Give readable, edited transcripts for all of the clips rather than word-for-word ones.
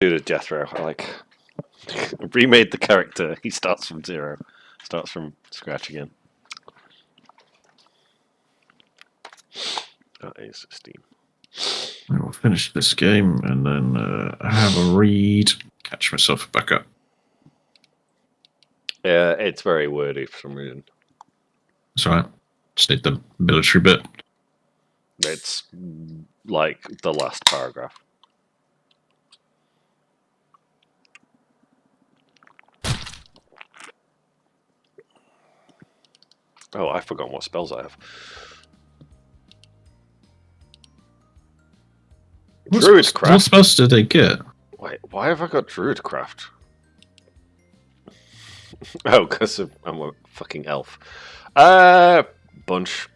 Do the Jethro. I like remade the character. He starts from zero. Starts from scratch again. That is Steam. I will finish this game and then have a read, catch myself back up. Yeah, it's very wordy for some reason. It's alright. Just need the military bit. It's like the last paragraph. Oh, I forgot what spells I have. Druidcraft. What spells did they get? Wait, why have I got Druidcraft? Oh, because I'm a fucking elf. Bunch.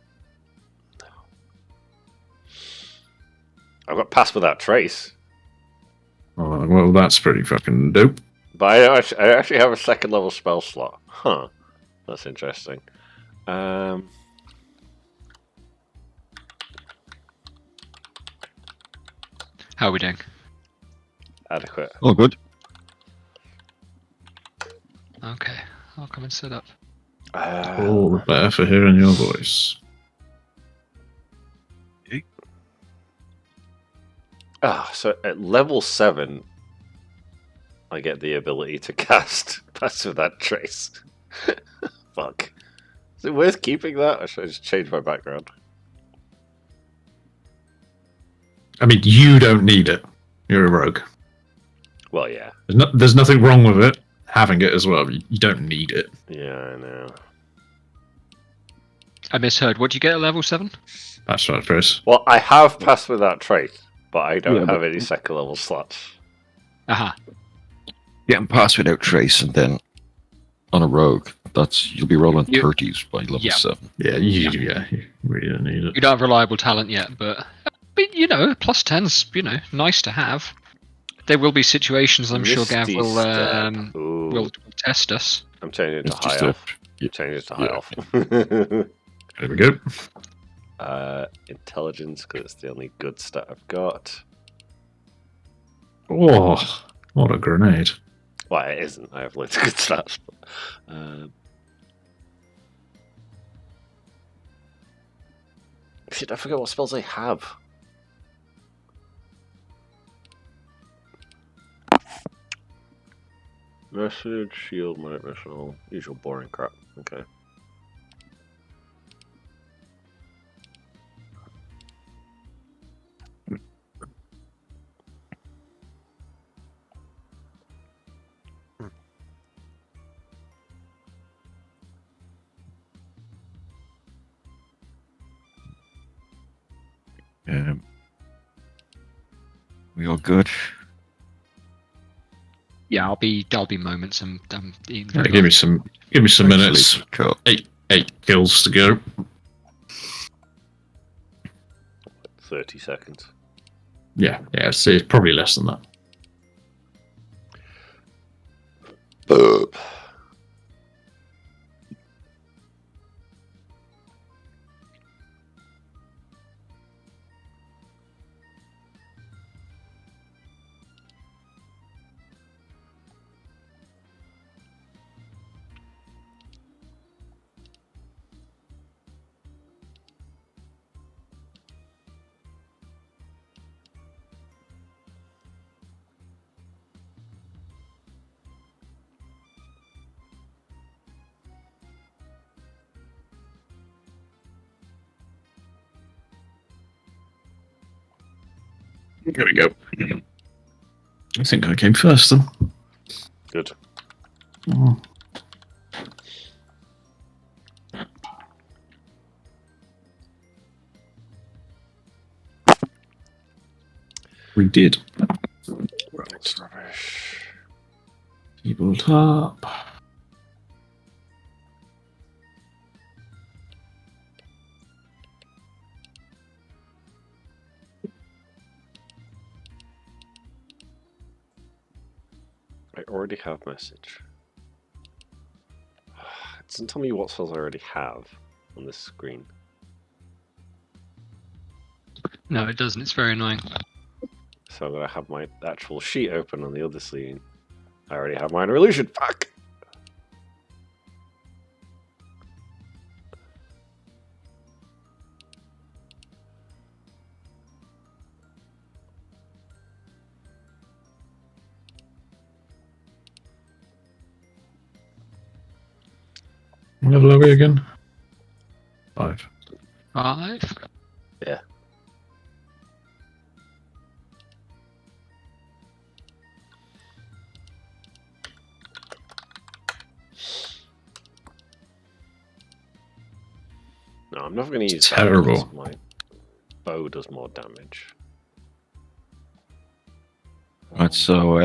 I've got Pass Without Trace. Oh, well, that's pretty fucking dope. But I actually have a second level spell slot. Huh. That's interesting. How are we doing? Adequate. Oh, good. Okay, I'll come and sit up. All the better for hearing your voice. So at level 7, I get the ability to cast Pass Without Trace. Fuck. Is it worth keeping that, or should I just change my background? I mean, you don't need it. You're a rogue. Well, yeah. There's nothing wrong with it. Having it as well, you don't need it. Yeah, I know. I misheard. What do you get at level 7? That's right, Chris. Well, I have Pass Without Trace, but I don't Yeah, have but- any second level slots. Aha. Getting Pass Without Trace and then on a rogue, you'll be rolling 30s by level 7. Yeah, you really don't need it. You don't have reliable talent yet, but you know, plus 10's nice to have. There will be situations I'm sure Gav Misty will Step. Ooh. will test us. I'm changing it to Misty High Step. Elf. Yeah. Changing it to High Yeah. Elf. There we go. Intelligence, because it's the only good stat I've got. Oh, what a grenade. Well, it isn't. I have loads of good stats. But, shit, I forget what spells I have. Message, shield, might missile, usual boring crap. Okay. We all good? Yeah, I'll be moments. I'm eating Yeah, very give me some minutes. Actually, cool. Eight kills to go. 30 seconds. Yeah, it's probably less than that. There we go. I think I came first then. Good. Oh. We did. That's rubbish. People top. I already have message. It doesn't tell me what spells I already have on this screen. No, it doesn't. It's very annoying. So so I'm going to have my actual sheet open on the other scene. I already have minor illusion. Fuck! What level are we again? 5. 5. Yeah. No, I'm not going to use Terrible. that because my bow does more damage. Right, so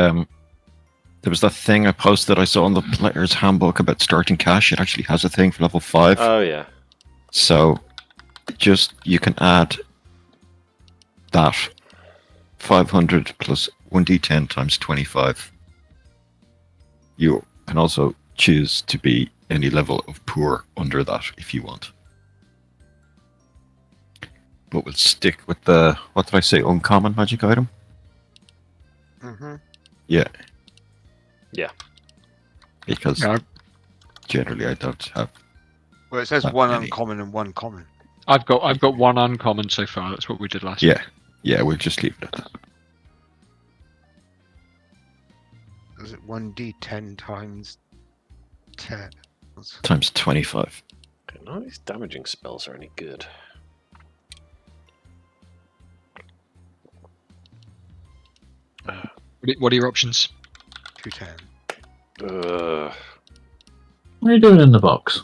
there was that thing I posted I saw in the player's handbook about starting cash. It actually has a thing for level 5. Oh, yeah. So just you can add that 500 plus 1d10 times 25. You can also choose to be any level of poor under that if you want. But we'll stick with the, what did I say, uncommon magic item? Mm-hmm. Yeah. Yeah. Because No, generally I don't have. Well, it says Not one many. uncommon and one common. I've got one uncommon so far. That's what we did last. Yeah. Yeah, we'll just leave it at that. Is it 1d10 times 10? Times 25. Okay, none of these damaging spells are any good. What are your options? 210. What are you doing in the box?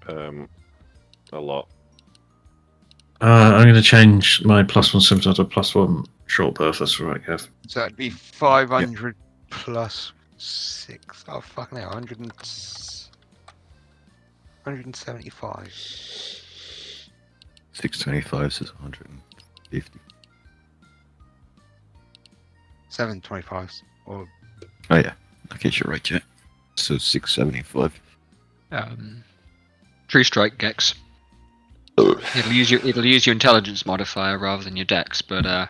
A lot. I'm going to change my +1 scimitar to +1 short bow. That's right, Kev. So that'd be 500 plus 6. Oh, fucking hell. 175. 625 says 150. 725s. Or Oh yeah, I guess you're right, yeah. So 675. True strike Gex. It'll use your intelligence modifier rather than your dex, but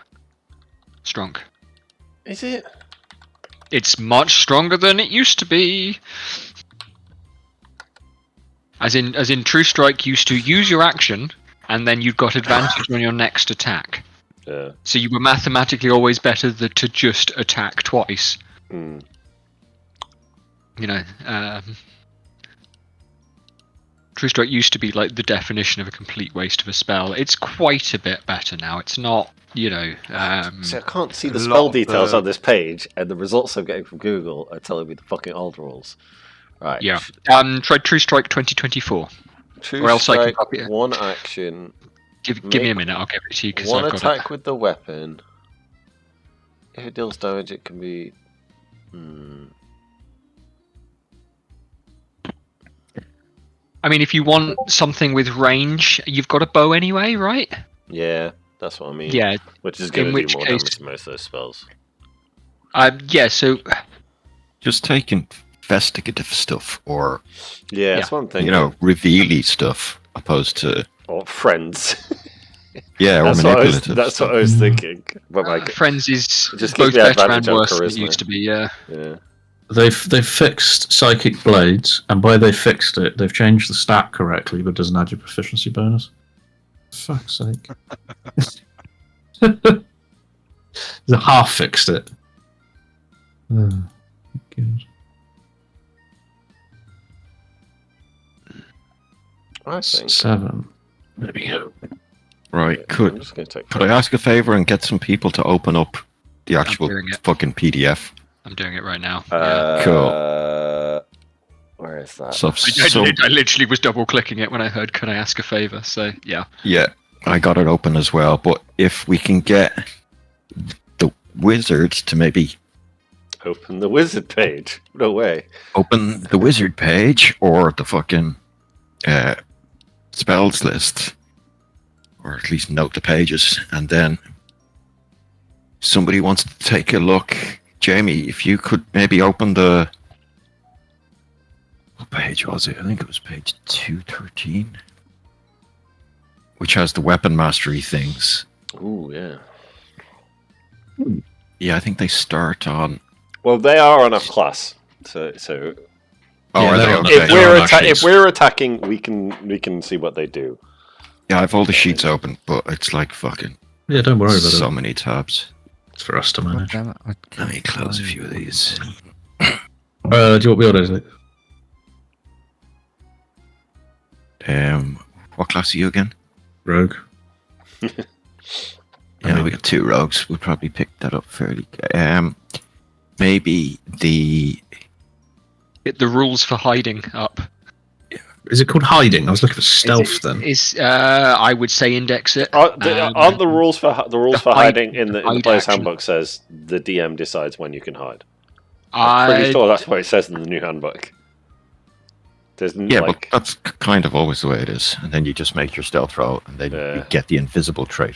strong. Is it? It's much stronger than it used to be. As in True Strike used to use your action, and then you got advantage on your next attack. Yeah. So you were mathematically always better to just attack twice. Mm. You know, True Strike used to be like the definition of a complete waste of a spell. It's quite a bit better now. It's not, you know. See, I can't see a the lot spell of details the- on this page, and the results I'm getting from Google are telling me the fucking old rules. Right. Yeah. Try True Strike 2024. True Or else I can strike, copy it. one action, Give me a minute. I'll give it to you because one I've got attack it. with the weapon. If it deals damage, it can be. I mean, if you want something with range, you've got a bow anyway, right? Yeah, that's what I mean. Yeah. Which is going in to do which more case- damage than most of those spells. Yeah. So Just take investigative stuff or, Yeah, that's what I'm thinking. you know, revealy stuff opposed to, Or friends. yeah, or That's what I was, manipulative that's stuff. what I was thinking. But like, Friends is Just both give me better and advantage on worse than it charisma. used to be. Yeah. yeah. They've fixed Psychic Blades, and by they fixed it, they've changed the stat correctly, but doesn't add your proficiency bonus. Fuck's sake. They half fixed it. Oh, God. I think. 7. There we go. Right, I'm could just going to take. I ask a favor and get some people to open up the actual doing it. fucking PDF? I'm doing it right now. Yeah. Cool. Where is that? So, I literally was double clicking it when I heard, "Can I ask a favor?" So yeah. yeah, I got it open as well. But if we can get the wizards to maybe Open the wizard page. No way. open the wizard page or the fucking spells list, or at least note the pages, and then somebody wants to take a look. Jamie, if you could maybe open the, what page was it? I think it was page 213. which has the weapon mastery things. Ooh, yeah. Yeah, I think they start on. Well, they are on a class, so Oh, Yeah, are they? they're on- Okay. they're on our if sheets. we're attacking, we can see what they do. Yeah, I have all the sheets open, but it's like fucking Yeah, don't worry about so it. many tabs. It's for us to God manage. damn it, I Let me can't close a find few of it. these. Do you want me to do What class are you again? Rogue. Yeah, we got 2 rogues. We'll probably pick that up fairly. Maybe Get the rules for hiding up. Is it called hiding? I was looking for stealth then. I would say index it. Aren't the rules for hiding in the hide player's action. handbook says the DM decides when you can hide? I'm pretty sure that's what it says in the new handbook. There's yeah, but that's kind of always the way it is. And then you just make your stealth roll, and then you get the invisible trait,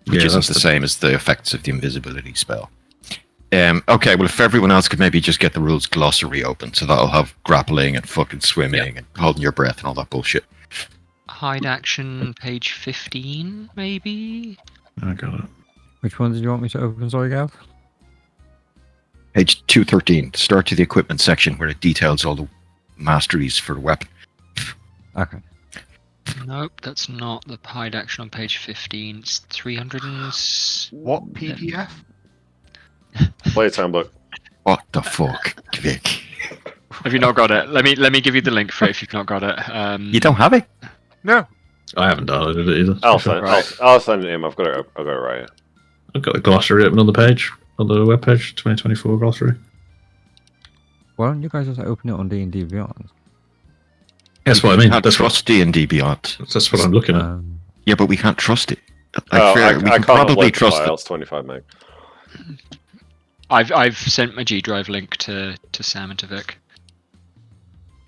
which Yeah, isn't that's the the- same as the effects of the invisibility spell. Okay, well, if everyone else could maybe just get the rules glossary open, so that'll have grappling and fucking swimming and holding your breath and all that bullshit. Hide action, page 15, maybe? I got it. Which one did you want me to open, sorry, Gav? Page 213, start to the equipment section where it details all the masteries for the weapon. Okay. Nope, that's not the hide action on page 15. It's 300 and... What PDF? player's handbook. What the fuck, Vic? Have you not got it? Let me give you the link for it if you've not got it. You don't have it? No. I haven't downloaded it either. I'll Sure. send, Right. I'll send it to him. I've got it right here. I've got the glossary open on the page, on the webpage, 2024 glossary. Why don't you guys just open it on D&D Beyond? That's what I mean. Can't That's what, trust D&D Beyond. that's what I'm looking at. Yeah, but we can't trust it. I We can can't probably upload trust the it. file. It's 25 meg. I've sent my G Drive link to Sam and to Vic.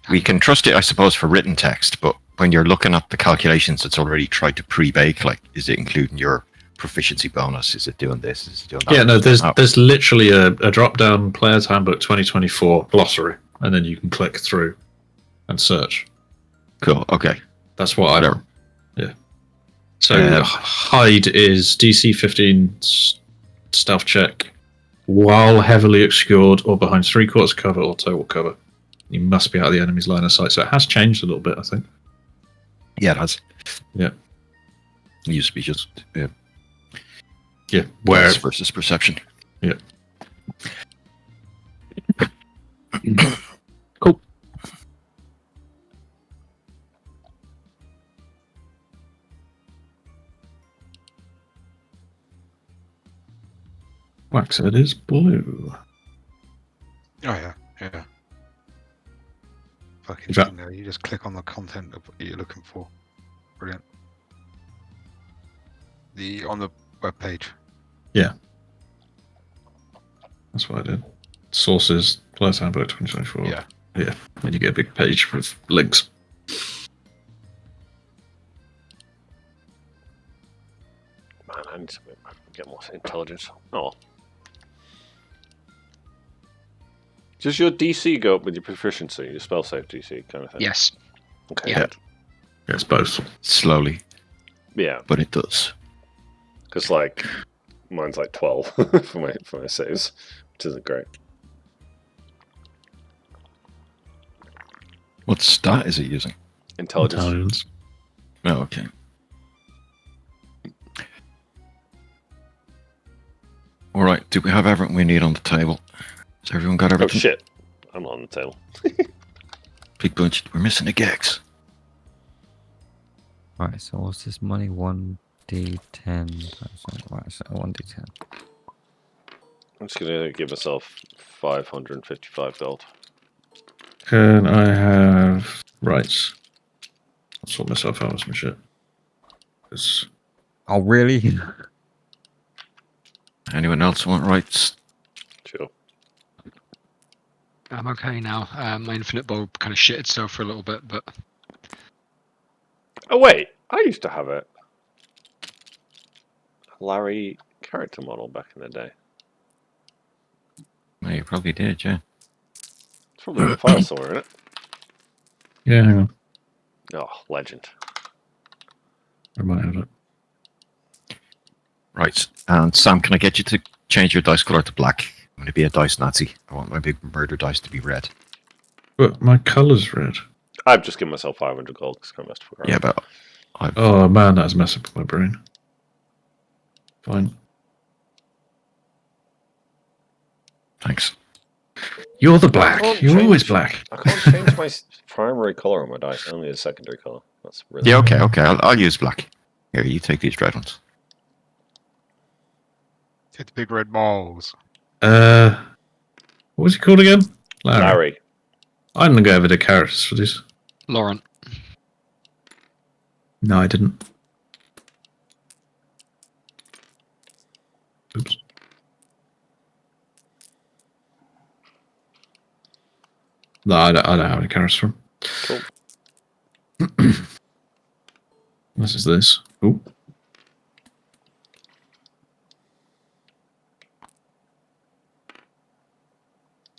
We can trust it, I suppose, for written text, but when you're looking at the calculations, it's already tried to pre-bake. Like, is it including your proficiency bonus? Is it doing this? Is it doing that? Yeah, no, Oh, there's literally a drop-down Player's Handbook 2024 glossary, and then you can click through and search. cool. Okay. That's what I Whatever. Yeah. So hide is DC 15 stealth check while heavily obscured or behind 3/4 cover or total cover. You must be out of the enemy's line of sight. So it has changed a little bit, I think. Yeah, it has. Yeah. It used to be just Yeah. Where guess versus perception. cool. Waxhead is blue. Oh yeah, yeah. Fucking Is that- thing there. You just click on the content of what you're looking for. Brilliant. On the web page. That's what I did. Sources, Player's Handbook 2024. Yeah. Yeah. Then you get a big page with links. Man, I need to get more intelligence. Oh. Does your DC go up with your proficiency, your spell save DC kind of thing? Yes. Okay. Yeah. good. Yeah, it's both. Slowly, Yeah, but it does. because like mine's like 12 for my saves, which isn't great. What stat is it using? Intelligence. Italians. Oh, okay. All right. Do we have everything we need on the table? Has everyone got Oh everything? shit! I'm not on the table. Big bunch. We're missing a gex. Right, so what's this money? 1d10. Right, so 1d10. I'm just gonna give myself 555 gold. Can I have rights? I'll sort myself out with some shit. It's Oh, really? Anyone else want rights? Sure. I'm okay now. My infinite bow kind of shit itself for a little bit, but Oh wait, I used to have it. Larry character model back in the day. No, you probably did, yeah. It's probably in the file somewhere, isn't it? yeah, hang on. Oh, legend. I might have it. Right. And Sam, can I get you to change your dice color to black? I'm going to be a dice Nazi. I want my big murder dice to be red. But my colour's red. I've just given myself 500 gold because I messed up. Yeah, but I've... Oh man, that's messing up my brain. Fine. Thanks. You're the I black. can't You're always change- black. I can't change my primary colour on my dice, only the secondary colour. That's really Yeah, okay. I'll use black. Here, you take these red ones. Take the big red balls. What was he called again? Larry. I didn't go over the characters for this. Laurent. No, I didn't. Oops. No, I don't have any characters from. Cool. This is this. Ooh.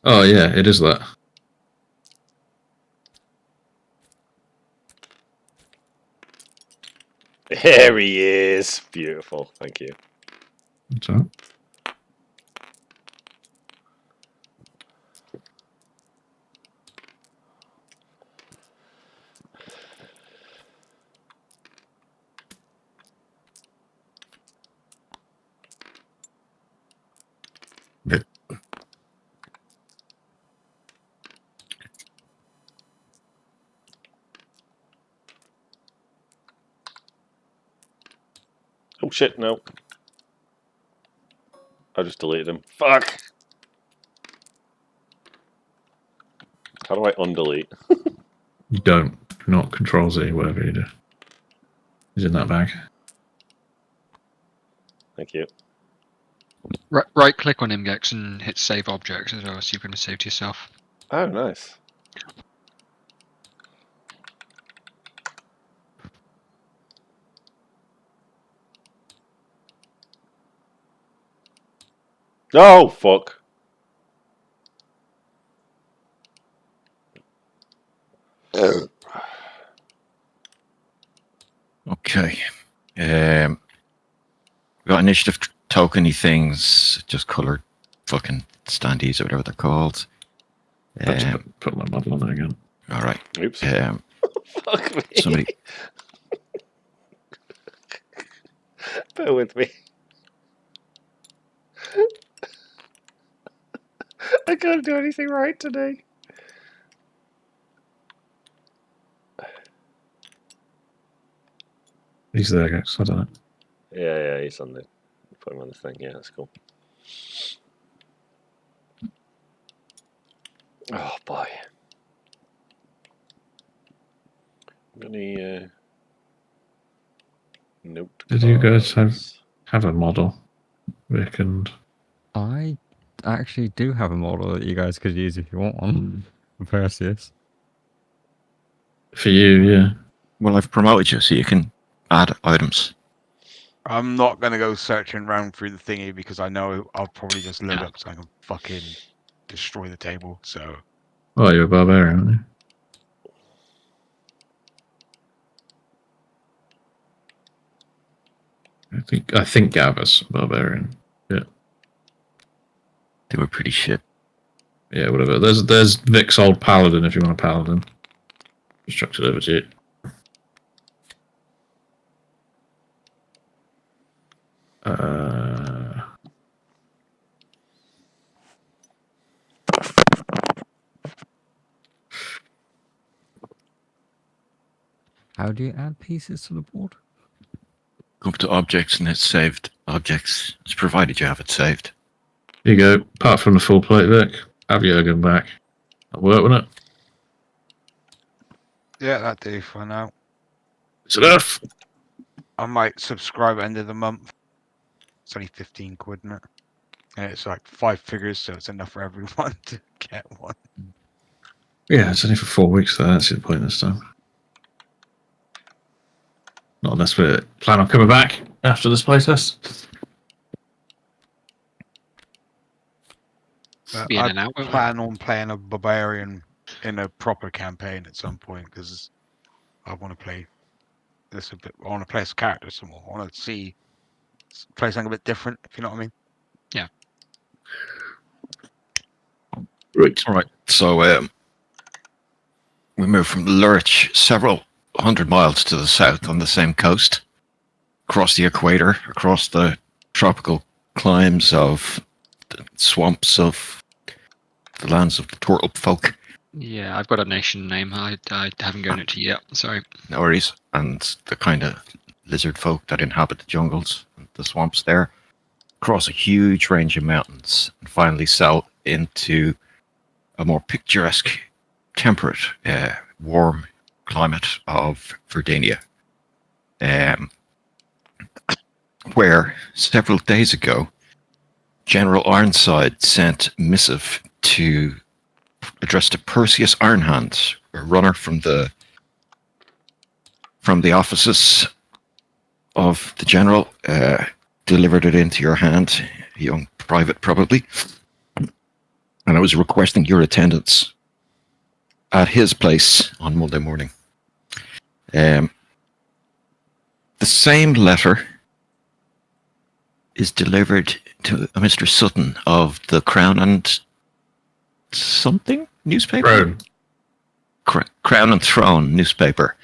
Oh yeah, it is that. Here he is. Beautiful. Thank you. That's all right. Oh shit, no. I just deleted him. Fuck! How do I undelete? You don't. Not Control Z, whatever you do. He's in that bag. Thank you. Right click on him, Gex, and hit save objects as well, so you're going to save to yourself. Oh, nice. Oh, fuck. Okay. We got initiative tokeny things, just coloured fucking standees or whatever they're called. I'll just put my model on there again. All right. Oops. Fuck me. Somebody. Bear with me. I can't do anything right today. He's there, guys. I don't know. Yeah, he's on the... Put him on the thing. Yeah, that's cool. Oh, boy. Any, note Did you guys cards? have a model, Vic and... I actually do have a model that you guys could use if you want one. Perseus. For you, yeah. Well, I've promoted you, so you can add items. I'm not going to go searching around through the thingy because I know I'll probably just load up so I can fucking destroy the table. So Oh, you're a barbarian, aren't you? I think Gava's a barbarian. Yeah. They were pretty shit. Yeah, whatever. There's Vic's old paladin if you want a paladin. Just chucked it over to you. How do you add pieces to the board? Go up to objects and hit saved objects. It's provided you have it saved. Here you go. Apart from the full plate, Vic, have Jurgen back. That'll work, won't it? yeah, that do for now. It's enough. I might subscribe end of the month. It's only 15 quid, isn't it? And it's like 5 figures, so it's enough for everyone to get one. Yeah, it's only for 4 weeks, though. That's the point this time. Not unless we plan on coming back after this playtest. Be in and out, won't we? Plan on playing a barbarian in a proper campaign at some point because I want to play this a bit. I want to play as a character some more. I want to play something a bit different. If you know what I mean. Right. All right. So we moved from Lurch several 100 miles to the south on the same coast, across the equator, across the tropical climes of the swamps of the lands of the turtle folk. Yeah, I've got a nation name. I haven't given it to you yet. Sorry. No worries. And the kind of lizard folk that inhabit the jungles and the swamps there, across a huge range of mountains, and finally south into a more picturesque, temperate, warm climate of Verdania, where several days ago, General Ironside sent a missive addressed to Perseus Ironhand, a runner from the offices of the general, delivered it into your hand, a young private probably, and I was requesting your attendance at his place on Monday morning. The same letter is delivered to a Mr. Sutton of the Crown and something newspaper? Crown and Throne newspaper,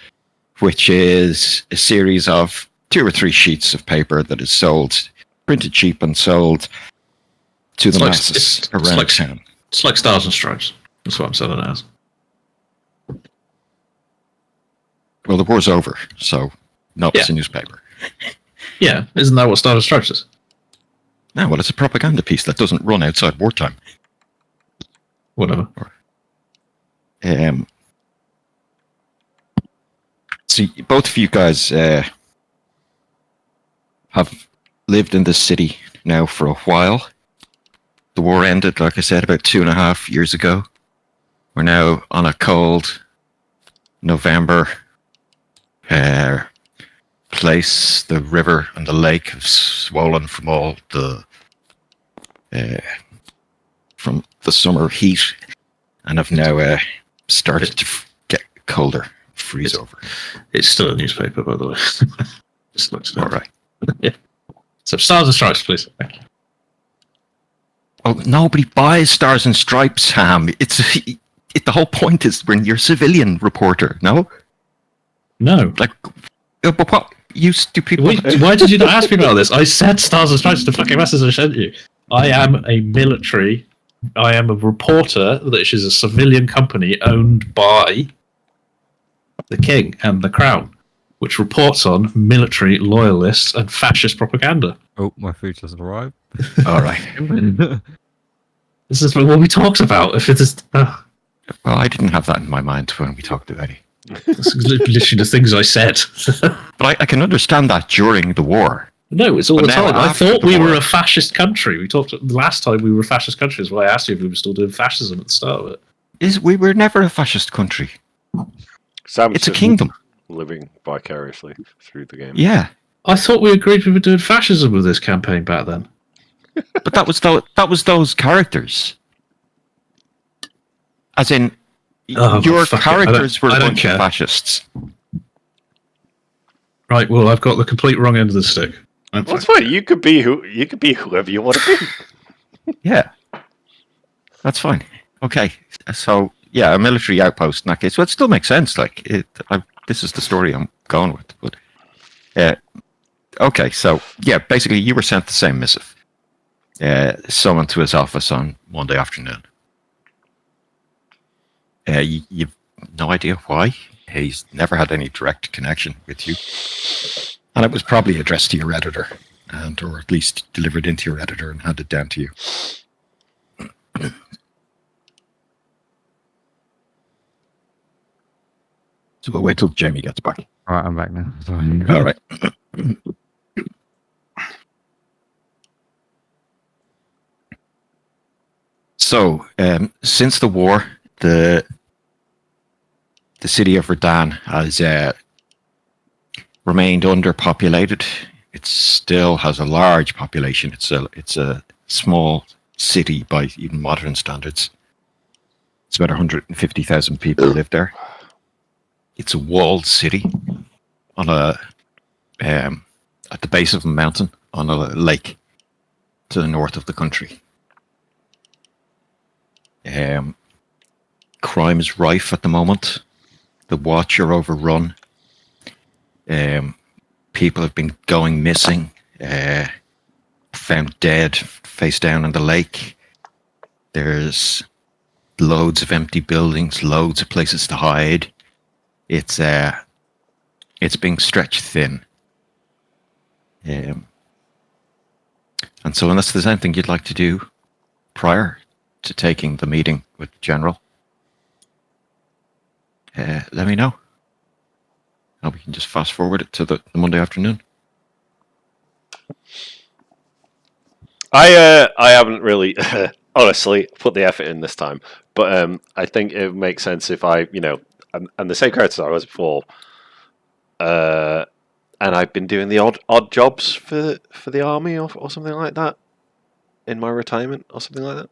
which is a series of 2 or 3 sheets of paper that is sold, printed cheap and sold to the masses around town. It's like Stars and Stripes. That's what I'm selling it as. Well, the war's over, so no, it's a newspaper. Yeah, isn't that what Stars and Stripes is? No, well, it's a propaganda piece that doesn't run outside wartime. Whatever. See, both of you guys have lived in this city now for a while. The war ended, like I said, about 2.5 years ago. We're now on a cold November place. The river and the lake have swollen from all the from the summer heat, and have now started to get colder, freeze over. It's still a newspaper, by the way. Just looks all right. Yeah. So Stars and Stripes, please. Thank you. Oh, nobody buys Stars and Stripes, Ham. The whole point is when you're a civilian reporter, no? No. Like, but what use do people... Why did you not ask me about this? I said Stars and Stripes, the fucking message I sent you. I am a reporter, which is a civilian company owned by the King and the Crown, which reports on military loyalists and fascist propaganda. Oh, my food just arrived. All right. This is what we talked about. If it is, well, I didn't have that in my mind when we talked about it. It's literally the things I said. But I can understand that during the war. No, it's all But the now time. I after thought the we war- were a fascist country. We talked the last time we were a fascist country is why I asked you if we were still doing fascism at the start of it. We were never a fascist country. Sam's It's a just kingdom. living vicariously through the game. Yeah, I thought we agreed we were doing fascism with this campaign back then. but that was those characters. As in, Oh, your fuck it. characters were a I don't bunch care. of fascists. Right, well, I've got the complete wrong end of the stick. I'm Well, it's fine. fine. You could be whoever you want to be. Yeah, that's fine. Okay, so yeah, a military outpost in that case. Well, it still makes sense. Like this is the story I'm going with. But okay, so yeah, basically, you were sent the same missive. Summoned to his office on Monday afternoon. You've no idea why. He's never had any direct connection with you, and it was probably addressed to your editor, or at least delivered into your editor and handed down to you. So we'll wait till Jamie gets back. All right, I'm back now. Sorry. All right. So, since the war, the city of Verdania has remained underpopulated. It still has a large population. It's a small city by even modern standards. It's about 150,000 people live there. It's a walled city. on a at the base of a mountain on a lake to the north of the country. Crime is rife at the moment. The watch are overrun. People have been going missing, found dead face down in the lake. There's loads of empty buildings, loads of places to hide. It's being stretched thin. And so unless there's anything you'd like to do prior to taking the meeting with the General, let me know. And we can just fast forward it to the Monday afternoon. I haven't really, honestly, put the effort in this time. But I think it makes sense if I, I'm the same character I was before. And I've been doing the odd jobs for the army or something like that in my retirement or something like that.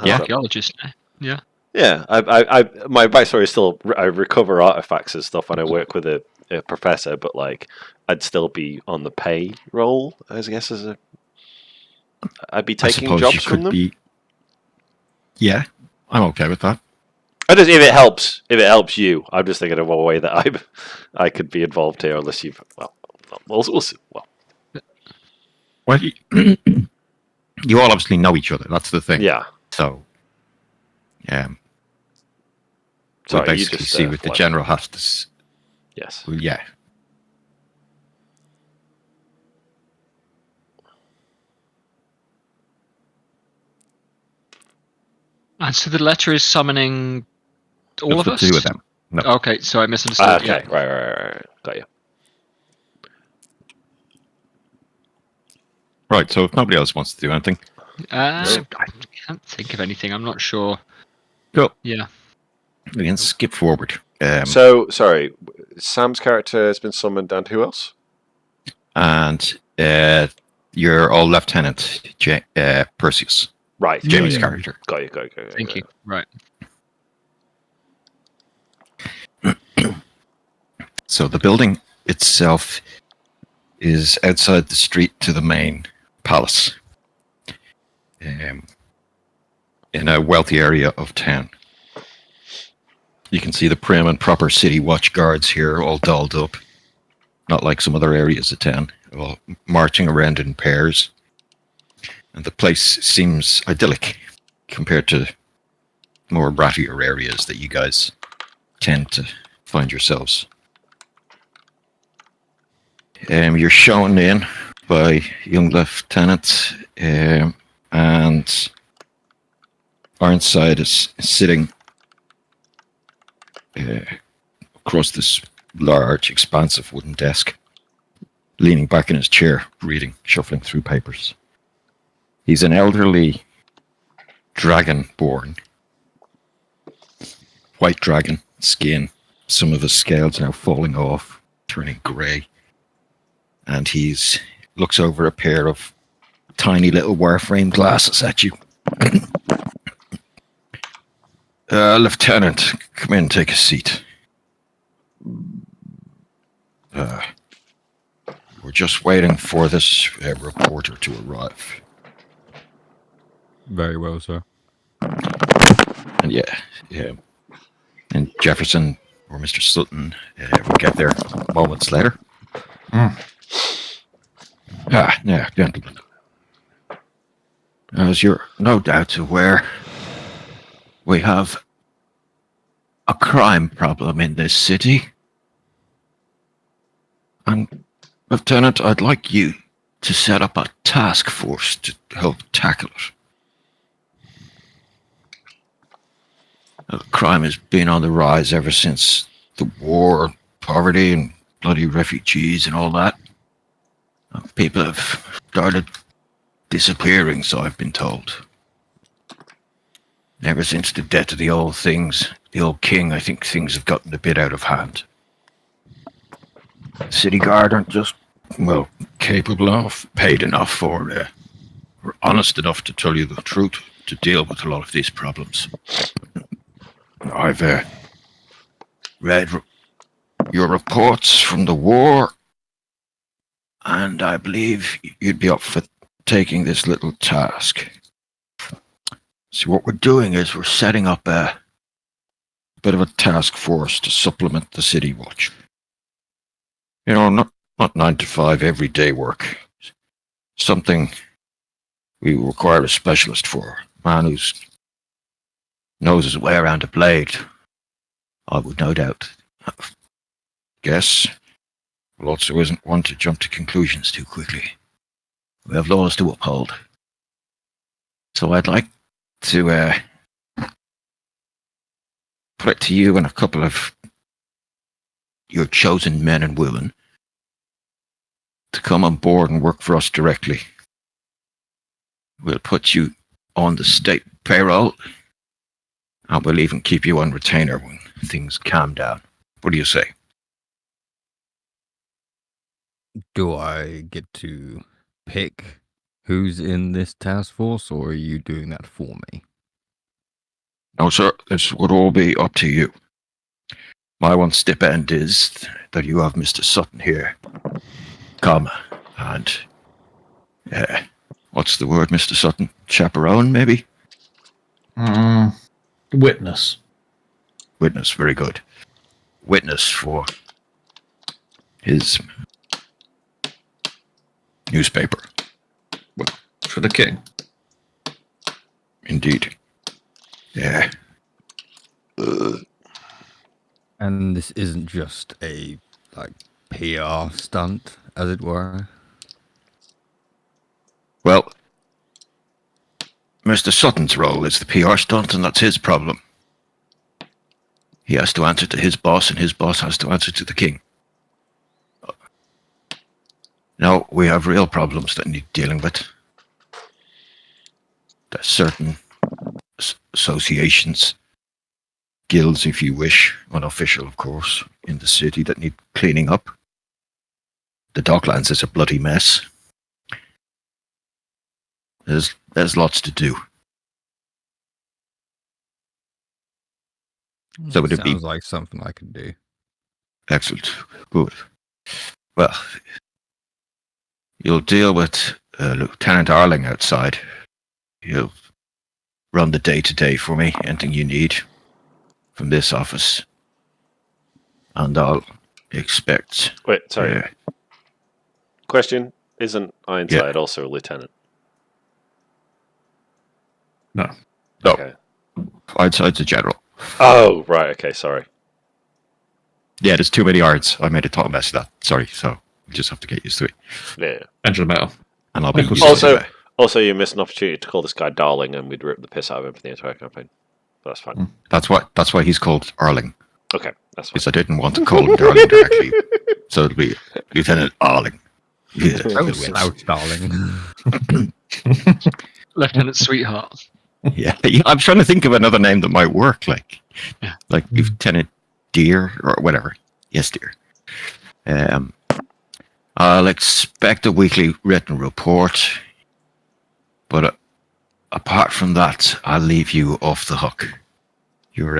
Yeah. Archaeologist. Yeah. Yeah, my backstory is still I recover artifacts and stuff, and I work with a professor, but like I'd still be on the pay roll, I guess, I'd be taking I suppose jobs you from could them. be. Yeah, I'm okay with that. If it helps you, I'm just thinking of a way that I could be involved here, unless you've we'll see. Well, you all obviously know each other. That's the thing. Yeah. So, So we basically see what the General has to. Yes. Well, yeah. And so the letter is summoning all of the us? two of them. No. Okay, so I misunderstood. Okay. Yeah. Right. Got you. Right. So if nobody else wants to do anything, I can't think of anything. I'm not sure. Cool. Yeah. We can skip forward. So sorry, Sam's character has been summoned, and who else? And you're all Lieutenant Perseus, Right, Jamie's character. Got you. Thank you. Right. So the building itself is outside the street to the main palace, in a wealthy area of town. You can see the prim and proper city watch guards here, all dolled up, not like some other areas of town, all marching around in pairs. And the place seems idyllic compared to more rattier areas that you guys tend to find yourselves. You're shown in by young Lieutenant, and Ironside is sitting across this large, expansive wooden desk, leaning back in his chair, reading, shuffling through papers. He's an elderly dragonborn, white dragon skin, some of his scales now falling off, turning grey. And he's looks over a pair of tiny little wireframe glasses at you. Lieutenant, come in, take a seat. We're just waiting for this reporter to arrive. Very well, sir. And yeah. And Jefferson or Mr. Sutton will get there moments later. Now, gentlemen. As you're no doubt aware, we have a crime problem in this city. And, Lieutenant, I'd like you to set up a task force to help tackle it. Crime has been on the rise ever since the war, poverty, and bloody refugees and all that. People have started disappearing, so I've been told. Ever since the death of the old king, I think things have gotten a bit out of hand. The city guard aren't just, capable enough, paid enough, or honest enough to tell you the truth to deal with a lot of these problems. I've read your reports from the war, and I believe you'd be up for taking this little task. See, what we're doing is we're setting up a bit of a task force to supplement the city watch. You know, not 9 to 5 everyday work. Something we require a specialist for. A man who knows his way around a blade. I would no doubt guess, but also isn't one to jump to conclusions too quickly. We have laws to uphold. So I'd like to put it to you and a couple of your chosen men and women to come on board and work for us directly. We'll put you on the state payroll, and we'll even keep you on retainer when things calm down. What do you say? Do I get to pick who's in this task force, or are you doing that for me? No, sir, this would all be up to you. My one stipend is that you have Mr. Sutton here. Come, and what's the word, Mr. Sutton? Chaperone, maybe? Witness. Witness, very good. Witness for his newspaper. For the king. Indeed. Yeah. And this isn't just a PR stunt, as it were. Well, Mr. Sutton's role is the PR stunt, and that's his problem. He has to answer to his boss, and his boss has to answer to the king. Now, we have real problems that need dealing with. There's certain associations, guilds, if you wish, unofficial, of course, in the city that need cleaning up. The Docklands is a bloody mess. There's lots to do. So would it be Sounds like something I could do. excellent? Good. Well, you'll deal with Lieutenant Arling outside. He'll run the day-to-day for me, anything you need from this office. And I'll expect... Wait, sorry. Question, isn't Ironside also a lieutenant? No. No. Okay. Ironside's a general. Oh, right, okay, sorry. Yeah, there's too many irons. I made a total mess of that. Sorry, so we just have to get used to it. Yeah. Angela Metal. And I'll be Also- used to it. Also, you missed an opportunity to call this guy Darling, and we'd rip the piss out of him for the entire campaign. But that's fine. That's why he's called Arling. Okay, that's fine. Because I didn't want to call him Darling directly. So it'll be Lieutenant Arling. Yeah, Oh, it wins. slouch, darling. Lieutenant Sweetheart. Yeah, I'm trying to think of another name that might work, like Lieutenant Deer or whatever. Yes, dear. I'll expect a weekly written report, but apart from that, I'll leave you off the hook. Your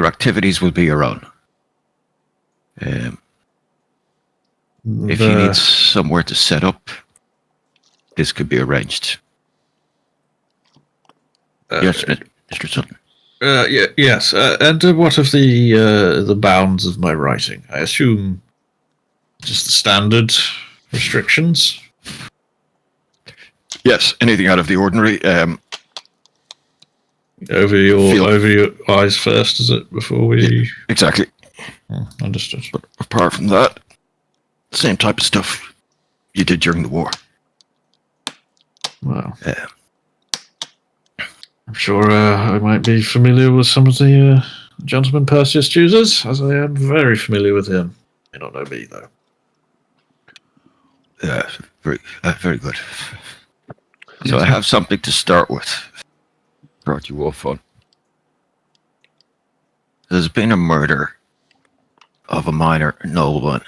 activities will be your own. If you need somewhere to set up, this could be arranged. Yes, Mr. Sutton. Yes. And what of the bounds of my writing? I assume just the standard restrictions. Yes, anything out of the ordinary. Over your eyes first, is it? Before we Exactly. Understood. But apart from that, same type of stuff you did during the war. Well, I'm sure I might be familiar with some of the gentleman Perseus chooses, as I am very familiar with him. May not know me though. Very good. So I have something to start with. Brought you all fun. There's been a murder of a minor nobleman.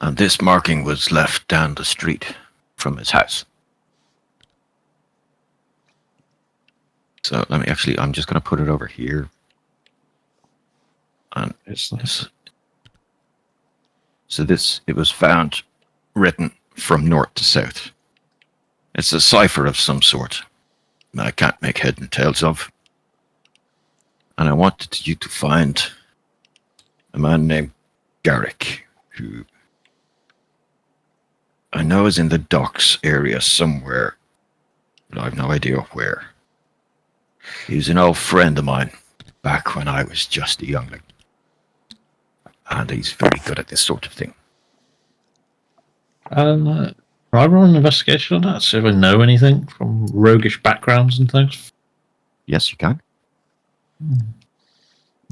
And this marking was left down the street from his house. So let me actually, I'm just going to put it over here. And It's so this, it was found written from north to south. It's a cipher of some sort that I can't make head and tails of. And I wanted you to find a man named Garrick, who I know is in the docks area somewhere, but I have no idea where. He's an old friend of mine back when I was just a youngling. And he's very good at this sort of thing. I run an investigation on that, see if I know anything from roguish backgrounds and things. Yes, you can.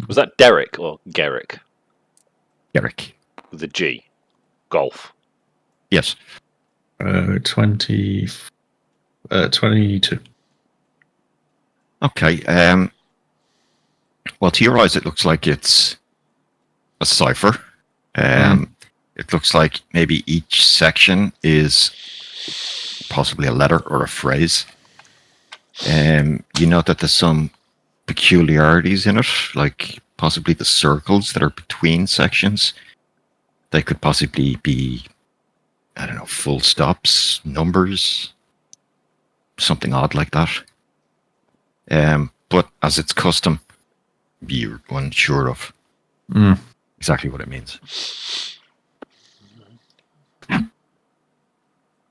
Was that Derek or Garrick? Garrick. With a G. Golf. Yes. 22. Okay. Well, to your eyes, it looks like it's a cipher. It looks like maybe each section is possibly a letter or a phrase. You note that there's some peculiarities in it, like possibly the circles that are between sections. They could possibly be, I don't know, full stops, numbers, something odd like that. But as it's custom, you're unsure of exactly what it means.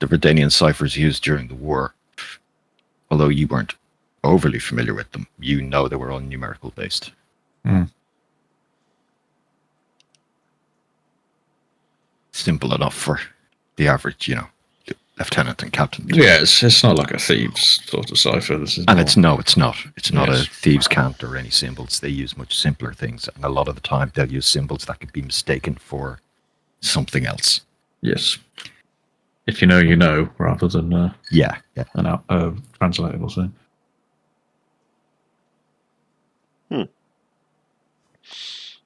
The Verdanian ciphers used during the war, although you weren't overly familiar with them, you know they were all numerical based. Simple enough for the average, lieutenant and captain. Yeah, it's not like a thieves sort of cipher. This is And more- it's not. It's not Yes. a thieves' cant or any symbols. They use much simpler things, and a lot of the time they'll use symbols that could be mistaken for something else. Yes. If you know, rather than Yeah. an translatable thing.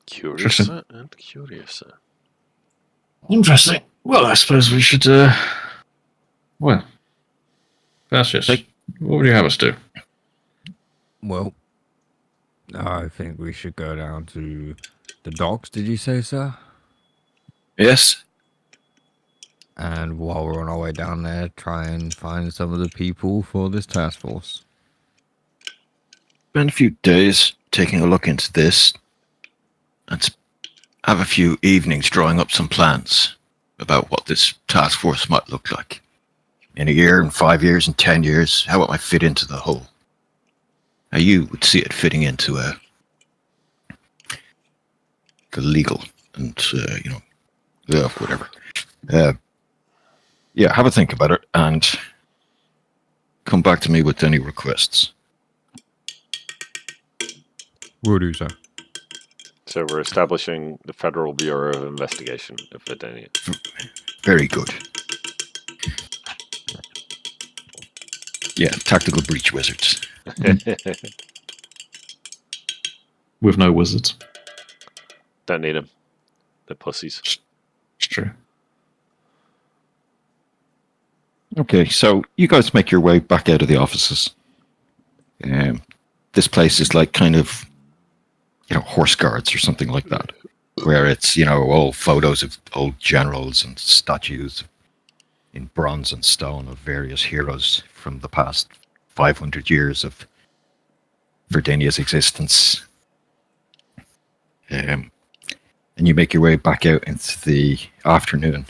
Curiouser and curiouser. Interesting. Well, I suppose we should. Well, Cassius, what would you have us do? Well, I think we should go down to the docks, did you say, sir? Yes. And while we're on our way down there, try and find some of the people for this task force. Spend a few days taking a look into this, and have a few evenings drawing up some plans about what this task force might look like. In a year, in 5 years, in 10 years, how it might fit into the whole. How you would see it fitting into the legal and, whatever. Yeah, have a think about it and come back to me with any requests. Will do, sir. So we're establishing the Federal Bureau of Investigation of Verdania. Very good. Yeah, tactical breach wizards. With no wizards. Don't need them. They're pussies. It's true. Okay, so you guys make your way back out of the offices. This place is like kind of, horse guards or something like that, where it's, old photos of old generals and statues in bronze and stone of various heroes from the past 500 years of Verdania's existence. And you make your way back out into the afternoon.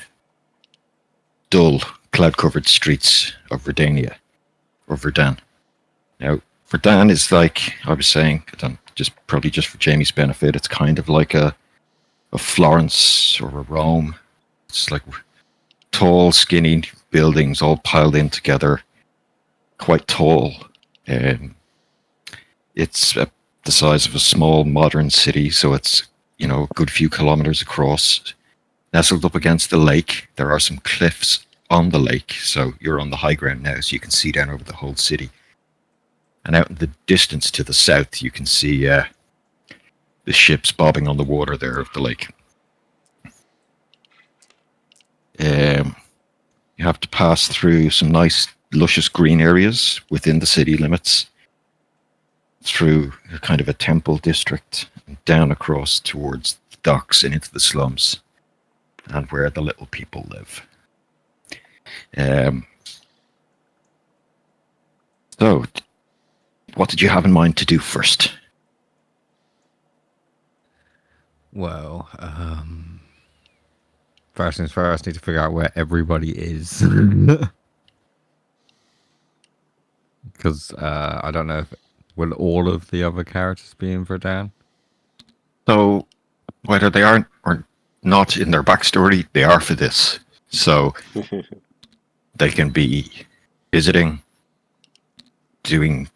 Dull, cloud-covered streets of Verdania, or Verdan. Now, Verdan is like, I was saying, probably just for Jamie's benefit, it's kind of like a Florence or a Rome. It's like tall, skinny buildings all piled in together, quite tall. It's the size of a small modern city, so it's, a good few kilometers across. Nestled up against the lake, there are some cliffs on the lake, so you're on the high ground now, so you can see down over the whole city. And out in the distance to the south, you can see the ships bobbing on the water there of the lake. You have to pass through some nice, luscious green areas within the city limits. through kind of a temple district, down across towards the docks and into the slums, and where the little people live. So, what did you have in mind to do first? Well, first things first, need to figure out where everybody is. Because I don't know if will all of the other characters be in Verdania? So, whether they aren't or not in their backstory, they are for this. So, they can be visiting, doing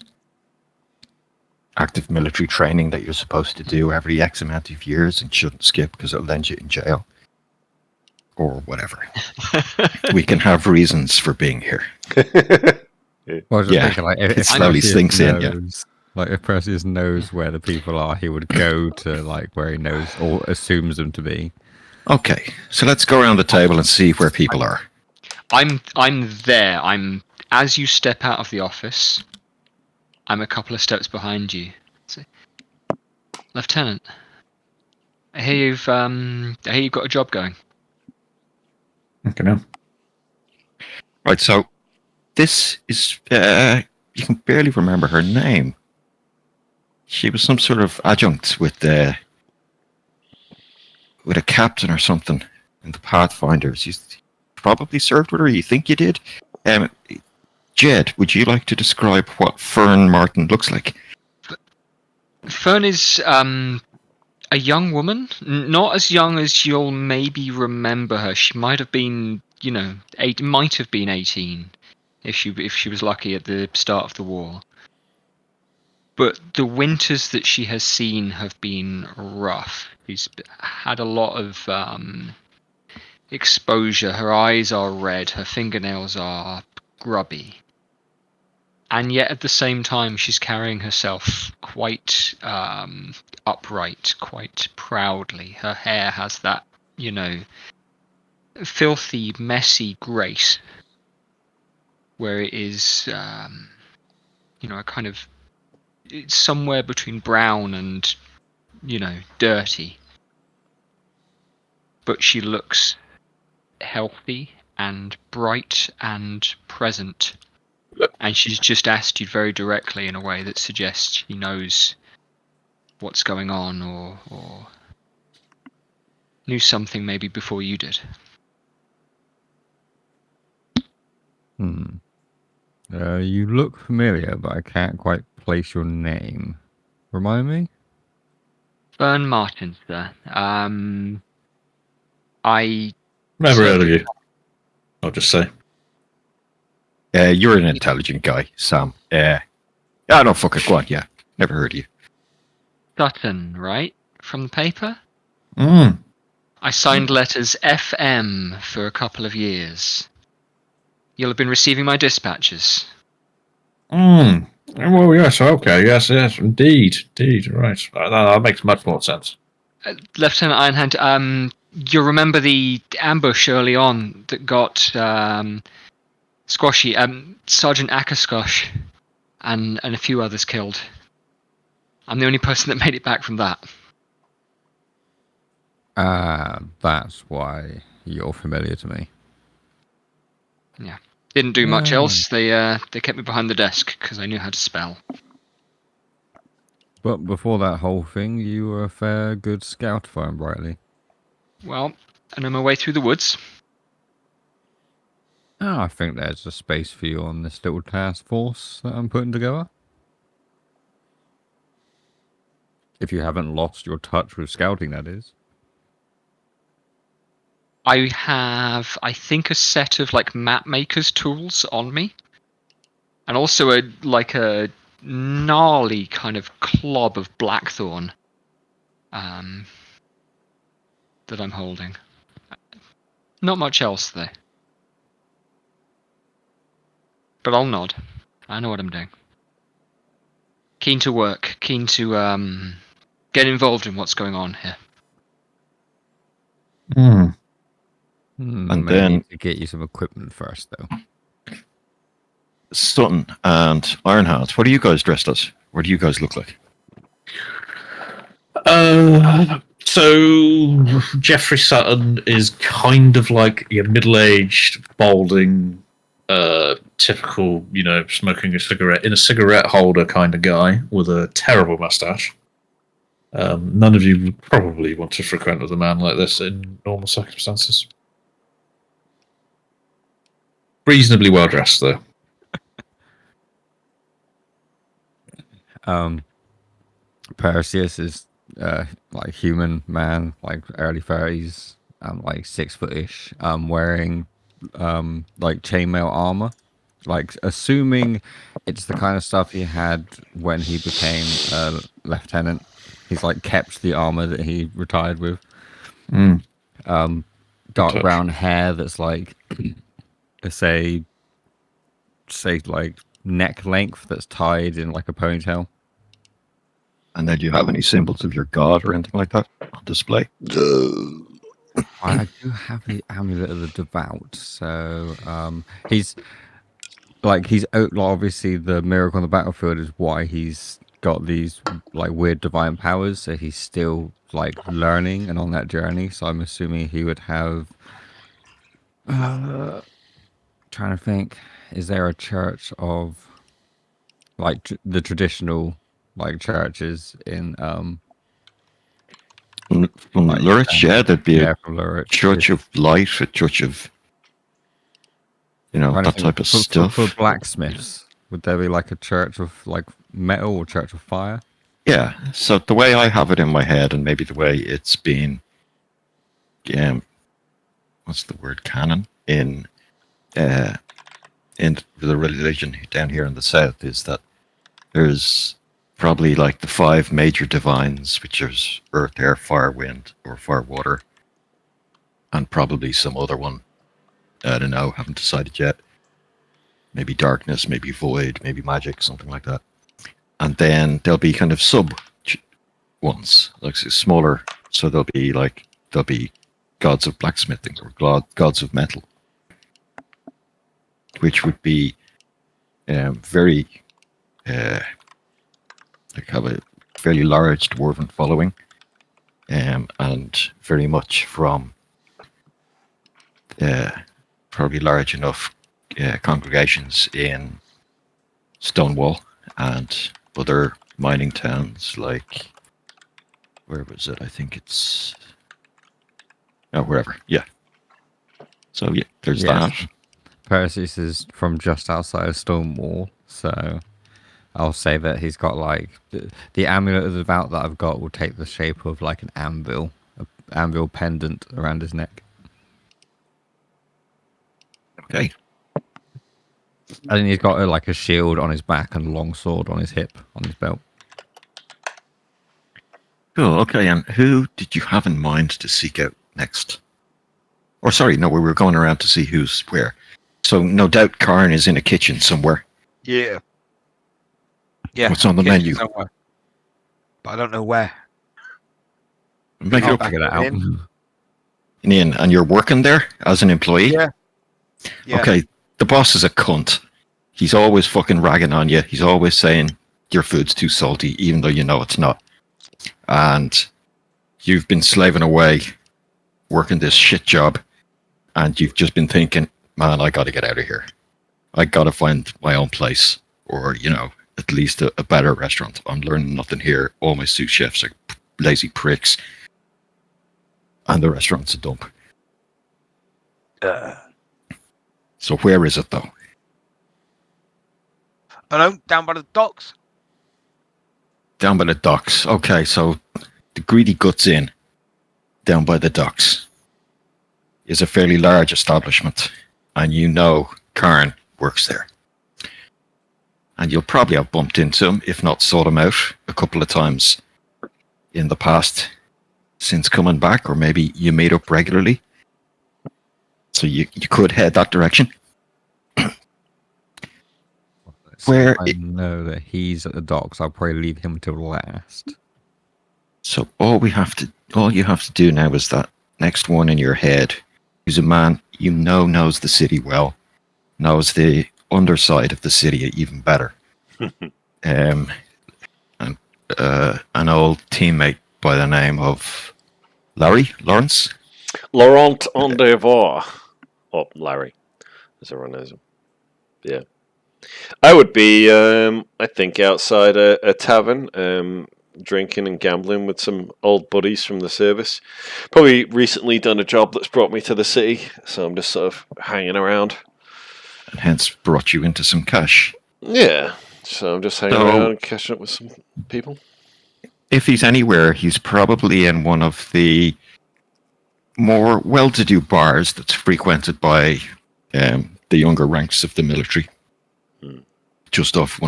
active military training that you're supposed to do every X amount of years and shouldn't skip because it'll land you in jail. Or whatever. We can have reasons for being here. Well, I was just Yeah, thinking, like, it if slowly Perseus sinks in, yeah. like, if Perseus knows where the people are, he would go to, like, where he knows or assumes them to be. Okay, so let's go around the table and see where people are. I'm there. As you step out of the office, I'm a couple of steps behind you. So, Lieutenant, I hear you've got a job going. Okay, now. Right, so this is, you can barely remember her name. She was some sort of adjunct with a captain or something in the Pathfinders. You probably served with her, you think you did? Jed, would you like to describe what Fern Martin looks like? Fern is a young woman, not as young as you'll maybe remember her. She might have been, might have been 18 if she was lucky at the start of the war. But the winters that she has seen have been rough. She's had a lot of exposure. Her eyes are red. Her fingernails are grubby. And yet at the same time, she's carrying herself quite upright, quite proudly. Her hair has that, filthy, messy grace, where it is, a kind of, it's somewhere between brown and, dirty. But she looks healthy and bright and present. And she's just asked you very directly in a way that suggests she knows what's going on or knew something maybe before you did. You look familiar, but I can't quite place your name. Remind me? Fern Martin, sir. I Never heard of served- you. I'll just say. You're an intelligent guy, Sam. No, fuck it, go on, yeah. Never heard of you. Sutton, right? From the paper? Mm. I signed letters FM for a couple of years. You'll have been receiving my dispatches. Mm. Well, yes, okay, yes, indeed, right. That makes much more sense. Lieutenant Ironhand, you remember the ambush early on that got Squashy, Sergeant Akaskosh, and a few others killed. I'm the only person that made it back from that. That's why you're familiar to me. Yeah, didn't do much else. They kept me behind the desk because I knew how to spell. But before that whole thing, you were a fair good scout, if I'm rightly. Well, I know my way through the woods. Oh, I think there's a space for you on this little task force that I'm putting together. If you haven't lost your touch with scouting, that is. I have, I think, a set of map maker's tools on me, and also a gnarly kind of clob of blackthorn that I'm holding. Not much else though. But I'll nod. I know what I'm doing. Keen to work. Keen to get involved in what's going on here. And May then- need to get you some equipment first, though. Sutton and Ironheart, what are you guys dressed as? What do you guys look like? So Jeffrey Sutton is kind of like your middle-aged, balding, typical, smoking a cigarette in a cigarette holder kind of guy with a terrible mustache. None of you would probably want to frequent with a man like this in normal circumstances. Reasonably well dressed, though. Perseus is like human man, like early 30s, like 6 foot-ish, wearing like chainmail armor, like assuming it's the kind of stuff he had when he became a lieutenant. He's like kept the armor that he retired with. Dark brown hair that's like say like neck length that's tied in like a ponytail. And then do you have any symbols of your god or anything like that on display? I do have the amulet of the devout, so he's obviously the miracle on the battlefield is why he's got these like weird divine powers. So he's still like learning and on that journey. So I'm assuming he would have. Trying to think, is there a church of like the traditional like churches in From Lurich, yeah, there'd be a from Lurich. church of light, a church of that type of stuff. For blacksmiths, would there be like a church of like metal or church of fire? Yeah. So the way I have it in my head, and maybe the way it's been, what's the word, canon in the religion down here in the south, is that there's probably like the 5 major divines, which is earth, air, fire, wind, or fire, water, and probably some other one. I don't know, haven't decided yet. Maybe darkness, maybe void, maybe magic, something like that. And then there'll be kind of sub ones, like smaller. So there'll be gods of blacksmithing or gods of metal, which would be very have a fairly large dwarven following, and very much from probably large enough congregations in Stonewall and other mining towns like, where was it? I think it's wherever. Yeah. So yeah, there's that. Perseus is from just outside of Stonewall, so I'll say that he's got like the amulet of the devout that I've got will take the shape of like an anvil pendant around his neck. Okay. I think he's got like a shield on his back and a long sword on his hip, on his belt. Cool. Okay. And who did you have in mind to seek out next? Or sorry, no, we were going around to see who's where. So no doubt Karn is in a kitchen somewhere. Yeah. Yeah. What's on the menu? Somewhere. But I don't know where. Make it up. Figure that out. Ian, and you're working there as an employee? Yeah. Okay, the boss is a cunt. He's always fucking ragging on you. He's always saying your food's too salty, even though you know it's not. And you've been slaving away, working this shit job, and you've just been thinking, man, I gotta get out of here. I gotta find my own place, or, at least a better restaurant. I'm learning nothing here. All my sous chefs are lazy pricks. And the restaurant's a dump. So where is it, though? I know, down by the docks. Down by the docks. Okay, so the Greedy Guts Inn, down by the docks, is a fairly large establishment. And Karn works there. And you'll probably have bumped into him, if not sought him out, a couple of times in the past since coming back, or maybe you meet up regularly. So you could head that direction. Where I know that he's at the docks, I'll probably leave him till last. So all you have to do now is that next one in your head, who's a man knows the city well, knows the underside of the city even better. an old teammate by the name of Lawrence. Laurent Endeavour. Oh, Larry, as everyone knows him. Yeah. I would be, I think, outside a tavern, drinking and gambling with some old buddies from the service. Probably recently done a job that's brought me to the city, so I'm just sort of hanging around. And hence brought you into some cash. Yeah, so I'm just hanging around, catching up with some people. If he's anywhere, he's probably in one of the more well-to-do bars that's frequented by the younger ranks of the military. Just off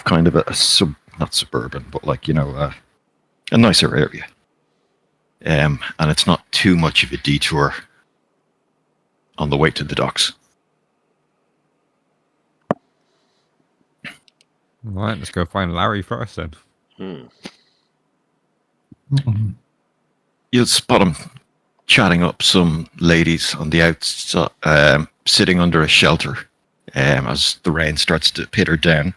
kind of not suburban, but like, a nicer area. And it's not too much of a detour on the way to the docks. Right, let's go find Larry first then. You'll spot him chatting up some ladies on the outside, sitting under a shelter as the rain starts to pitter down.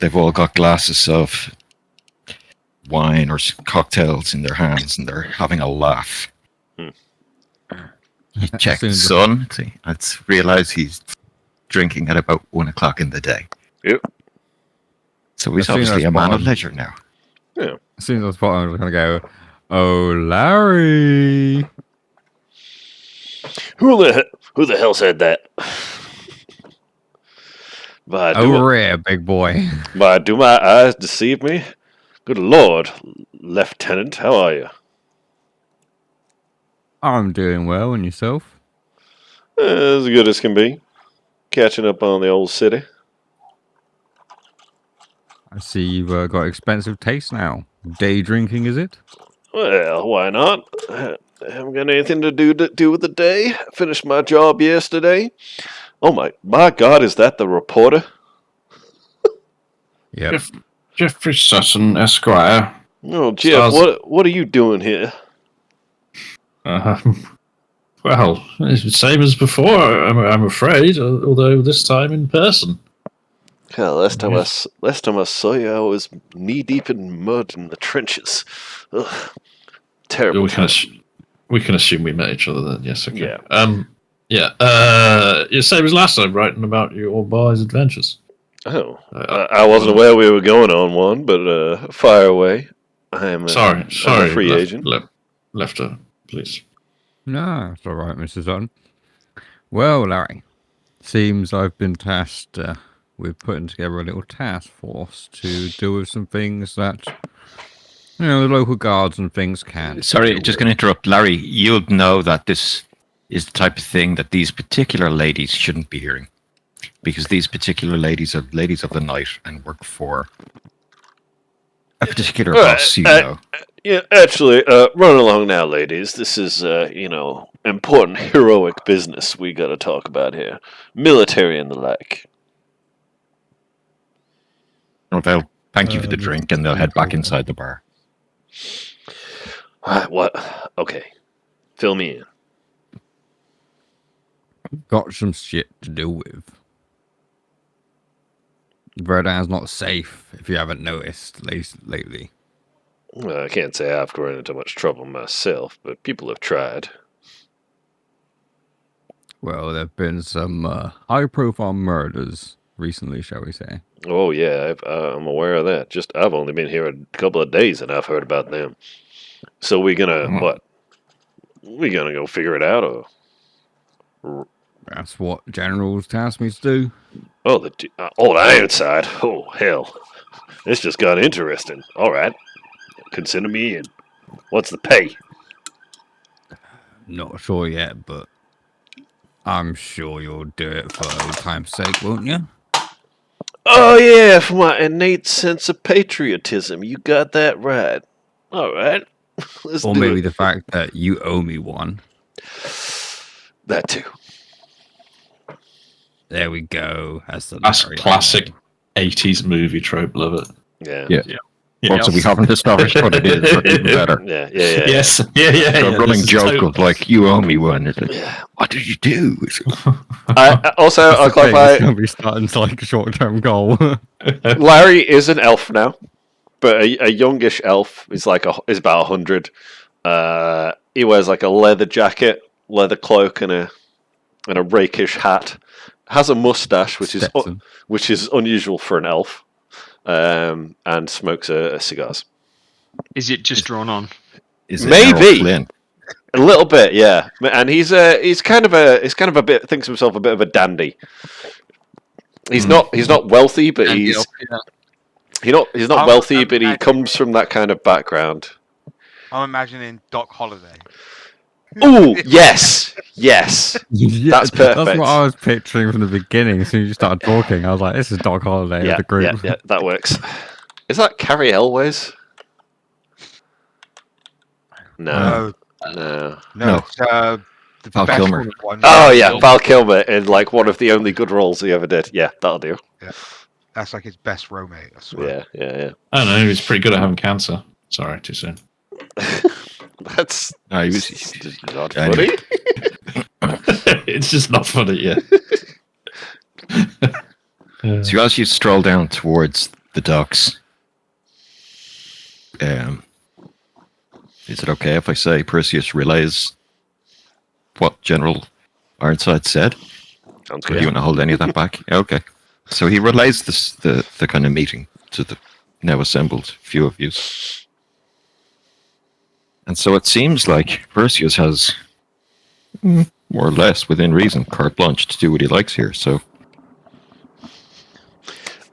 They've all got glasses of wine or cocktails in their hands, and they're having a laugh. You check the sun. I realize he's drinking at about 1 o'clock in the day. Yep. So he's obviously a man of leisure now. Yeah. As soon as I spot him, I'm going to go, "Oh, Larry!" Who the hell said that? Rare, big boy. Do my eyes deceive me? Good Lord, Lieutenant, how are you? I'm doing well, and yourself? As good as can be. Catching up on the old city. I see you've got expensive taste now. Day drinking, is it? Well, why not? I haven't got anything to do with the day. Finished my job yesterday. Oh my God, is that the reporter? Yeah. Jeffrey Sutton, Esquire. Oh, Jeff, what are you doing here? Well, it's the same as before, I'm afraid, although this time in person. Hell, last time I saw you, I was knee deep in mud in the trenches. Ugh, terrible. We can assume we met each other then. Yes. Okay. Yeah. Yeah. Same as last time, writing about your boys' adventures. Oh, I wasn't aware we were going on one, but fire away. I'm sorry, I'm a free agent. Left her, please. No, it's all right, Mr. Sutton. Well, Larry, seems I've been tasked with putting together a little task force to deal with some things that, the local guards and things can. Sorry, just going to interrupt. Larry, you'll know that this is the type of thing that these particular ladies shouldn't be hearing. Because these particular ladies are ladies of the night and work for a particular boss, Yeah, actually, run along now, ladies. This is, important, heroic business we got to talk about here. Military and the like. Well, they'll thank you for the drink and they'll head back inside the bar. What? Okay. Fill me in. Got some shit to deal with. Verdania's not safe, if you haven't noticed, lately. Well, I can't say I've run into much trouble myself, but people have tried. Well, there have been some high-profile murders recently, shall we say. Oh, yeah, I'm aware of that. I've only been here a couple of days and I've heard about them. So we gonna, We gonna go figure it out, or? That's what generals tasked me to do. Oh, the Ironside. Oh, hell. This just got interesting. All right. Consider me in. What's the pay? Not sure yet, but I'm sure you'll do it for old time's sake, won't you? Oh, yeah, for my innate sense of patriotism. You got that right. All right. Or maybe the fact that you owe me one. That too. There we go. That's classic 80s movie trope. Love it. Yeah. Yeah. Yeah. Also, we haven't established what it is, but even better. Yeah. Yes. Yeah. The running this is joke total- of like, you owe me one. It's like, Yeah. what did you do? Also, That's I'll the thing, it's clarify. going to be starting to like a short-term goal. Larry is an elf now, but a youngish elf is is about 100. He wears like a leather jacket, leather cloak, and a rakish hat. Has a mustache, which Stetson. is unusual for an elf, and smokes cigars. Is it just drawn on? Is it Maybe. Errol Flynn? A little bit, yeah. And he's kind of a bit thinks himself a bit of a dandy. He's not wealthy, but And he's yeah. he's not I'm wealthy, but he imagining- comes from that kind of background. I'm imagining Doc Holliday. Oh yes. Yeah, That's That's perfect. what I was picturing from the beginning. As soon as you started talking, I was like, "This is Doc Holliday of the group." Yeah, that works. Is that Carrie Elways? No. No, it's the Val best Kilmer. one. Oh yeah, Val Kilmer in like one of the only good roles he ever did. Yeah, that'll do. That's like his best roommate, I swear. Yeah. I don't know. He's pretty good at having cancer. Sorry, too soon. That's No, he was not anyway. funny. It's just not funny. Yeah. So as you stroll down towards the docks, is it okay if I say Perseus relays what General Ironside said? Sounds Or do you good. want to hold any of that back? Yeah, okay. So he relays the kind of meeting to the now assembled few of you. And so it seems like Perseus has, more or less within reason, carte blanche to do what he likes here. So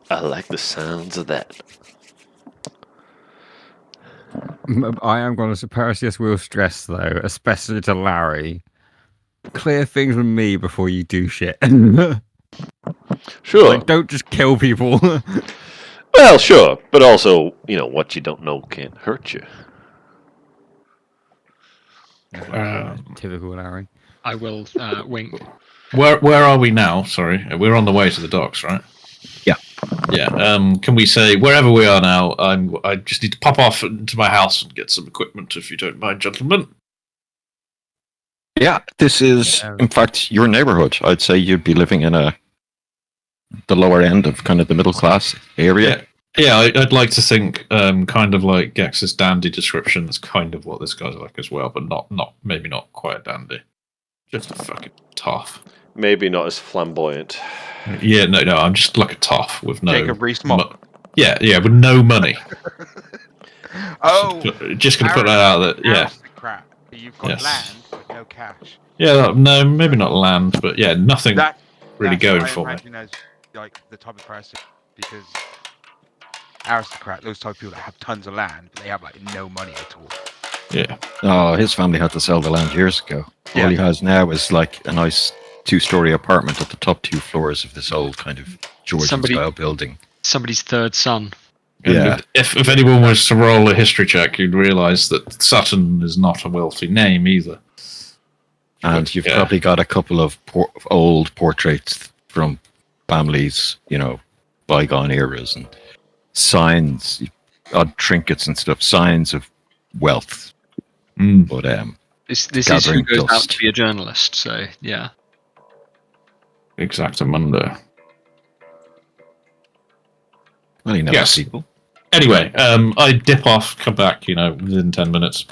I like the sounds of that. I am going to. Perseus will stress though, especially to Larry, clear things with me before you do shit. Sure. Like, don't just kill people. Well, sure, but also, what you don't know can't hurt you. Typical Larry. I will wink. Where are we now? Sorry, we're on the way to the docks, right? Yeah. Yeah. Can we say wherever we are now? I just need to pop off into my house and get some equipment, if you don't mind, gentlemen. yeah, this is in fact your neighborhood. I'd say you'd be living in the lower end of kind of the middle class area. Yeah. I'd like to think, kind of like Gex's dandy description. That's kind of what this guy's like as well, but maybe not quite a dandy. Just a fucking toff. Maybe not as flamboyant. Yeah, no, I'm just like a toff with no. Jacob Rees-Mogg. Yeah, with no money. Oh, Just gonna put that out that yeah. aristocrat. You've got Yes. land, but no cash. Yeah, no, maybe not land, but yeah, nothing That really that's going what I for me. imagine as like the type of person, because aristocrat, those type of people that have tons of land, but they have like no money at all. Yeah. Oh, his family had to sell the land years ago. Yeah. All he has now is like a nice 2-story apartment at the top 2 floors of this old kind of Georgian style building. Somebody's third son. And Yeah. If anyone was to roll a history check, you'd realise that Sutton is not a wealthy name either. And you've Yeah. probably got a couple of old portraits from families, bygone eras, and signs, odd trinkets and stuff, signs of wealth. Mm. But This is Gathering who goes out dust. to be a journalist. So yeah. Exactamundo. well, you know Yes. people. Anyway, I dip off, come back, within 10 minutes,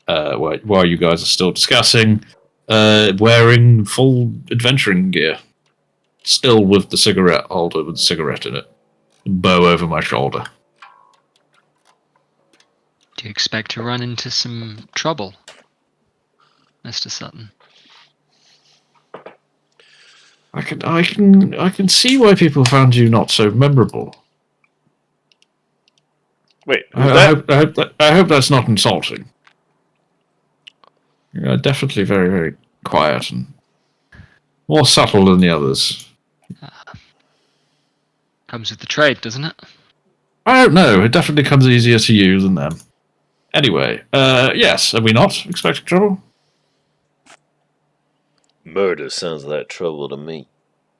while you guys are still discussing, wearing full adventuring gear. Still with the cigarette holder with the cigarette in it. Bow over my shoulder. Do you expect to run into some trouble, Mr. Sutton? I can see why people found you not so memorable. Wait, I hope that's not insulting. You're definitely very, very quiet and more subtle than the others. Comes with the trade, doesn't it? I don't know. It definitely comes easier to you than them. Anyway, yes, are we not expecting trouble? Murder sounds like trouble to me.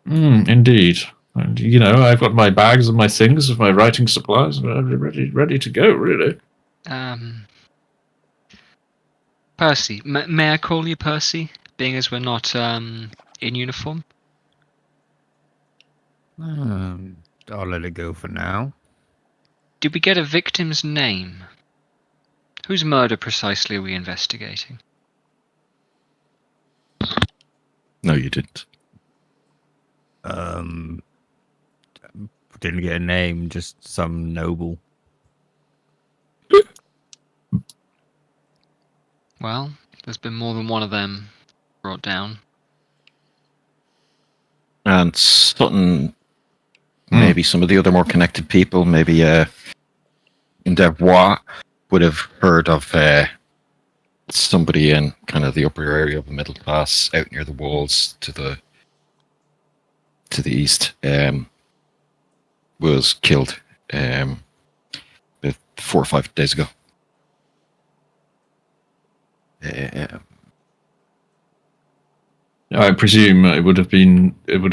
Indeed. And you know, I've got my bags and my things of my writing supplies, and I'm ready to go. Really. Percy, may I call you Percy, being as we're not in uniform? I'll let it go for now. Did we get a victim's name? Whose murder precisely are we investigating? No, you didn't. Didn't get a name, just some noble. Well, there's been more than one of them brought down. And Sutton, maybe some of the other more connected people, maybe Endeavour would have heard of somebody in kind of the upper area of the middle class out near the walls to the east was killed about 4 or 5 days ago. I presume it would have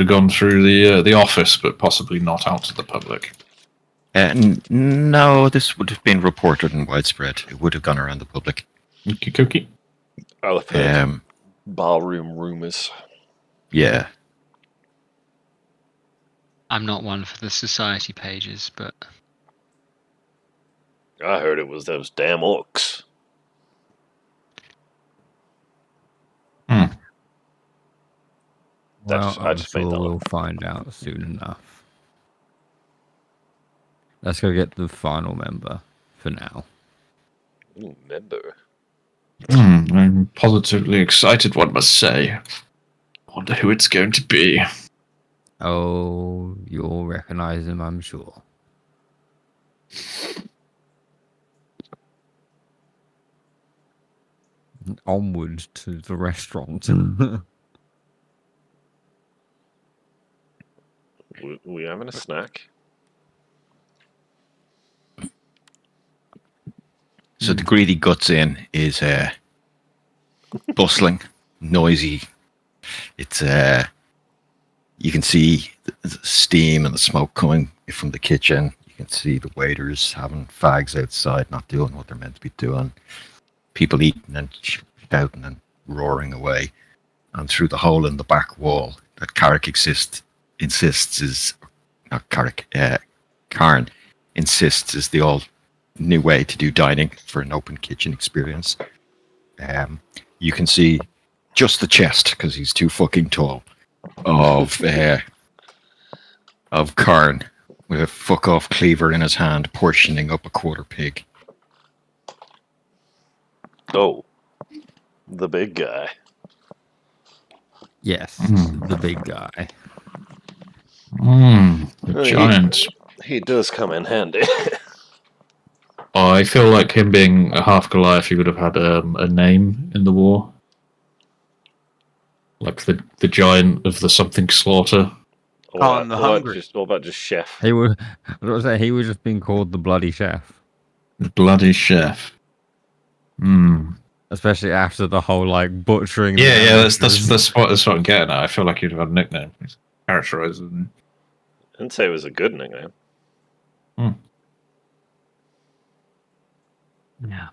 gone through the office, but possibly not out to the public. No, this would have been reported and widespread. It would have gone around the public. Okie I'll have heard ballroom rumors. Yeah. I'm not one for the society pages, but I heard it was those damn orcs. Well, I I'm just made sure that we'll up. find out soon enough. Let's go get the final member for now. Ooh, member. I'm positively excited, one must say. Wonder who it's going to be. Oh, you'll recognize him, I'm sure. Onward to the restaurant. We having a snack? So the Greedy Guts Inn is bustling, noisy. It's you can see the steam and the smoke coming from the kitchen. You can see the waiters having fags outside, not doing what they're meant to be doing. People eating and shouting and roaring away. And through the hole in the back wall that Carrick insists is not Carrick, Karn insists is the old new way to do dining for an open kitchen experience. You can see just the chest, because he's too fucking tall, of Karn with a fuck off cleaver in his hand, portioning up a quarter pig. Oh, the big guy. Yes, the big guy. The giant. He does come in handy. I feel like him being a half Goliath, he would have had a name in the war. Like the giant of the something slaughter. I'm the hungry. What about just chef? He would. I was gonna say he was just being called the bloody chef, The bloody chef. especially after the whole like butchering. Yeah, that's what I'm getting at. I feel like he'd have had a nickname. He's characterized. I didn't say it was a good nickname. yeah.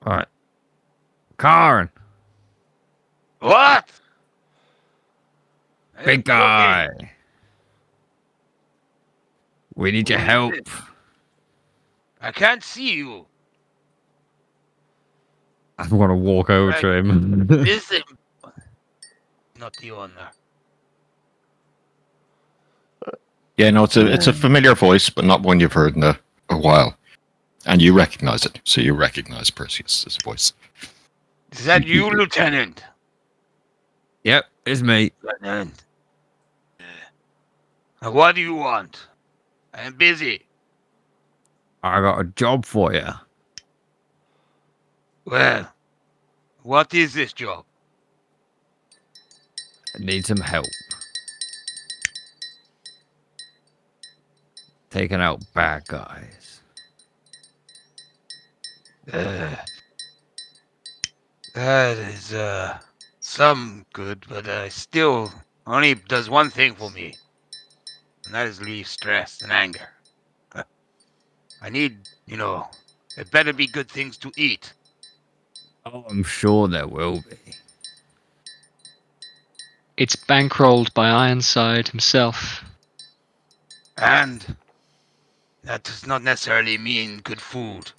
All right, Karn, What? big guy. We need your help. I can't see you. I'm gonna walk over to him. Listen. Not the owner. Yeah, no, it's a familiar voice, but not one you've heard in a while. And you recognize it, so you recognize Perseus' voice. Is that you, Lieutenant? Yep, it's me. Lieutenant. What do you want? I'm busy. I got a job for you. Well, what is this job? I need some help. Taking out bad guys. That is some good, but I still only does one thing for me, and that is relieve stress and anger. I need, it better be good things to eat. Oh, I'm sure there will be. It's bankrolled by Ironside himself. And that does not necessarily mean good food.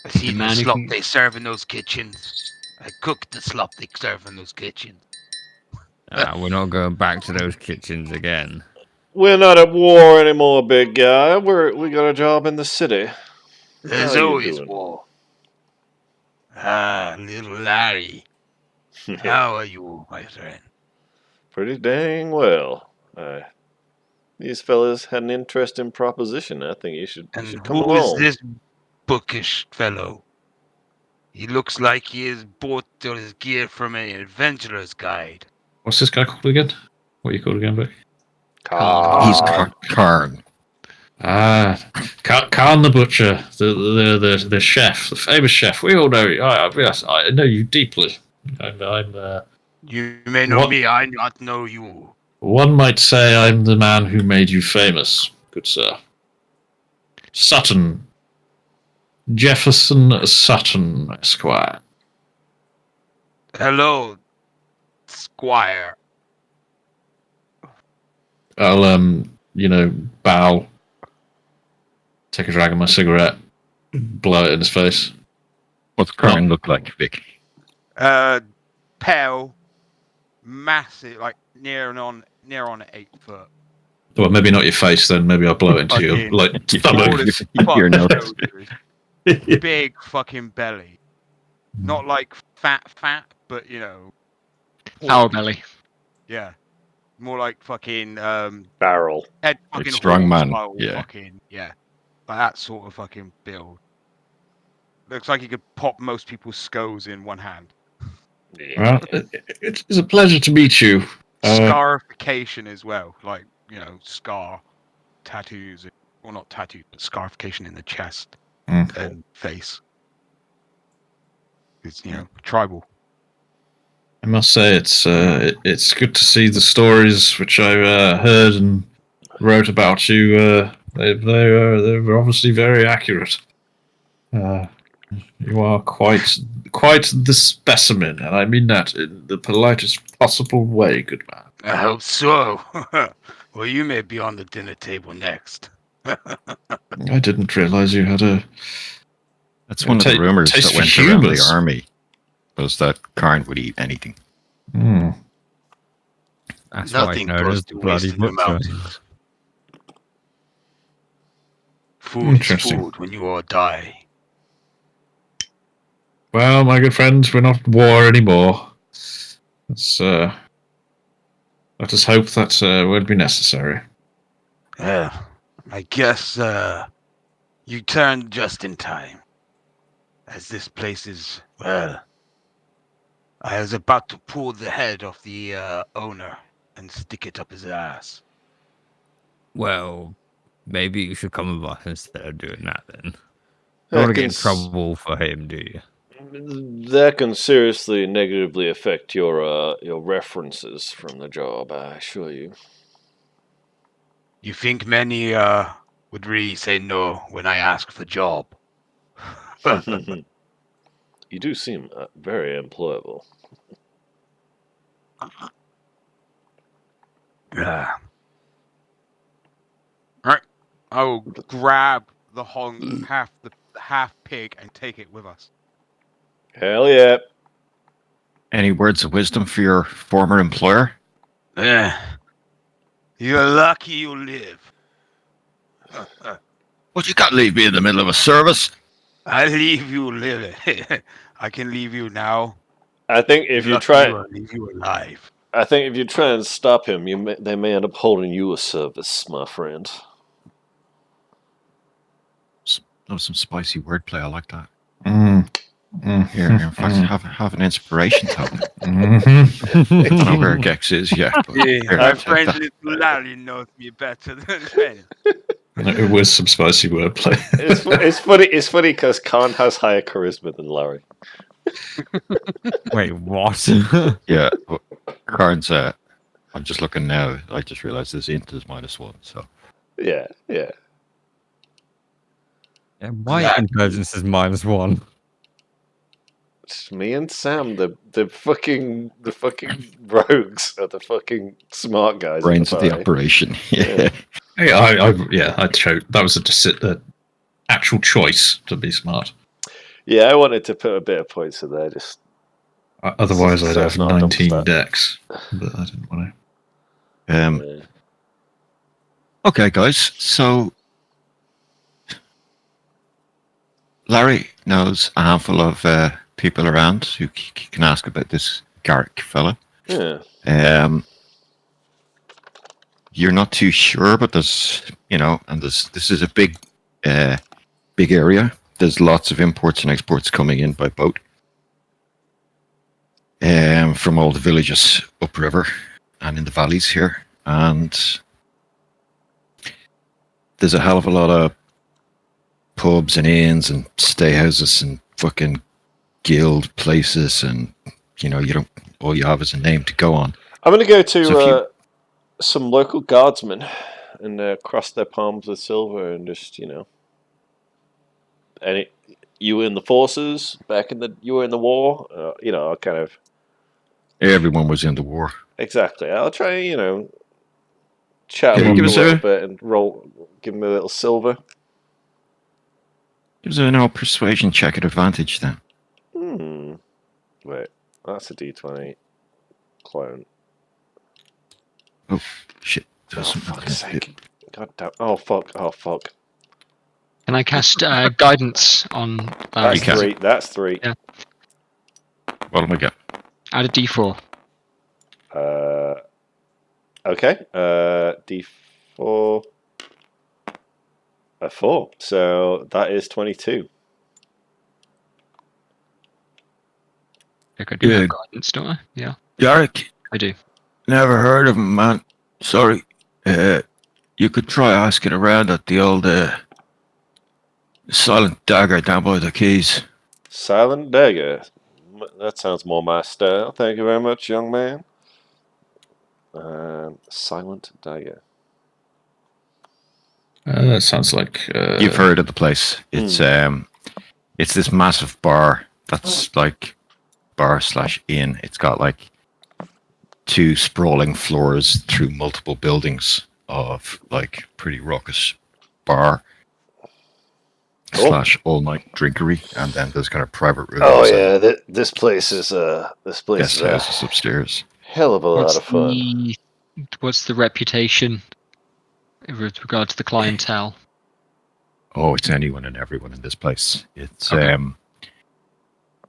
I see the man who slop can- they serve in those kitchens. I cook the slop they serve in those kitchens. We're not going back to those kitchens again. We're not at war anymore, big guy. We got a job in the city. There's How you always doing? war. Ah, little Larry. How are you, my friend? Pretty dang well. These fellas had an interesting proposition. I think you should And come who is along. this bookish fellow? He looks like he has bought all his gear from an adventurer's guide. What's this guy called again? What are you called again, Vic? He's Karn. Karn. Khan the Butcher, the chef, the famous chef. We all know you. Yes, I know you deeply. I'm You may know What? me, I not know you. one might say I'm the man who made you famous, good sir. Sutton. Jefferson Sutton, Esquire. Hello, Squire. I'll bow, take a drag of my cigarette, blow it in his face. What's Karn look like, Vic? Pale, massive, like near on 8 foot. Well, maybe not your face then. Maybe I'll blow it into your Fucking stomach. broad as Your fuck nose. shoulders, big fucking belly. Not like fat, but Our porky. belly. Yeah, more like fucking Barrel. head fucking strong hog man, style yeah. fucking like that sort of fucking build. Looks like he could pop most people's skulls in one hand. Well, it's a pleasure to meet you. Scarification as well, like scar tattoos, well not tattoos, but scarification in the chest and face. It's tribal. I must say it's good to see the stories which I heard and wrote about you. They're obviously very accurate. You are quite the specimen, and I mean that in the politest possible way, good man. I hope so. Well, you may be on the dinner table next. I didn't realize you had a. That's one of the rumors taste that for went around the humours. army. Was that Karn would eat anything. That's Nothing why I know goes there's to the waste bloody in the butcher. mountains. Food is Interesting. food when you all die. Well, my good friends, we're not at war anymore. Let us hope that won't be necessary. Yeah, I guess you turned just in time. As this place is, well, I was about to pull the head off the owner and stick it up his ass. Well, maybe you should come with us instead of doing that then. Don't want to get in trouble for him, do you? That can seriously negatively affect your references from the job, I assure you. You think many would really say no when I ask for job? You do seem very employable. Yeah. All right. I will grab the half pig and take it with us. Hell yeah. Any words of wisdom for your former employer? Yeah. You're lucky you live. What, you can't leave me in the middle of a service? I leave you living. I can leave you now. I think if you Lucky try, I'll leave you alive. I think if you try and stop him, they may end up holding you a service, my friend. That was some spicy wordplay. I like that. Here, in fact, have an inspiration token. Mhm. I don't know where Gex is yet. But here, My take friend that. little Larry knows me better than anyone. It was some spicy wordplay. It's funny. It's funny because Khan has higher charisma than Larry. Wait, what? Yeah, Karn's. I'm just looking now. I just realised this int is -1. So Yeah, yeah. Yeah, my That- intelligence is -1. It's me and Sam, the fucking rogues are the fucking smart guys. brains in of the the party. operation. Yeah. Yeah, I chose. That was a actual choice to be smart. Yeah, I wanted to put a bit of points in there. Just Otherwise, I'd So have it's not a dump 19 stat. decks, but I didn't want to. yeah. Okay, guys. So Larry knows a handful of people around who can ask about this Garrick fella. Yeah. You're not too sure, but there's, and this is a big area. There's lots of imports and exports coming in by boat from all the villages upriver and in the valleys here. And there's a hell of a lot of pubs and inns and stayhouses and fucking guild places, and all you have is a name to go on. I'm going to go to So if you- some local guardsmen and cross their palms with silver and just, any. You were in the forces you were in the war, I'll kind of. Everyone was in the war. Exactly. I'll try, chat Yeah, them up give a us little a- bit and give them a little silver. Gives an old persuasion check at advantage then. Wait, that's a D20 clone. Oh shit! Oh, Doesn't fuck's sake. God damn. Oh, fuck. Can I cast guidance on That's You can. three. That's three. Yeah. What am I get? add a D4? Okay. D4. A 4. So that is 22. I do have Good. guidance, don't I? Yeah, Garrick, I do. never heard of him, man. Sorry. You could try asking around at the old Silent Dagger down by the quays. Silent Dagger. That sounds more my style. Thank you very much, young man. Silent Dagger. That sounds like You've heard of the place. It's this massive bar that's like bar/inn. It's got like 2 sprawling floors through multiple buildings of like pretty raucous bar Cool. / all-night drinkery, and then there's kind of private rooms. Oh and yeah, this place is guest a houses upstairs. hell of a lot of fun. What's the reputation with regard to the clientele? Oh, it's anyone and everyone in this place. It's Okay.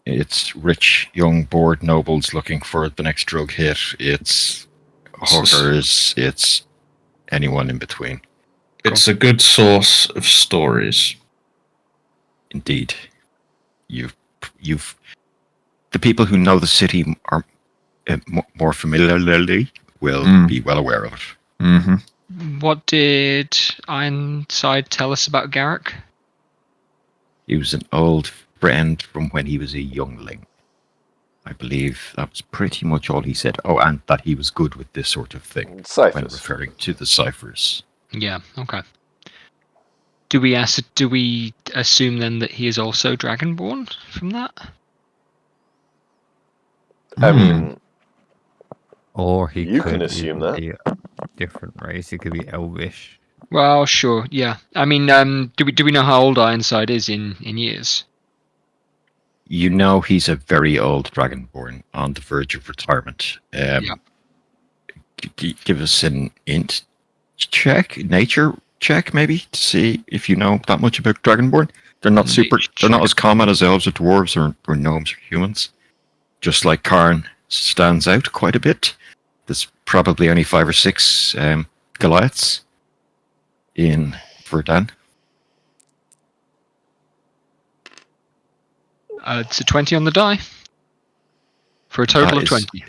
it's rich young bored nobles looking for the next drug hit. It's hookers. It's anyone in between. it's a good source of stories. Indeed, you've the people who know the city are more familiarly will be well aware of it. Mm-hmm. What did Ironside tell us about Garrick? He was an old friend from when he was a youngling. I believe that was pretty much all he said. Oh, and that he was good with this sort of thing when Ciphers. referring to the ciphers. Yeah. Okay. Do we assume then that he is also Dragonborn from that? I mean, Or he You could can assume even that. be a different race. He could be elvish. Well, sure. Yeah. I mean, do we know how old Ironside is in years? You know he's a very old dragonborn on the verge of retirement. Yeah. Give us an int check, nature check maybe, to see if you know that much about dragonborn. They're not they're not as common as elves or dwarves or gnomes or humans. Just like Karn stands out quite a bit. There's probably only 5 or 6 Goliaths in Verdania. It's a 20 on the die for a total of 20.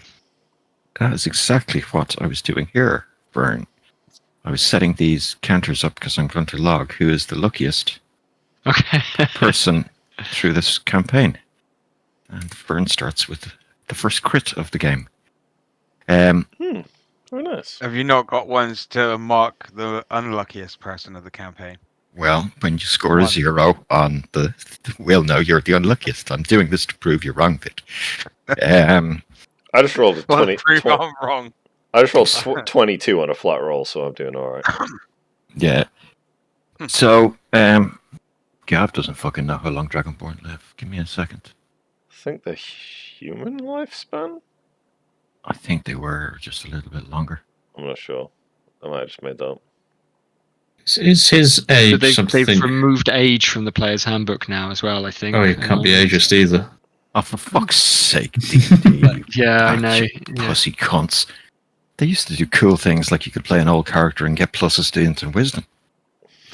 That is exactly what I was doing here, Vern. I was setting these counters up because I'm going to log who is the luckiest Okay. person through this campaign. And Fern starts with the first crit of the game. Very nice. Have you not got ones to mark the unluckiest person of the campaign? Well, when you score a One. 0 on well, no, you're the unluckiest. I'm doing this to prove you're wrong, Vic. I just rolled a Well, 20. prove I'm wrong. I just rolled 22 on a flat roll, so I'm doing all right. Yeah. So, Gav doesn't fucking know how long Dragonborn live. Give me a second. I think the human lifespan? I think they were just a little bit longer. I'm not sure. I might have just made that up. Is his But age they've something? removed age from the player's handbook now as well, I think. Oh, he can't be ageist either. Oh, for fuck's sake, D&D, Yeah, I know. Yeah. pussy cunts. They used to do cool things like you could play an old character and get pluses to int and wisdom.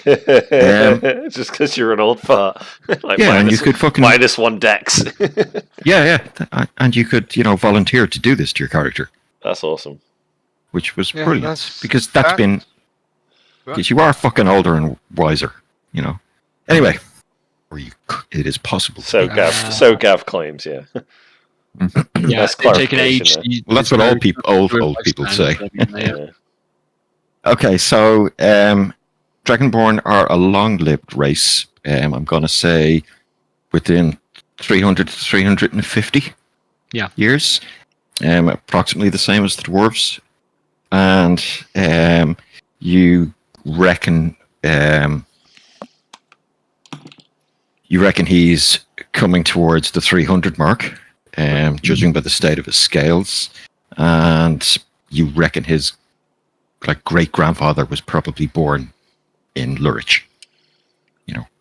Just because you're an old fart. Like Yeah, and minus, you could fucking... -1 dex. Yeah. And you could, volunteer to do this to your character, That's awesome. which was Yeah, brilliant. that's- Because that's been... Because you are fucking older and wiser, Anyway, it is possible. So Gav claims, yeah. Yeah, That's they've taken age. clarification Well, that's what old people say. Yeah. Okay, so Dragonborn are a long-lived race. I'm going to say within 300 to 350 years. Approximately the same as the dwarves. And you reckon he's coming towards the 300 mark, judging by the state of his scales. And you reckon his great-grandfather was probably born in Lurich,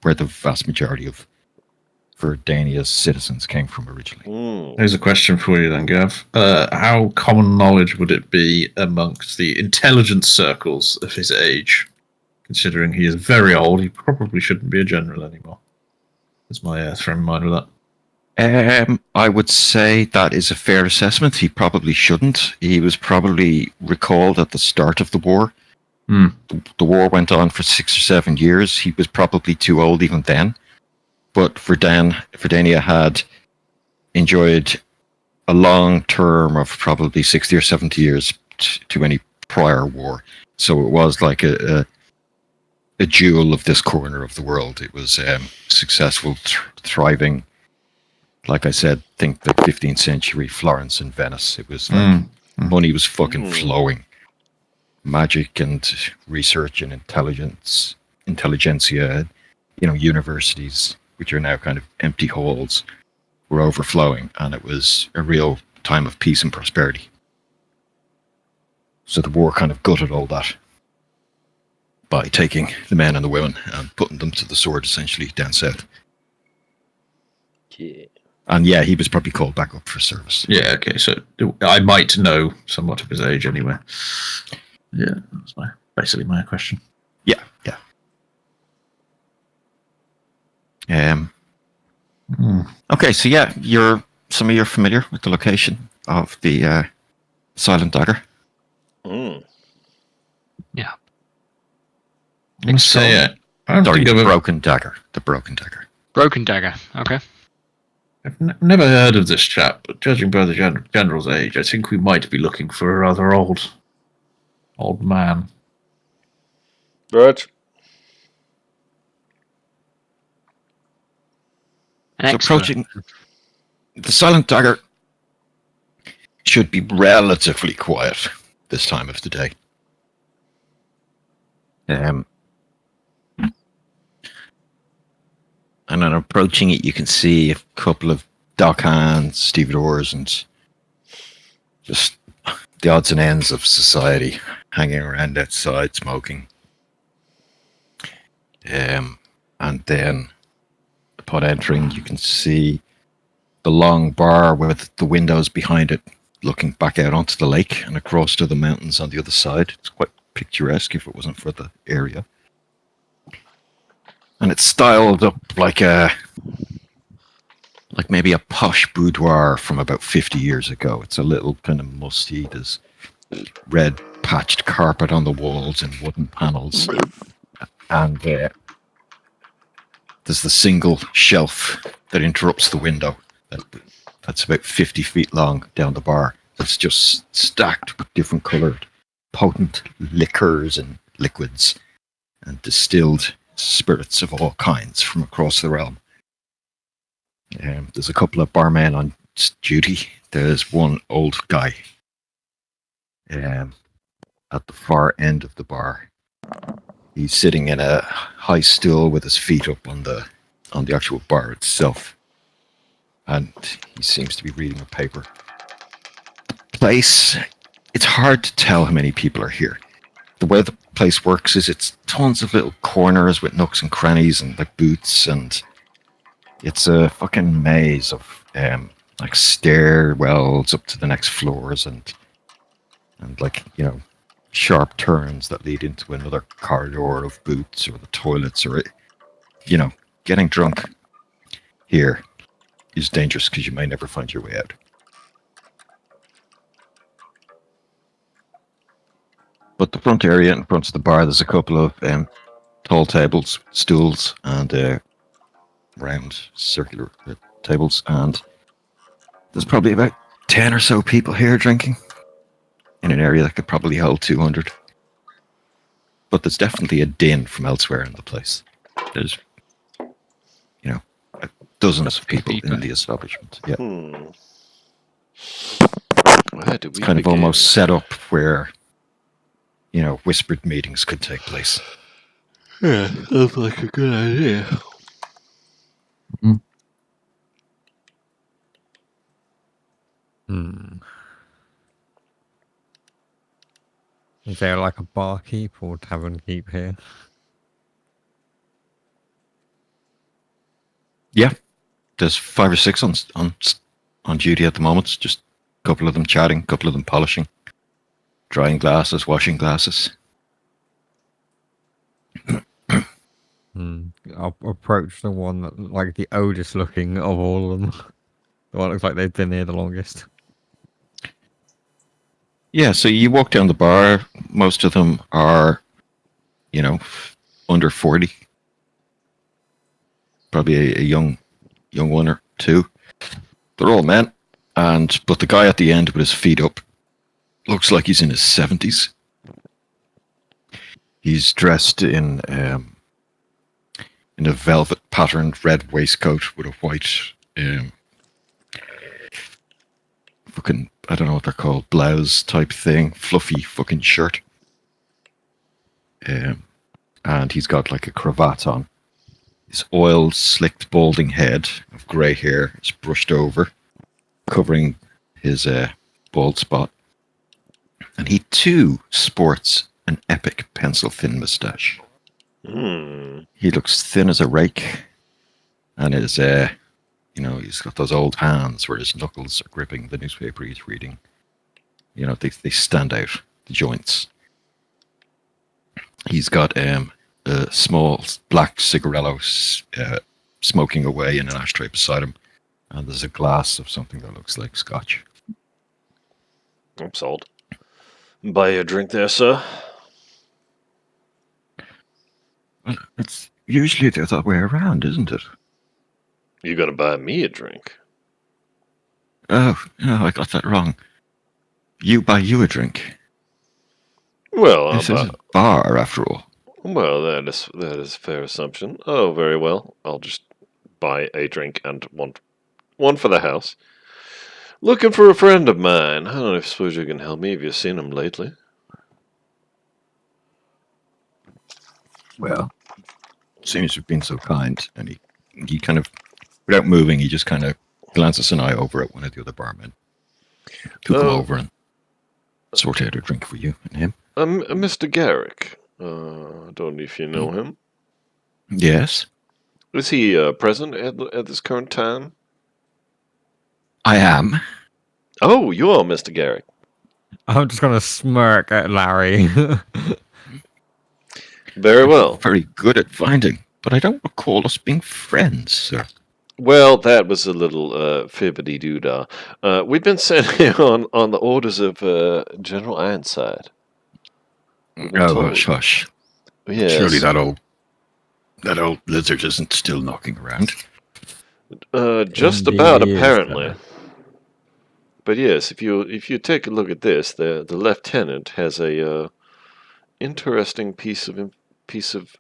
where the vast majority of Verdania's citizens came from originally. Here's a question for you then, Gav. How common knowledge would it be amongst the intelligence circles of his age? Considering he is very old, he probably shouldn't be a general anymore. That's my frame of mind with that. I would say that is a fair assessment. He probably shouldn't. He was probably recalled at the start of the war. The war went on for 6 or 7 years. He was probably too old even then. But Verdania had enjoyed a long term of probably 60 or 70 years to any prior war. So it was like a jewel of this corner of the world. It was successful, thriving. Like I said, think the 15th century Florence and Venice. It was like money was fucking flowing. Magic and research and intelligentsia, universities, which are now kind of empty halls, were overflowing, and it was a real time of peace and prosperity. So the war kind of gutted all that by taking the men and the women and putting them to the sword, essentially, down south. Yeah. And yeah, he was probably called back up for service. Yeah, okay, so I might know somewhat of his age anyway. Yeah, that's basically my question. Yeah. Okay, so yeah, some of you are familiar with the location of the Silent Dagger. Yeah. I must say, I don't Sorry, think the I've Broken Dagger. The Broken Dagger. Broken Dagger. Okay. I've never heard of this chap, but judging by the general's age, I think we might be looking for a rather old man. Right. An So expert. approaching the Silent Dagger should be relatively quiet this time of the day. And on approaching it, you can see a couple of dockhands, stevedores, and just the odds and ends of society hanging around outside smoking. And then upon entering, you can see the long bar with the windows behind it looking back out onto the lake and across to the mountains on the other side. It's quite picturesque if it wasn't for the area. And it's styled up like maybe a posh boudoir from about 50 years ago. It's a little kind of musty. There's red patched carpet on the walls and wooden panels. And there's the single shelf that interrupts the window that that's about 50 feet long down the bar. That's just stacked with different coloured, potent liquors and liquids and distilled spirits of all kinds from across the realm. There's a couple of barmen on duty. There's one old guy at the far end of the bar. He's sitting in a high stool with his feet up on the actual bar itself, and he seems to be reading a paper. The place, it's hard to tell how many people are here. The way the place works is it's tons of little corners with nooks and crannies and like booths, and it's a fucking maze of like stairwells up to the next floors and like, you know, sharp turns that lead into another corridor of booths or the toilets, or, you know, getting drunk here is dangerous because you may never find your way out. But the front area in front of the bar, there's a couple of tall tables, stools, and round circular tables, and there's probably about 10 or so people here drinking in an area that could probably hold 200. But there's definitely a din from elsewhere in the place. There's, you know, dozens of people in the establishment. Yeah. Where do we It's kind of begin? almost set up where, you know, whispered meetings could take place. Yeah, sounds like a good idea. Is there like a barkeep or tavern keep here? Yeah, there's 5 or 6 on duty at the moment. Just a couple of them chatting, a couple of them polishing, drying glasses, washing glasses. I'll approach the one that, like, the oldest looking of all of them. The one that looks like they've been here the longest. Yeah, so you walk down the bar. Most of them are, you know, under 40. Probably a young one or two. They're all men, but the guy at the end with his feet up looks like he's in his 70s. He's dressed in a velvet patterned red waistcoat with a white fucking, I don't know what they're called, blouse type thing, fluffy fucking shirt. And he's got like a cravat on. His oiled, slicked, balding head of grey hair is brushed over, covering his bald spot. And he too sports an epic pencil-thin moustache. He looks thin as a rake, and his, you know, he's got those old hands where his knuckles are gripping the newspaper he's reading. You know, they stand out, the joints. He's got a small black cigarillo smoking away in an ashtray beside him, and there's a glass of something that looks like scotch. I'm sold. Buy you a drink there, sir? Well, it's usually the other way around, isn't it? You gotta buy me a drink. Oh, no, I got that wrong. You buy you a drink. Well, This is a bar, after all. Well, that is a fair assumption. Oh, very well. I'll just buy a drink and one for the house. Looking for a friend of mine. I don't suppose you can help me. Have you seen him lately? Well, seems you've been so kind. And he kind of, without moving, he just kind of glances an eye over at one of the other barmen. Who come over and sort out a drink for you and him. Mr. Garrick. I don't know if you know him. Yes. Is he present at this current time? I am. Oh, you are Mr. Garrick. I'm just going to smirk at Larry. Very well. Very good at finding, but I don't recall us being friends, sir. Well, that was a little fibbity-doo-dah. We've been sent here on the orders of General Ironside. Oh, hush, hush. Yes. Surely that old lizard isn't still knocking around. Just Indeed about, he is, apparently. But yes, if you take a look at this, the lieutenant has a interesting piece of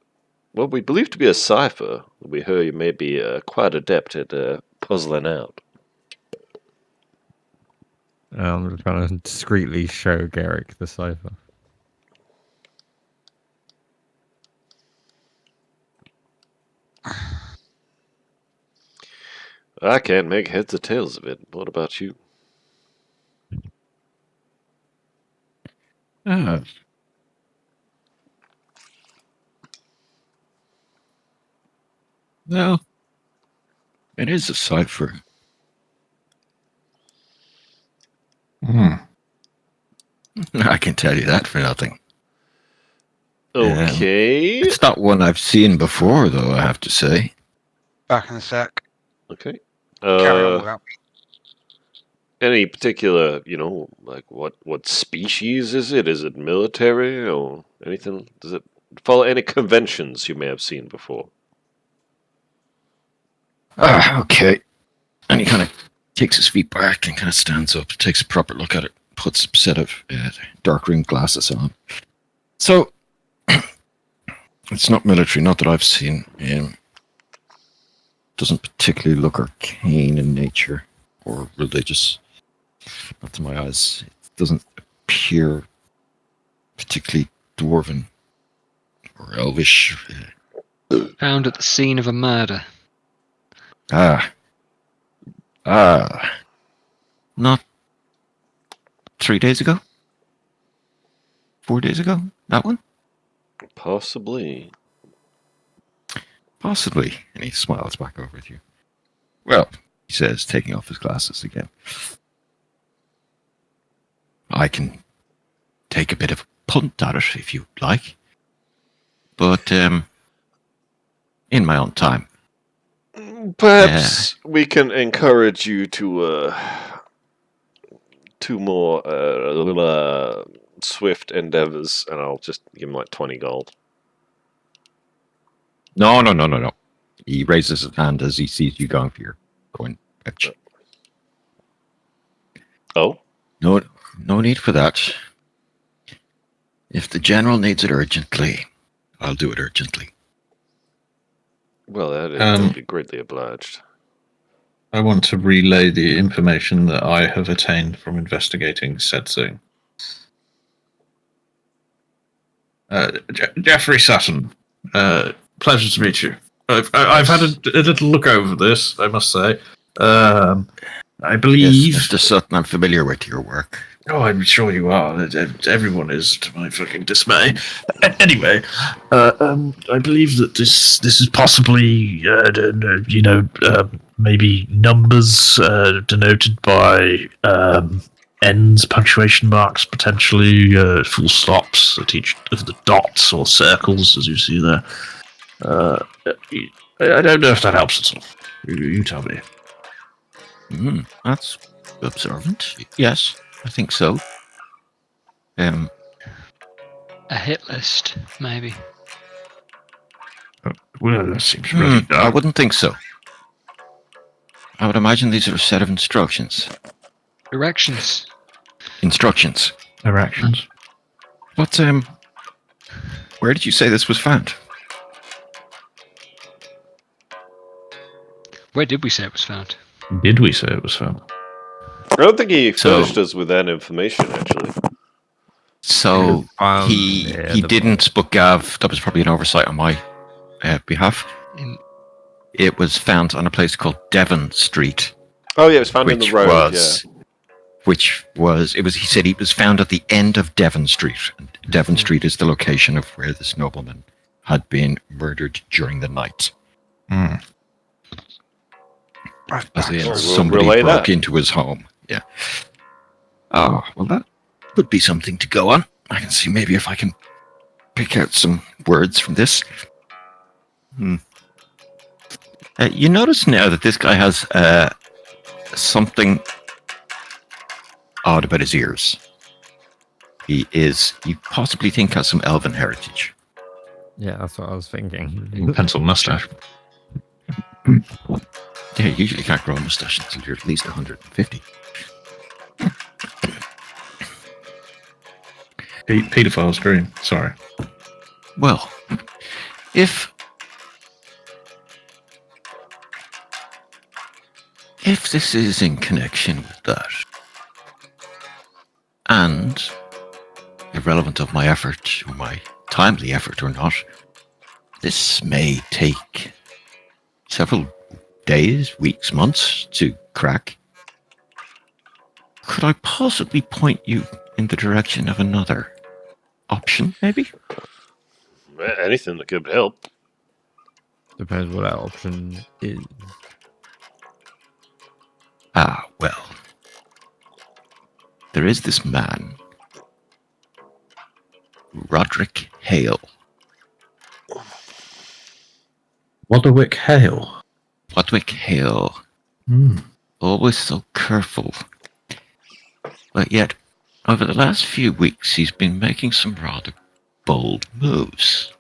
what we believe to be a cipher. We heard you may be quite adept at puzzling out. I'm just going to discreetly show Garrick the cipher. I can't make heads or tails of it. What about you? Ah. Well, it is a cipher. I can tell you that for nothing. Okay. It's not one I've seen before, though, I have to say. Back in a sec. Okay. Carry on without me. Any particular, like what species is it? Is it military or anything? Does it follow any conventions you may have seen before? Okay. And he kind of takes his feet back and kind of stands up, takes a proper look at it, puts a set of dark rimmed glasses on. So, it's not military, not that I've seen. Doesn't particularly look arcane in nature or religious. Not to my eyes. It doesn't appear particularly dwarven or elvish. Found at the scene of a murder. Not 3 days ago? 4 days ago? That one? Possibly. Possibly. And he smiles back over at you. Well, he says, taking off his glasses again. I can take a bit of a punt at it if you like. But, in my own time. Perhaps we can encourage you to two more swift endeavors, and I'll just give him like 20 gold. No. He raises his hand as he sees you going for your coin pitch. Oh? No need for that. If the general needs it urgently, I'll do it urgently. Well, that'd be greatly obliged. I want to relay the information that I have attained from investigating said thing. Jeffrey Sutton, pleasure to meet you. I've had a little look over this, I must say. I believe... Yes, Mr. Sutton, I'm familiar with your work. Oh, I'm sure you are. Everyone is, to my fucking dismay. Anyway, I believe that this is possibly, maybe numbers denoted by ends, punctuation marks, potentially full stops at each of the dots or circles, as you see there. I don't know if that helps at all. You tell me. That's observant. Yes, I think so. A hit list, maybe. Well, that seems really dark. I wouldn't think so. I would imagine these are a set of instructions. Directions. Instructions. Erections. But, where did you say this was found? Where did we say it was found? Did we say it was found? I don't think he furnished us with that information, actually. So, he didn't, but Gav, that was probably an oversight on my behalf. It was found on a place called Devon Street. Oh, yeah, it was found in the road, He said it was found at the end of Devon Street. And Devon Street is the location of where this nobleman had been murdered during the night. As in, somebody broke into his home. Yeah. Oh, well, that would be something to go on. I can see maybe if I can pick out some words from this. You notice now that this guy has something odd about his ears. You possibly think has some elven heritage. Yeah, that's what I was thinking. Pencil mustache. Yeah, you usually can't grow a mustache until you're at least 150. Pedophile's dream. Sorry. Well, if this is in connection with that, and irrelevant of my effort, or my timely effort or not, this may take several days, weeks, months to crack. Could I possibly point you in the direction of another option, maybe? Anything that could help. Depends what that option is. Ah, well. There is this man, Roderick Hale. Roderick Hale. Roderick Hale. Hmm. Always so careful. But yet, over the last few weeks, he's been making some rather bold moves.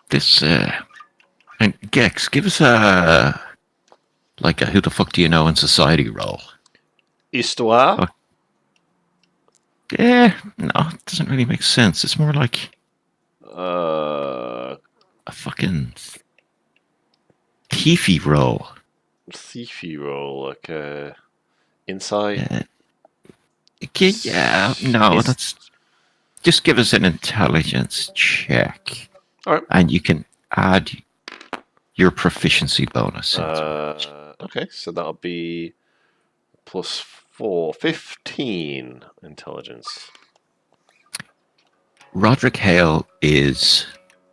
This, and Gex, give us a who the fuck do you know in society roll. Histoire? Oh. Yeah, no, it doesn't really make sense. It's more like a fucking thiefy roll. Thiefy roll, like insight. Yeah, no, that's just give us an intelligence check. All right. And you can add your proficiency bonus. Okay, so that'll be +4, 15 intelligence. Roderick Hale is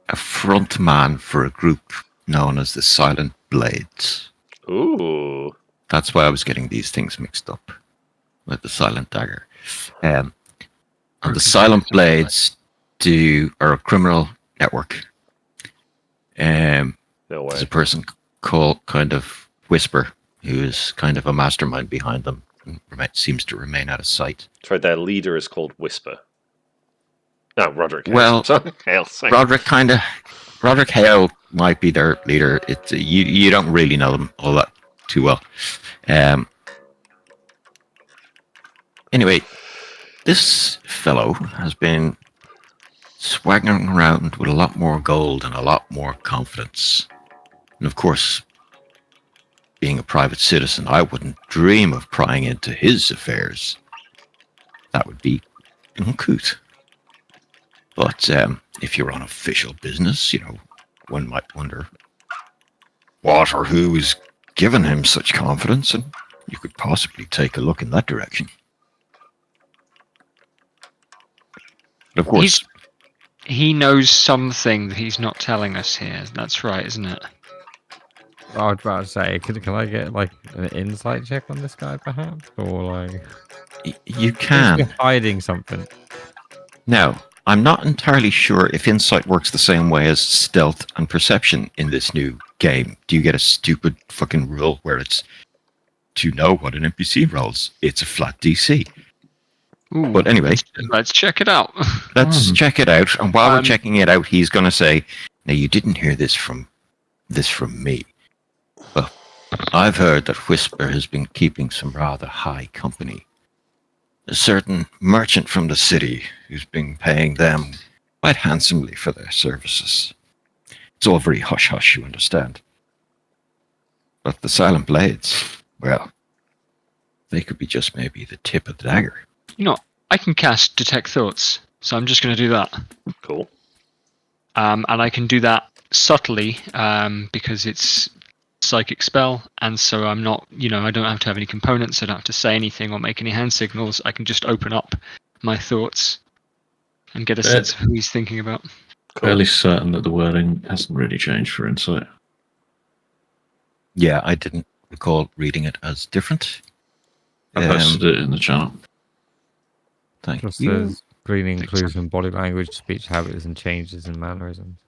a front man for a group known as the Silent Blades. Ooh. That's why I was getting these things mixed up with the Silent Dagger. And the Silent Blades are a criminal network. No way. There's a person called kind of Whisper, who is kind of a mastermind behind them and seems to remain out of sight. That's right, their leader is called Whisper. No, Roderick Hale. Well, Sorry, Hale. Sorry. Roderick Hale might be their leader. You don't really know them all that too well. Anyway, this fellow has been swaggering around with a lot more gold and a lot more confidence. And of course, being a private citizen, I wouldn't dream of prying into his affairs. That would be uncouth. But if you're on official business, one might wonder what or who is giving him such confidence, and you could possibly take a look in that direction. But of course, he knows something that he's not telling us here. That's right, isn't it? I was about to say, can I get like an insight check on this guy, perhaps, or like you can. He's hiding something. Now, I'm not entirely sure if insight works the same way as stealth and perception in this new game. Do you get a stupid fucking rule where it's to know what an NPC rolls? It's a flat DC. Ooh, but anyway, let's check it out. Let's check it out. And while we're checking it out, he's going to say, "Now, you didn't hear this from me. Well, I've heard that Whisper has been keeping some rather high company. A certain merchant from the city who's been paying them quite handsomely for their services. It's all very hush-hush, you understand. But the Silent Blades, well, they could be just maybe the tip of the dagger." I can cast Detect Thoughts, so I'm just going to do that. Cool. And I can do that subtly because it's psychic spell, and so I'm not, I don't have to have any components. I don't have to say anything or make any hand signals. I can just open up my thoughts and get a sense of who he's thinking about. Cool. Fairly certain that the wording hasn't really changed for insight. Yeah, I didn't recall reading it as different. I posted it in the chat. Thank Just you. says gleaning clues from body language, speech habits, and changes in mannerisms.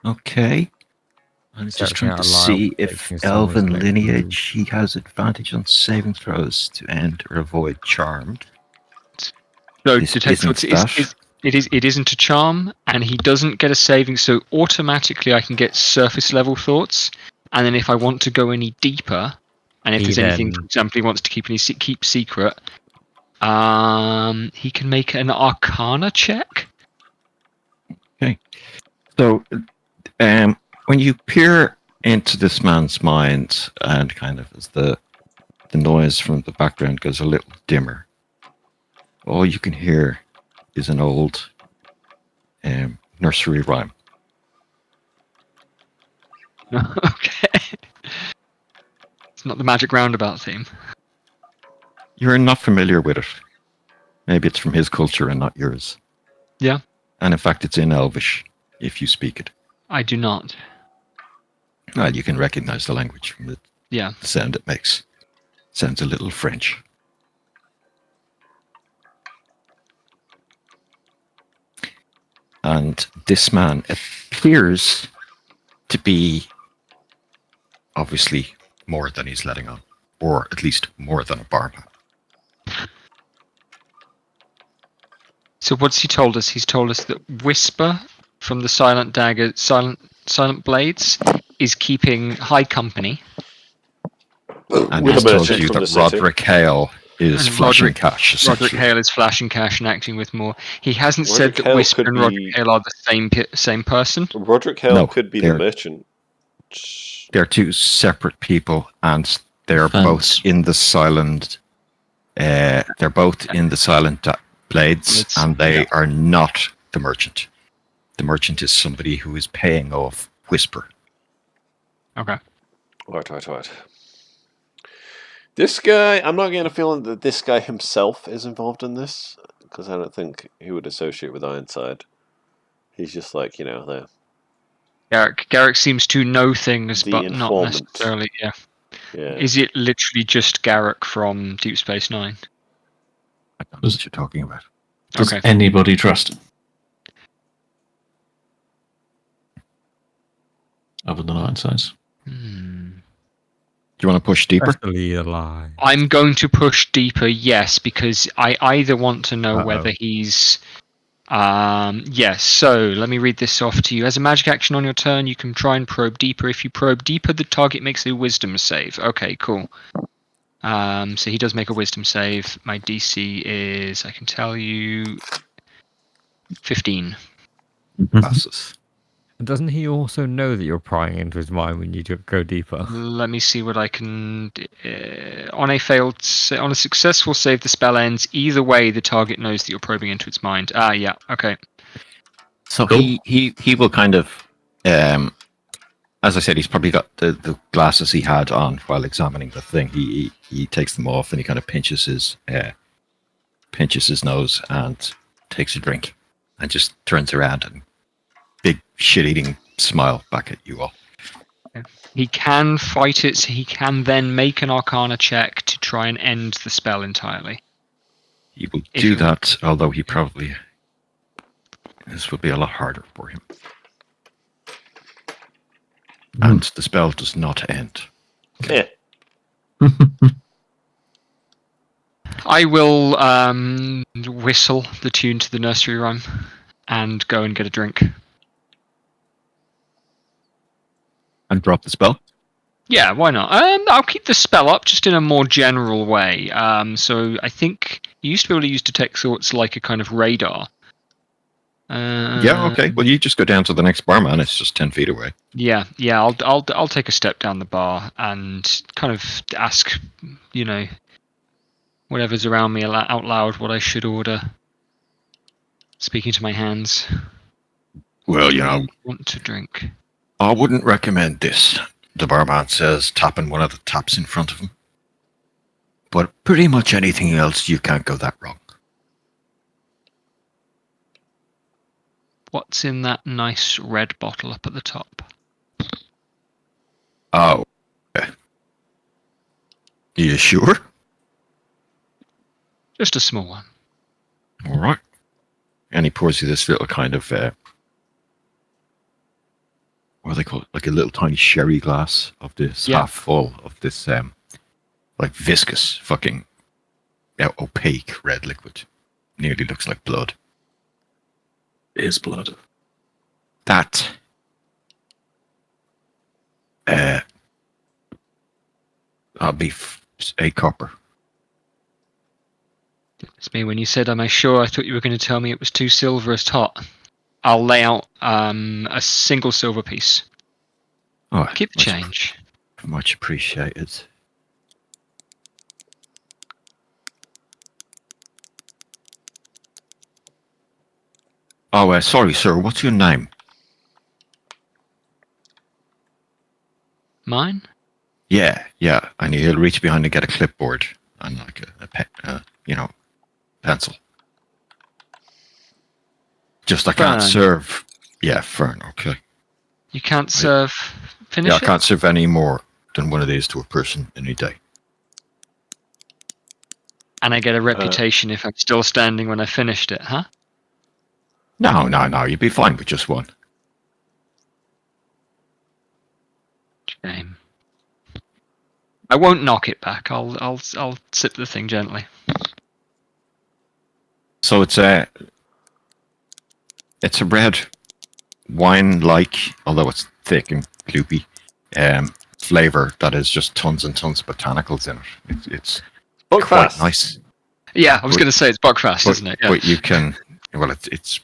Okay. I'm just trying to see if elven lineage, he has advantage on saving throws to end or avoid charmed. So Detect Thoughts It isn't a charm, and he doesn't get a saving, so automatically I can get surface level thoughts, and then if I want to go any deeper, and if He there's anything, then- for example, he wants to keep secret, he can make an Arcana check. So, when you peer into this man's mind, and kind of as the noise from the background goes a little dimmer, all you can hear is an old nursery rhyme. Okay. It's not the magic roundabout theme. You're not familiar with it. Maybe it's from his culture and not yours. Yeah. And in fact, it's in Elvish, if you speak it. I do not. Well, you can recognize the language from the Yeah. sound it makes. Sounds a little French. And this man appears to be obviously more than he's letting on, or at least more than a barman. So what's he told us? He's told us that Whisper from the Silent Dagger, Silent Blades, is keeping high company. And With he's a told merchant you from the that city. Roderick Hale is And flashing Roderick- cash, Roderick essentially. Hale is flashing cash and acting with more. He hasn't Roderick said that Hale Whisper could and be- Roderick Hale are the same person. Roderick Hale No, could be the they're- merchant. They're two separate people, and they're Fans. both in the silent. They're both in the silent blades, Blades, and they yeah. are not the merchant. The merchant is somebody who is paying off Whisper. Okay. Right. This guy, I'm not getting a feeling that this guy himself is involved in this, because I don't think he would associate with Ironside. He's just like, the Garrick seems to know things, The but not informant. necessarily. Yeah. yeah. Is it literally just Garrick from Deep Space Nine? I don't know what you're talking about. Does Okay. anybody trust him? Other than Ironsides? Do you want to push deeper? Especially alive. I'm going to push deeper, yes, because I either want to know Uh-oh. whether he's. Yes, so let me read this off to you. As a magic action on your turn, you can try and probe deeper. If you probe deeper, the target makes a wisdom save. Okay, cool. So he does make a wisdom save. My DC is, I can tell you, 15. Passes. Doesn't he also know that you're prying into his mind when you go deeper? Let me see what I can. On a successful save, the spell ends. Either way, the target knows that you're probing into its mind. Yeah. Okay. So Cool. he will kind of, as I said, he's probably got the glasses he had on while examining the thing. He takes them off and he kind of pinches his nose and takes a drink and just turns around and big shit-eating smile back at you all. He can fight it, so he can then make an Arcana check to try and end the spell entirely. He will If do you- that, although this will be a lot harder for him. And the spell does not end. Yeah. I will whistle the tune to the nursery rhyme and go and get a drink. And drop the spell? Yeah, why not? I'll keep the spell up just in a more general way. So I think you used to be able to use detect thoughts like a kind of radar. Yeah, okay. Well, you just go down to the next barman. It's just 10 feet away. Yeah. I'll take a step down the bar and kind of ask, whatever's around me out loud what I should order. Speaking to my hands. Well, Want to drink. I wouldn't recommend this, the barman says, tapping one of the taps in front of him. But pretty much anything else, you can't go that wrong. What's in that nice red bottle up at the top? Oh. Okay. You sure? Just a small one. All right. And he pours you this little kind of, what do they call it? Like a little tiny sherry glass of this, Yeah. half full of this, like viscous, fucking opaque red liquid. Nearly looks like blood. His blood. That. I'll be 8 copper. It's me. When you said, "Am I sure?" I thought you were going to tell me it was 2 silver as tot. I'll lay out a single silver piece. Oh, Keep the change. Much appreciated. Oh, sorry, sir. What's your name? Mine? Yeah. And he'll reach behind and get a clipboard and like a pencil. Just I can't Fern. serve. Yeah, Fern. Okay. You can't serve. Finish Yeah, I it. can't serve any more than one of these to a person any day. And I get a reputation if I'm still standing when I finished it, huh? No. You'd be fine with just one. Shame. I won't knock it back. I'll sip the thing gently. So it's a red wine-like, although it's thick and gloopy, flavor that is just tons and tons of botanicals in it. It's quite Buckfast. nice. Yeah, I was going to say it's Buckfast, But, isn't it? Yeah. but you can, well, it's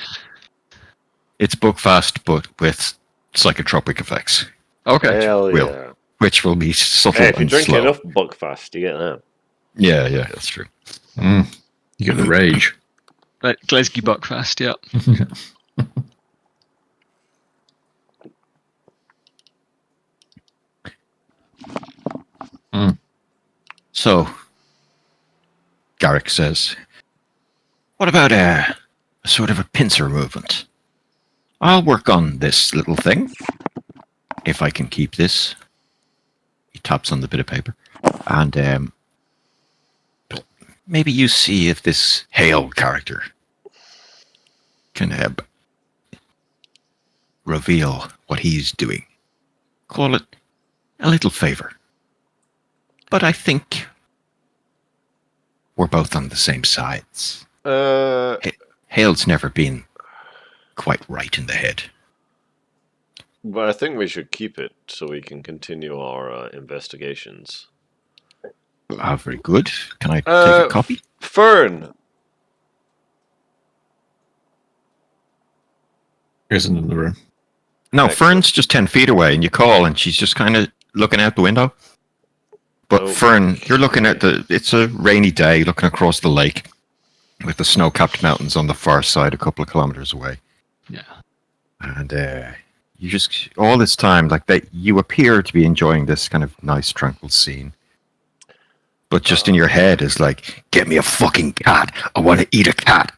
Buckfast, but with psychotropic effects, Okay. Hell Will. yeah. which will be subtle Hey, if you and drink slow. enough Buckfast, you get that. Yeah, that's true. You get the rage. But Glasgow Buckfast, yeah. So, Garrick says, what about a sort of a pincer movement? I'll work on this little thing, if I can keep this. He taps on the bit of paper. And maybe you see if this Hale character can reveal what he's doing. Call it a little favor. But I think we're both on the same sides. Hale's never been quite right in the head. But I think we should keep it so we can continue our investigations. Very good. Can I take a copy? Fern! Isn't in the room. No, Excellent. Fern's just 10 feet away, and you call, and she's just kind of looking out the window. But Okay. Fern, you're looking at it's a rainy day, looking across the lake with the snow-capped mountains on the far side, a couple of kilometers away. Yeah. And you just, all this time, like you appear to be enjoying this kind of nice, tranquil scene. But just in your head is like, get me a fucking cat. I want to eat a cat.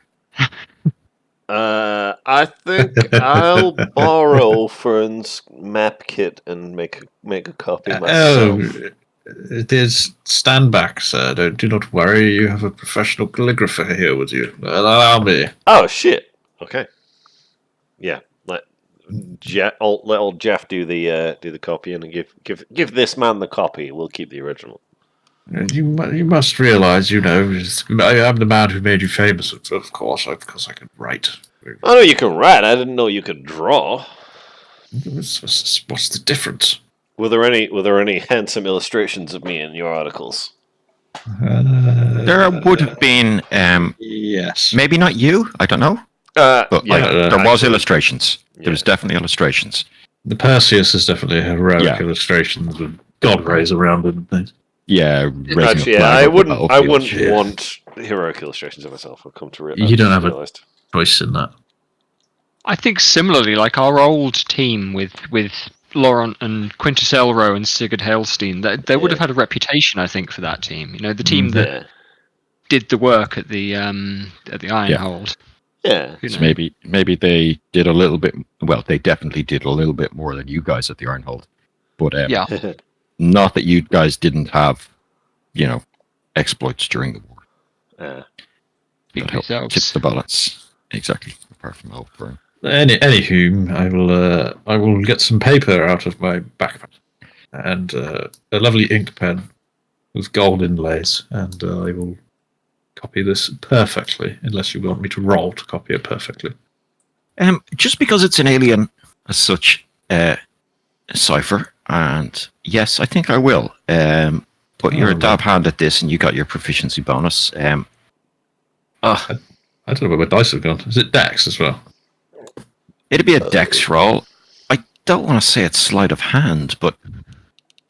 I think I'll borrow Fern's map kit and make a copy myself. There's stand back, sir. Do not worry. You have a professional calligrapher here with you. Allow me. Oh shit! Okay. Yeah, let old Jeff do the copy and give this man the copy. We'll keep the original. You must realize, I'm the man who made you famous. Of course, I can write. I know you can write. I didn't know you could draw. What's the difference? Were there any handsome illustrations of me in your articles? There would have been, yes. maybe not you, I don't know. But there was illustrations. There was definitely illustrations. The Perseus is definitely a heroic Yeah. illustrations with God rays around it and things. Yeah, Actually, I wouldn't want heroic illustrations of myself. I've come to realize. You don't have a choice in that. I think similarly, like our old team with Laurent and Quintus Elro and Sigurd Hailstein, they would have had a reputation, I think, for that team. The team that did the work at the Ironhold. Yeah. So maybe they did a little bit. Well, they definitely did a little bit more than you guys at the Ironhold. But not that you guys didn't have, exploits during the war. That helped tip the balance. Exactly. Apart from help for Anywho, I will get some paper out of my backpack and a lovely ink pen with gold inlays, and I will copy this perfectly, unless you want me to roll to copy it perfectly. Just because it's an alien as such, cipher, and yes, I think I will. But you're a dab hand at this, and you got your proficiency bonus. I don't know where my dice have gone. Is it Dex as well? It'd be a dex roll. I don't want to say it's sleight of hand, but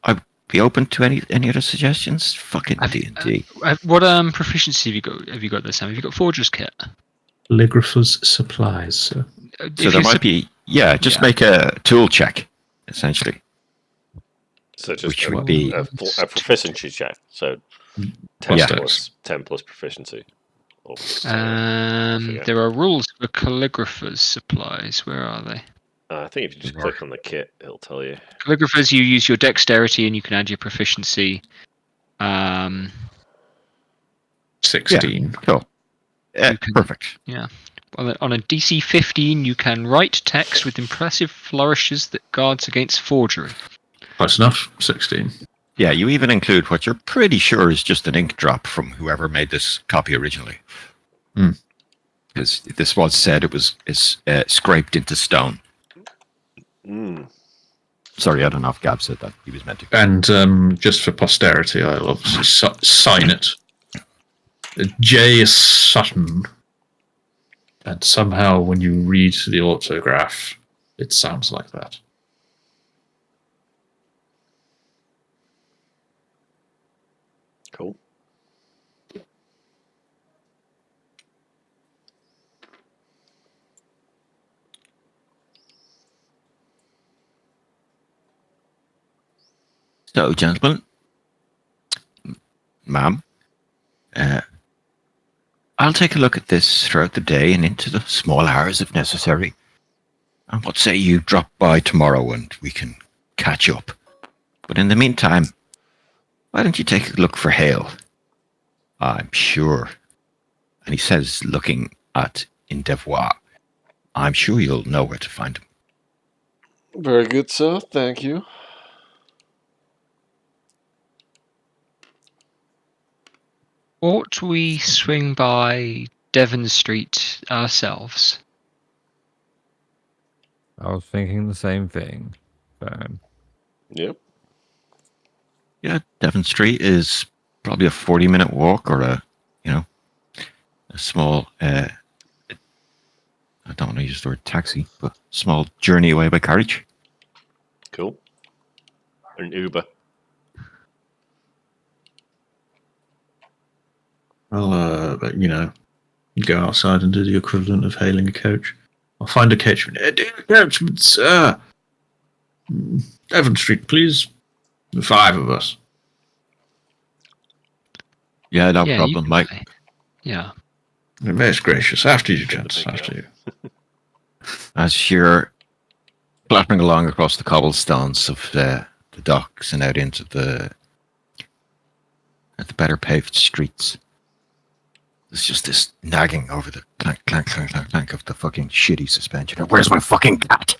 I'd be open to any other suggestions. Fucking D&D. What proficiency have you got? Have you got this time? Have you got Forger's Kit? Calligrapher's supplies. So there might be. Yeah, just make a tool check, essentially. So just Which a, would be- a proficiency check. So 10 Yeah. plus 10 plus proficiency. Or, There are rules for calligrapher's supplies. Where are they? I think if you just click on the kit, it'll tell you. Calligraphers, you use your dexterity and you can add your proficiency. 16. Cool. You can- Perfect. On a DC 15, you can write text with impressive flourishes that guards against forgery. Close enough. 16. Yeah, you even include what you're pretty sure is just an ink drop from whoever made this copy originally. Because this was said it was scraped into stone. Mm. Sorry, I don't know if Gab said that. He was meant to. And just for posterity, I'll obviously sign it. J. Sutton. And somehow when you read the autograph, it sounds like that. Cool. So, gentlemen, ma'am, I'll take a look at this throughout the day and into the small hours if necessary. And what say you drop by tomorrow and we can catch up? But in the meantime, why don't you take a look for Hale? I'm sure. And he says, looking at Endeavour, I'm sure you'll know where to find him. Very good, sir. Thank you. Ought we swing by Devon Street ourselves? I was thinking the same thing. Yep. Yeah, Devon Street is probably a 40-minute walk or a small, I don't want to use the word taxi, but small journey away by carriage. Cool. An Uber. I'll, go outside and do the equivalent of hailing a coach. I'll find a coachman. Dear coachman, sir. Devon Street, please. The 5 of us. Yeah, no Yeah, problem, Mike. Yeah. Very gracious. After you, gents. After you. As you're clattering along across the cobblestones of the docks and out into the better paved streets, there's just this nagging over the clank, clank, clank, clank, clank of the fucking shitty suspension. Where's my fucking cat?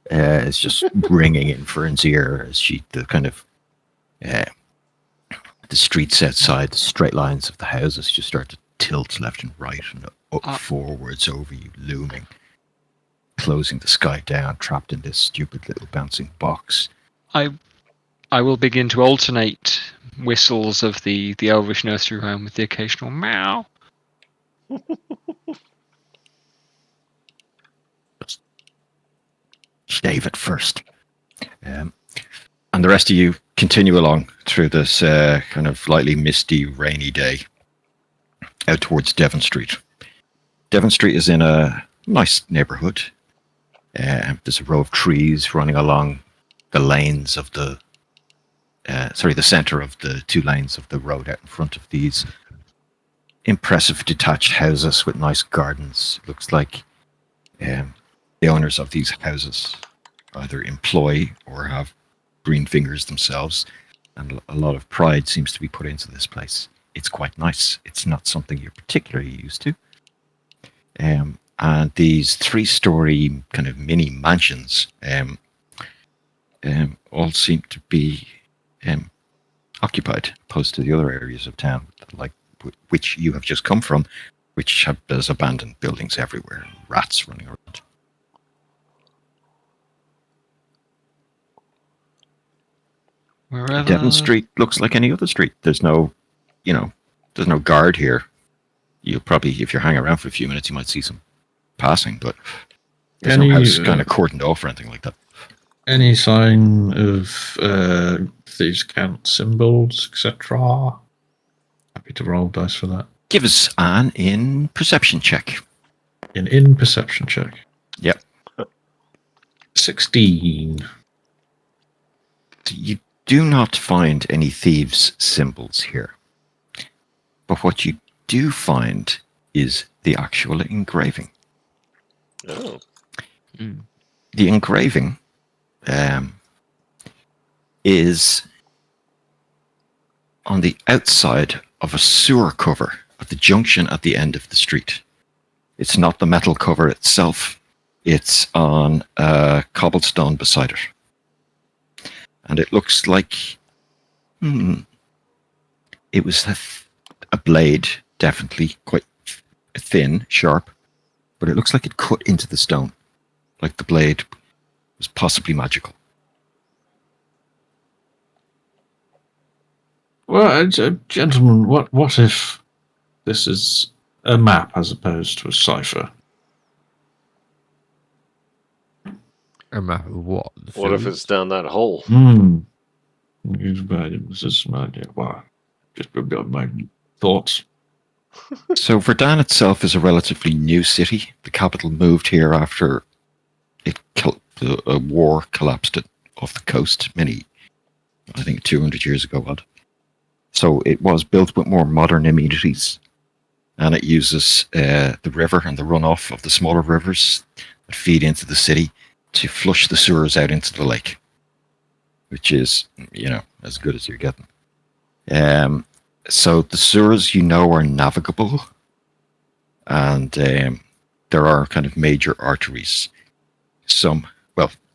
It's just ringing in Fern's ear as the streets outside, the straight lines of the houses just start to tilt left and right and up forwards over you, looming, closing the sky down, trapped in this stupid little bouncing box. I will begin to alternate whistles of the elvish nursery rhyme with the occasional meow. David first. And the rest of you continue along through this kind of lightly misty, rainy day out towards Devon Street. Devon Street is in a nice neighborhood. There's a row of trees running along the lanes of the center of the 2 lanes of the road out in front of these impressive detached houses with nice gardens. Looks like the owners of these houses either employ or have green fingers themselves, and a lot of pride seems to be put into this place. It's quite nice. It's not something you're particularly used to. And these 3-story kind of mini mansions all seem to be occupied, opposed to the other areas of town, like which you have just come from, which there's abandoned buildings everywhere, rats running around. Wherever. Devon Street looks like any other street. There's no, there's no guard here. You'll probably, if you're hanging around for a few minutes, you might see some passing, but there's no house kind of cordoned off or anything like that. Any sign of these count symbols, etc.? Happy to roll dice for that. Give us an perception check. In perception check. Yep. 16. You do not find any thieves' symbols here. But what you do find is the actual engraving. Oh. The engraving is on the outside of a sewer cover at the junction at the end of the street. It's not the metal cover itself. It's on a cobblestone beside it. And it looks like it was a blade, definitely quite thin, sharp, but it looks like it cut into the stone, like the blade was possibly magical. Well, gentlemen, what if this is a map as opposed to a cipher? A map of what? What if it's down that hole? This is my thoughts. So Verdania itself is a relatively new city. The capital moved here after a war collapsed it off the coast I think 200 years ago. So it was built with more modern amenities, and it uses the river and the runoff of the smaller rivers that feed into the city to flush the sewers out into the lake, which is, as good as you're getting. So the sewers, are navigable, and there are kind of major arteries.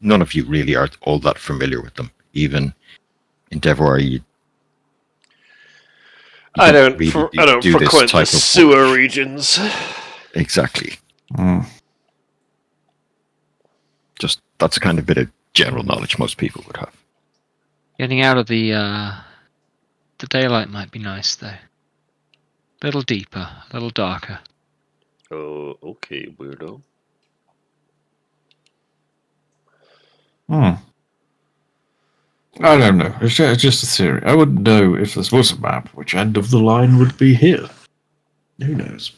None of you really are all that familiar with them. Even in Devoir, I don't do this frequent type the of sewer work. regions. Exactly. Just that's a kind of bit of general knowledge most people would have. Getting out of the daylight might be nice, though. A little deeper, a little darker. Oh, okay, weirdo. I don't know. It's just a theory. I wouldn't know if this was a map which end of the line would be here. Who knows?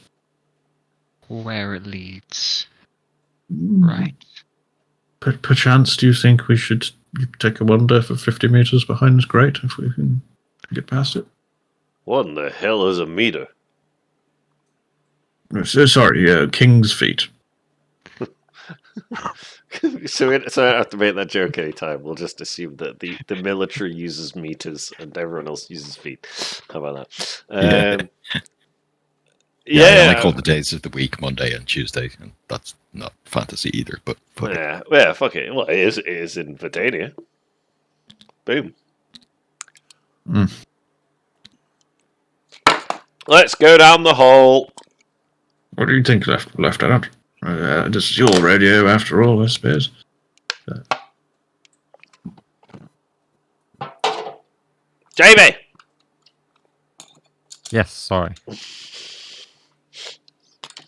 Where it leads. Right. Perchance, do you think we should take a wander for 50 meters behind this grate if we can get past it? What in the hell is a meter? Sorry, King's feet. So I don't have to make that joke anytime. We'll just assume that the military uses meters and everyone else uses feet. How about that? I only call the days of the week Monday and Tuesday, and that's not fantasy either. But fuck it. Well, it is in Verdania. Boom. Let's go down the hole. What do you think, Lieutenant? This is your radio, after all, I suppose. Jamie! Yes, sorry.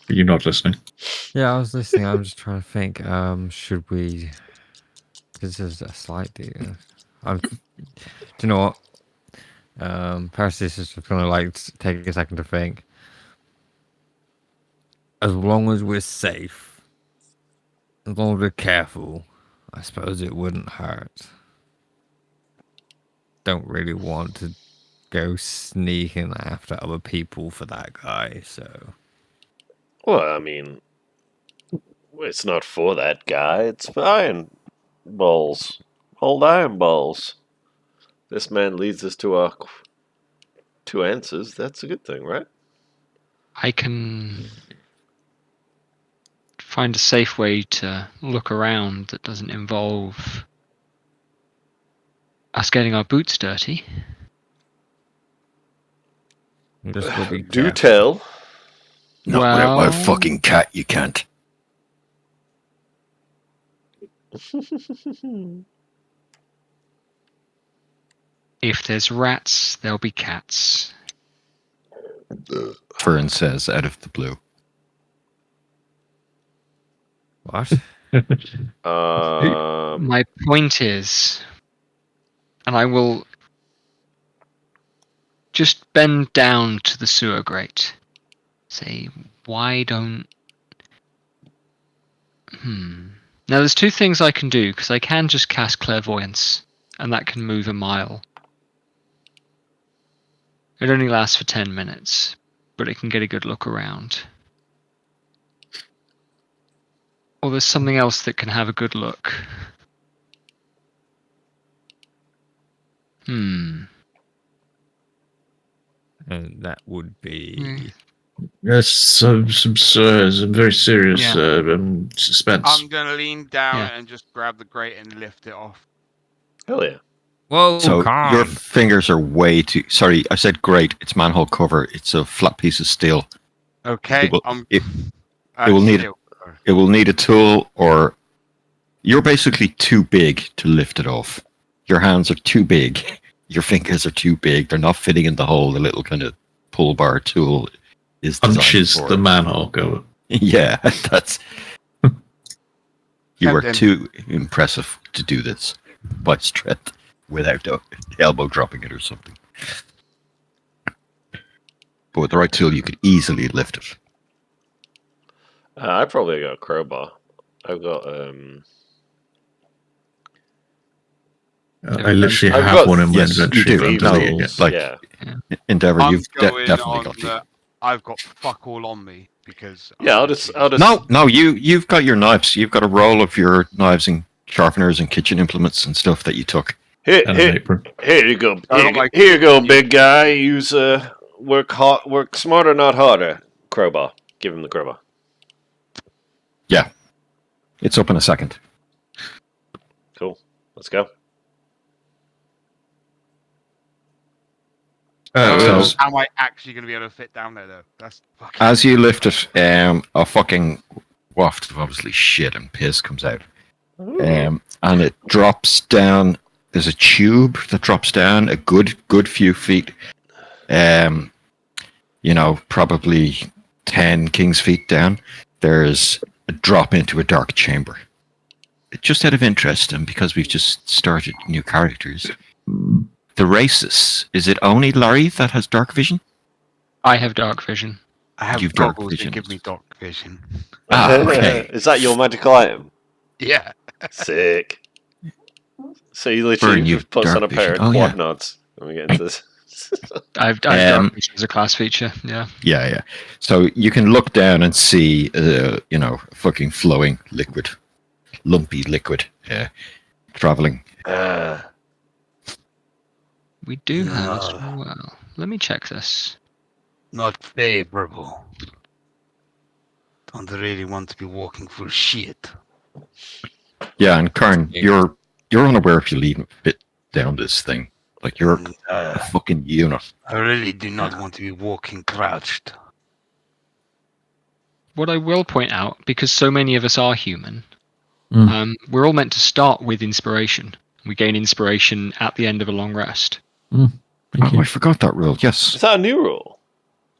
Are you not listening? Yeah, I was listening. I'm just trying to think. Should we? This is a slight deal. Do you know what? Perseus is just gonna take a second to think. As long as we're safe, as long as we're careful, I suppose it wouldn't hurt. Don't really want to go sneaking after other people for that guy, so. Well, I mean, it's not for that guy. It's for iron balls. Hold iron balls. This man leads us to our two answers. That's a good thing, right? I can find a safe way to look around that doesn't involve us getting our boots dirty. Just will be Do careful. tell. not without my fucking cat, you can't. If there's rats, there'll be cats. Fern says out of the blue. What? My point is, and I will just bend down to the sewer grate. Say, why don't... Now, there's two things I can do, because I can just cast Clairvoyance, and that can move a mile. It only lasts for 10 minutes, but it can get a good look around. Or there's something else that can have a good look. And that would be. There's some very serious suspense. I'm gonna lean down Yeah. and just grab the grate and lift it off. Hell yeah. Whoa, So come your on. fingers are way too. Sorry, I said great. It's manhole cover. It's a flat piece of steel. Okay, It will- I'm. it- it will need- still- It will need a tool, or you're basically too big to lift it off. Your hands are too big. Your fingers are too big. They're not fitting in the hole. The little kind of pull bar tool is designed Punches for the it. manhole cover. Yeah, that's. You are Captain. too impressive to do this by strength without elbow dropping it or something. But with the right tool, you could easily lift it. I probably got a crowbar. I've got I literally I've have got- one in my yes, you inventory. do. but I'm Thieves' deleting tools, it. like- yeah. Endeavor, I'm you've going definitely on got the. I've got fuck all on me because. Yeah, I'll just you've got your knives. You've got a roll of your knives and sharpeners and kitchen implements and stuff that you took. Here, And here, an apron. here you go. I Here, don't like- here you go, big guy. Use work smarter, not harder. Crowbar. Give him the crowbar. It's up in a second. Cool. Let's go. So, Am I actually going to be able to fit down there though? That's fucking. As you lift it, a fucking waft of obviously shit and piss comes out. And it drops down. There's a tube that drops down a good few feet. Probably 10 king's feet down. There's a drop into a dark chamber. Just out of interest, and because we've just started new characters, the races. Is it only Larry that has dark vision? I have dark vision. I have You've dark goggles vision. that give me dark vision. Okay. Is that your magical item? Yeah. Sick. So you Burn, literally you just puts dark on a pair of vision. Oh, quad yeah. nods when we get into this. I've dark vision as a class feature. Yeah. Yeah. So you can look down and see, fucking flowing liquid, lumpy liquid, traveling. We do have as No. well. Let me check this. Not favorable. Don't really want to be walking through shit. Yeah, and Karn, you're unaware if you leave a bit down this thing. Like you're And, a fucking unit. I really do not want to be walking crouched. What I will point out, because so many of us are human, Mm. we're all meant to start with inspiration. We gain inspiration at the end of a long rest. Thank Oh, you. I forgot that rule. Is Yes. that a new rule?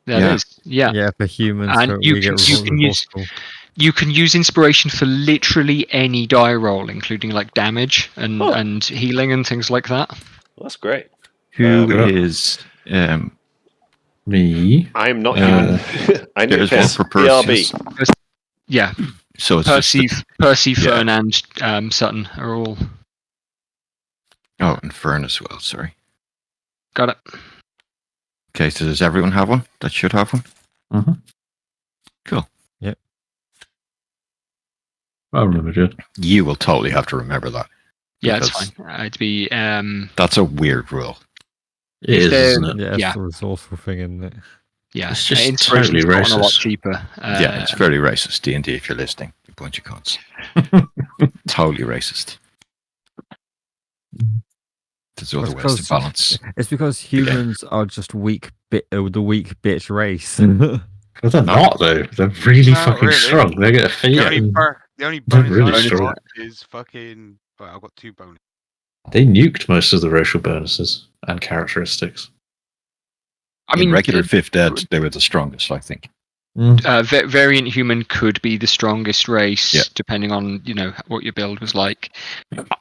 That Yeah. is, yeah. Yeah, for humans, And so you we can- get you rolled can use- impossible. You can use inspiration for literally any die roll, including like damage and, Oh. and healing and things like that. Well, that's great. Who Yeah. is Me. I'm not Uh, human. I need there's to one piss. for BRB. Perseus. Yeah, So it's Percy, just Percy, yeah. Fern, and Sutton are all and Fern as well, sorry. got it. Okay, so does everyone have one? That should have one? Mhm. Cool. I remember it. You will totally have to remember that. Yeah, it's Because- fine. It'd be That's a weird rule. It is, there- isn't it? Yeah, it's Yeah. the resourceful thing, isn't it? yeah. It's just inspiration's totally gotten a lot racist. cheaper. Yeah, it's very racist. D&D, if you're listening, you bunch of cunts. Totally racist. There's other ways to because- balance. It's because humans are just the weak bitch race. But they're not, though. They're really Not fucking really. strong. They get a feat. The only, and the only They're bonus really I've strong. got is fucking. Well, I've got 2 bonus. They nuked most of the racial bonuses. and characteristics. I mean, in regular 5th Ed, they were the strongest, I think. variant human could be the strongest race, Yeah. depending on what your build was like.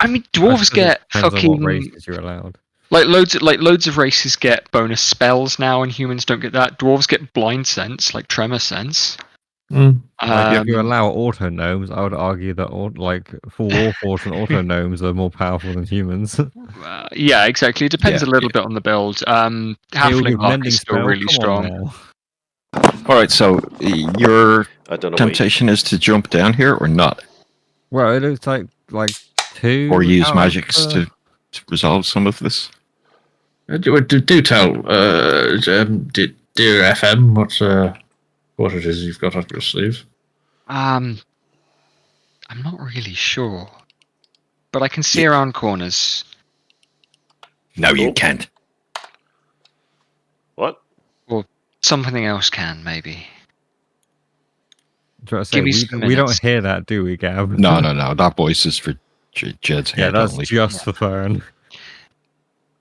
I mean, I dwarves suppose it get depends on what fucking races you're allowed. loads of races get bonus spells now, and humans don't get that. Dwarves get blind sense, like tremor sense. Like if you Um, allow auto gnomes, I would argue that full warforged and auto gnomes are more powerful than humans. yeah, exactly. It depends Yeah, a little bit on the build. He'll Halfling give luck mending is still spell. really Come strong. on now. All right, so your I don't know. temptation is to jump down here or not, Well, it looks like 2 or use out of, magics to resolve some of this. Do tell, dear FM, what it is you've got up your sleeve. I'm not really sure, but I can see around corners. No, you Cool. can't. What? Or something else can, maybe. I'm trying to say, Give me some we don't minutes. hear that, do we, Gab? No. That voice is for Jed's Yeah, head that's only. just for Fern.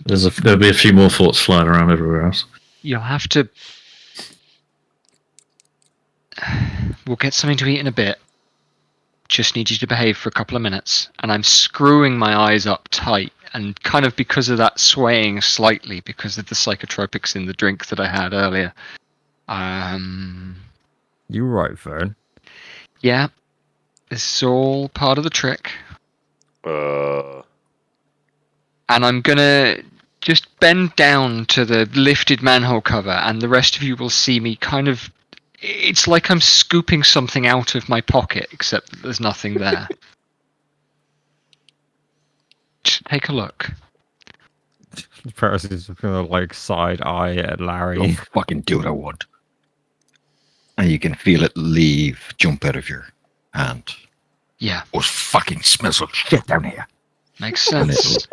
There'll be a few more thoughts flying around everywhere else. You'll have to... We'll get something to eat in a bit. Just need you to behave for a couple of minutes. And I'm screwing my eyes up tight, and kind of because of that swaying slightly because of the psychotropics in the drink that I had earlier. You're right, Fern. Yeah, this is all part of the trick. And I'm gonna just bend down to the lifted manhole cover, and the rest of you will see me kind of... It's like I'm scooping something out of my pocket, except that there's nothing there. Just take a look. Percy's gonna side eye at Don't Larry. fucking do what I want. And you can feel it jump out of your hand. Yeah, Oh, fucking smells like shit down here. makes sense.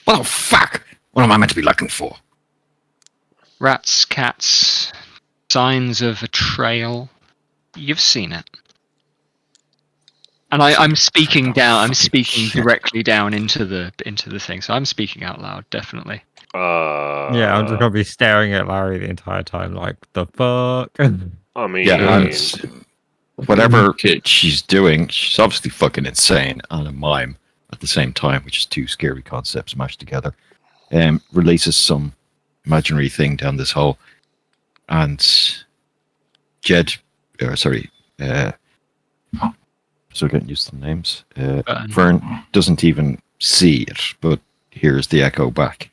What the fuck? What am I meant to be looking for? Rats, cats, signs of a trail. You've seen it. And I'm speaking down. I'm Fucking speaking shit. directly down into the thing. So I'm speaking out loud, definitely. Yeah, I'm just gonna be staring at Larry the entire time, like the fuck. I mean, Yeah, and whatever she's doing, she's obviously fucking insane and a mime at the same time, which is 2 scary concepts mashed together. Releases some imaginary thing down this hole, and so getting used to the names. Vern doesn't even see it, but hears the echo back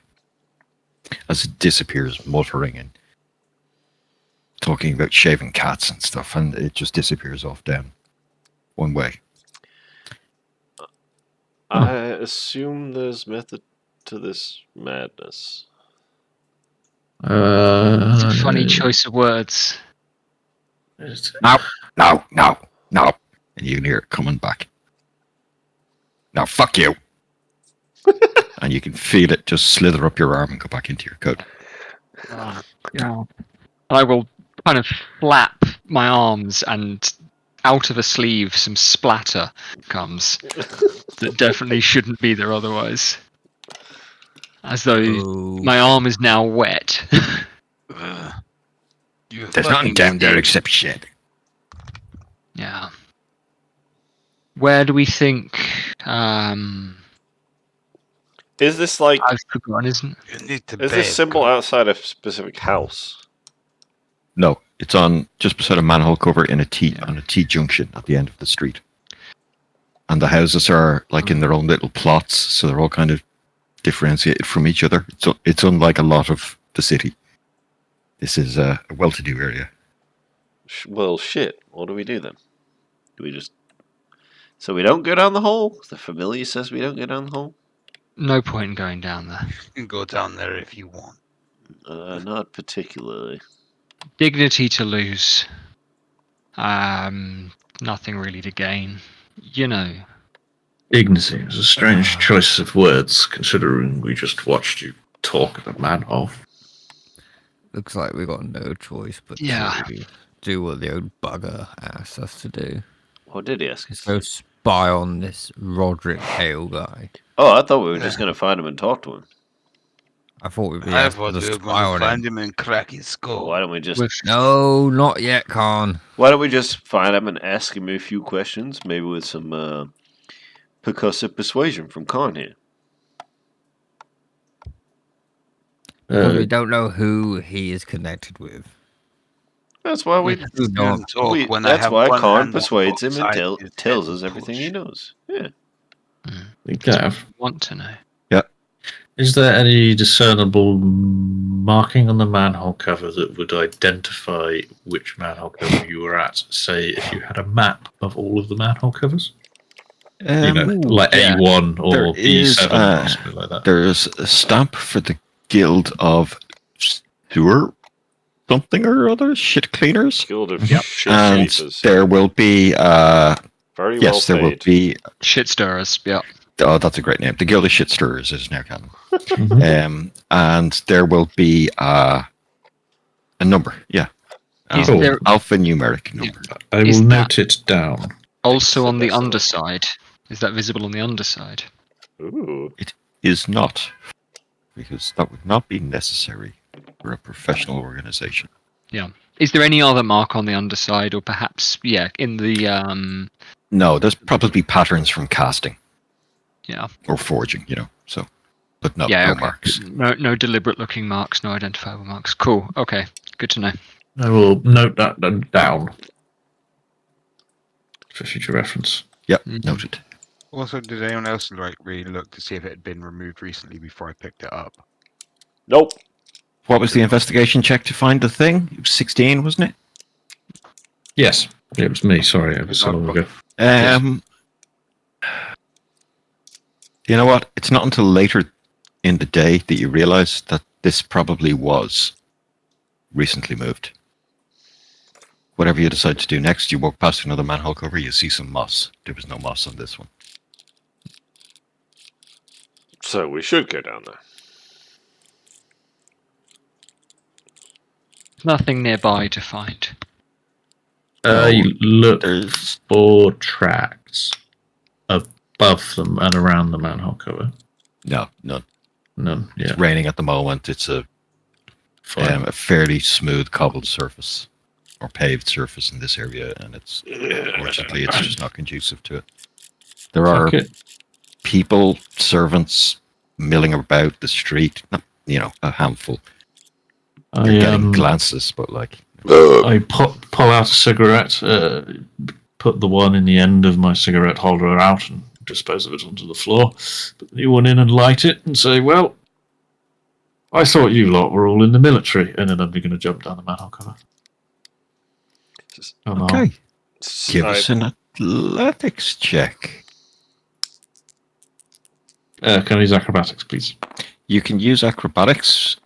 as it disappears, muttering and talking about shaving cats and stuff, and it just disappears off down one way. I assume there's method to this madness. It's a funny choice of words. No. And you can hear it coming back. Now, fuck you. And you can feel it just slither up your arm and go back into your coat. Yeah. I will kind of flap my arms, and out of a sleeve some splatter comes that definitely shouldn't be there otherwise. As though my arm is now wet. There's nothing down there except shit. Yeah. Where do we think... Is this like... I've forgotten, isn't You need to Is this symbol outside a specific house? No, it's on just beside a manhole cover on a T junction at the end of the street. And the houses are like in their own little plots, so they're all kind of differentiated from each other. So it's unlike a lot of the city. This is a well-to-do area. Well, shit. What do we do then? Do we just... So we don't go down the hole? The familiar says we don't go down the hole? No point in going down there. You can go down there if you want. Not particularly. Dignity to lose. Nothing really to gain. You know. Dignity is a strange choice of words, considering we just watched you talk at the manhole. Looks like we got no choice but Yeah. to do what the old bugger asked us to do. What did he ask us? So spy on this Roderick Hale guy. Oh, I thought we were just going to find him and talk to him. I thought we'd be I asked thought to we were spy going to on find him. him and crack his skull. Why don't we just With No, not yet, Khan. Why don't we just find him and ask him a few questions, maybe with some percussive persuasion from Khan here. Because we don't know who he is connected with. That's why we. We don't. Don't talk when I That's have why one Khan hand on persuades him both and sides of his tells head us and everything push. he knows. Yeah. Gav, want to know. is there any discernible marking on the manhole cover that would identify which manhole cover you were at? Say, if you had a map of all of the manhole covers? Like yeah. A1 or There is, B7 or something like that. There's a stamp for the Guild of Sewer something or other, shit cleaners. Guild of Yep. shit And sweepers. there will be, Very well yes, there will paid. be, Shit stirrers. Yeah. oh, that's a great name. The Guild of Shit Stirrers is now canon. Mhm. And there will be a number, yeah. Is Cool. there Alphanumeric number. I is will that- note it down. also on the That's the best underside? Is that visible on the underside? Ooh. Is not, because that would not be necessary for a professional organization. Is there any other mark on the underside, or perhaps in the No, there's probably patterns from casting yeah or forging, so, but no, yeah no okay. marks. No deliberate looking marks, no identifiable marks. Cool. Okay. Good to know. I will note that down for future reference. Yep, Mhm. noted. Also, did anyone else really look to see if it had been removed recently before I picked it up? Nope. What was the investigation check to find the thing? It was 16, wasn't it? Yes, it was me. Sorry, it was so long ago. You know what? It's not until later in the day that you realize that this probably was recently moved. Whatever you decide to do next, you walk past another manhole cover, you see some moss. There was no moss on this one. So we should go down there. Nothing nearby to find. I look There's for tracks above them and around the manhole cover. no, none. None. Yeah, It's raining at the moment. It's a fine. a fairly smooth cobbled surface or paved surface in this area, and it's unfortunately it's just not conducive to it. There are Fuck it. people, servants milling about the street. Not, a handful. You're getting glances, but like I pull out a cigarette, put the one in the end of my cigarette holder out and dispose of it onto the floor. Put the new one in and light it and say, well, I thought you lot were all in the military. And then I'm going to jump down the manhole cover. Come on. okay. Give us an athletics check. Can I use acrobatics, please? You can use acrobatics.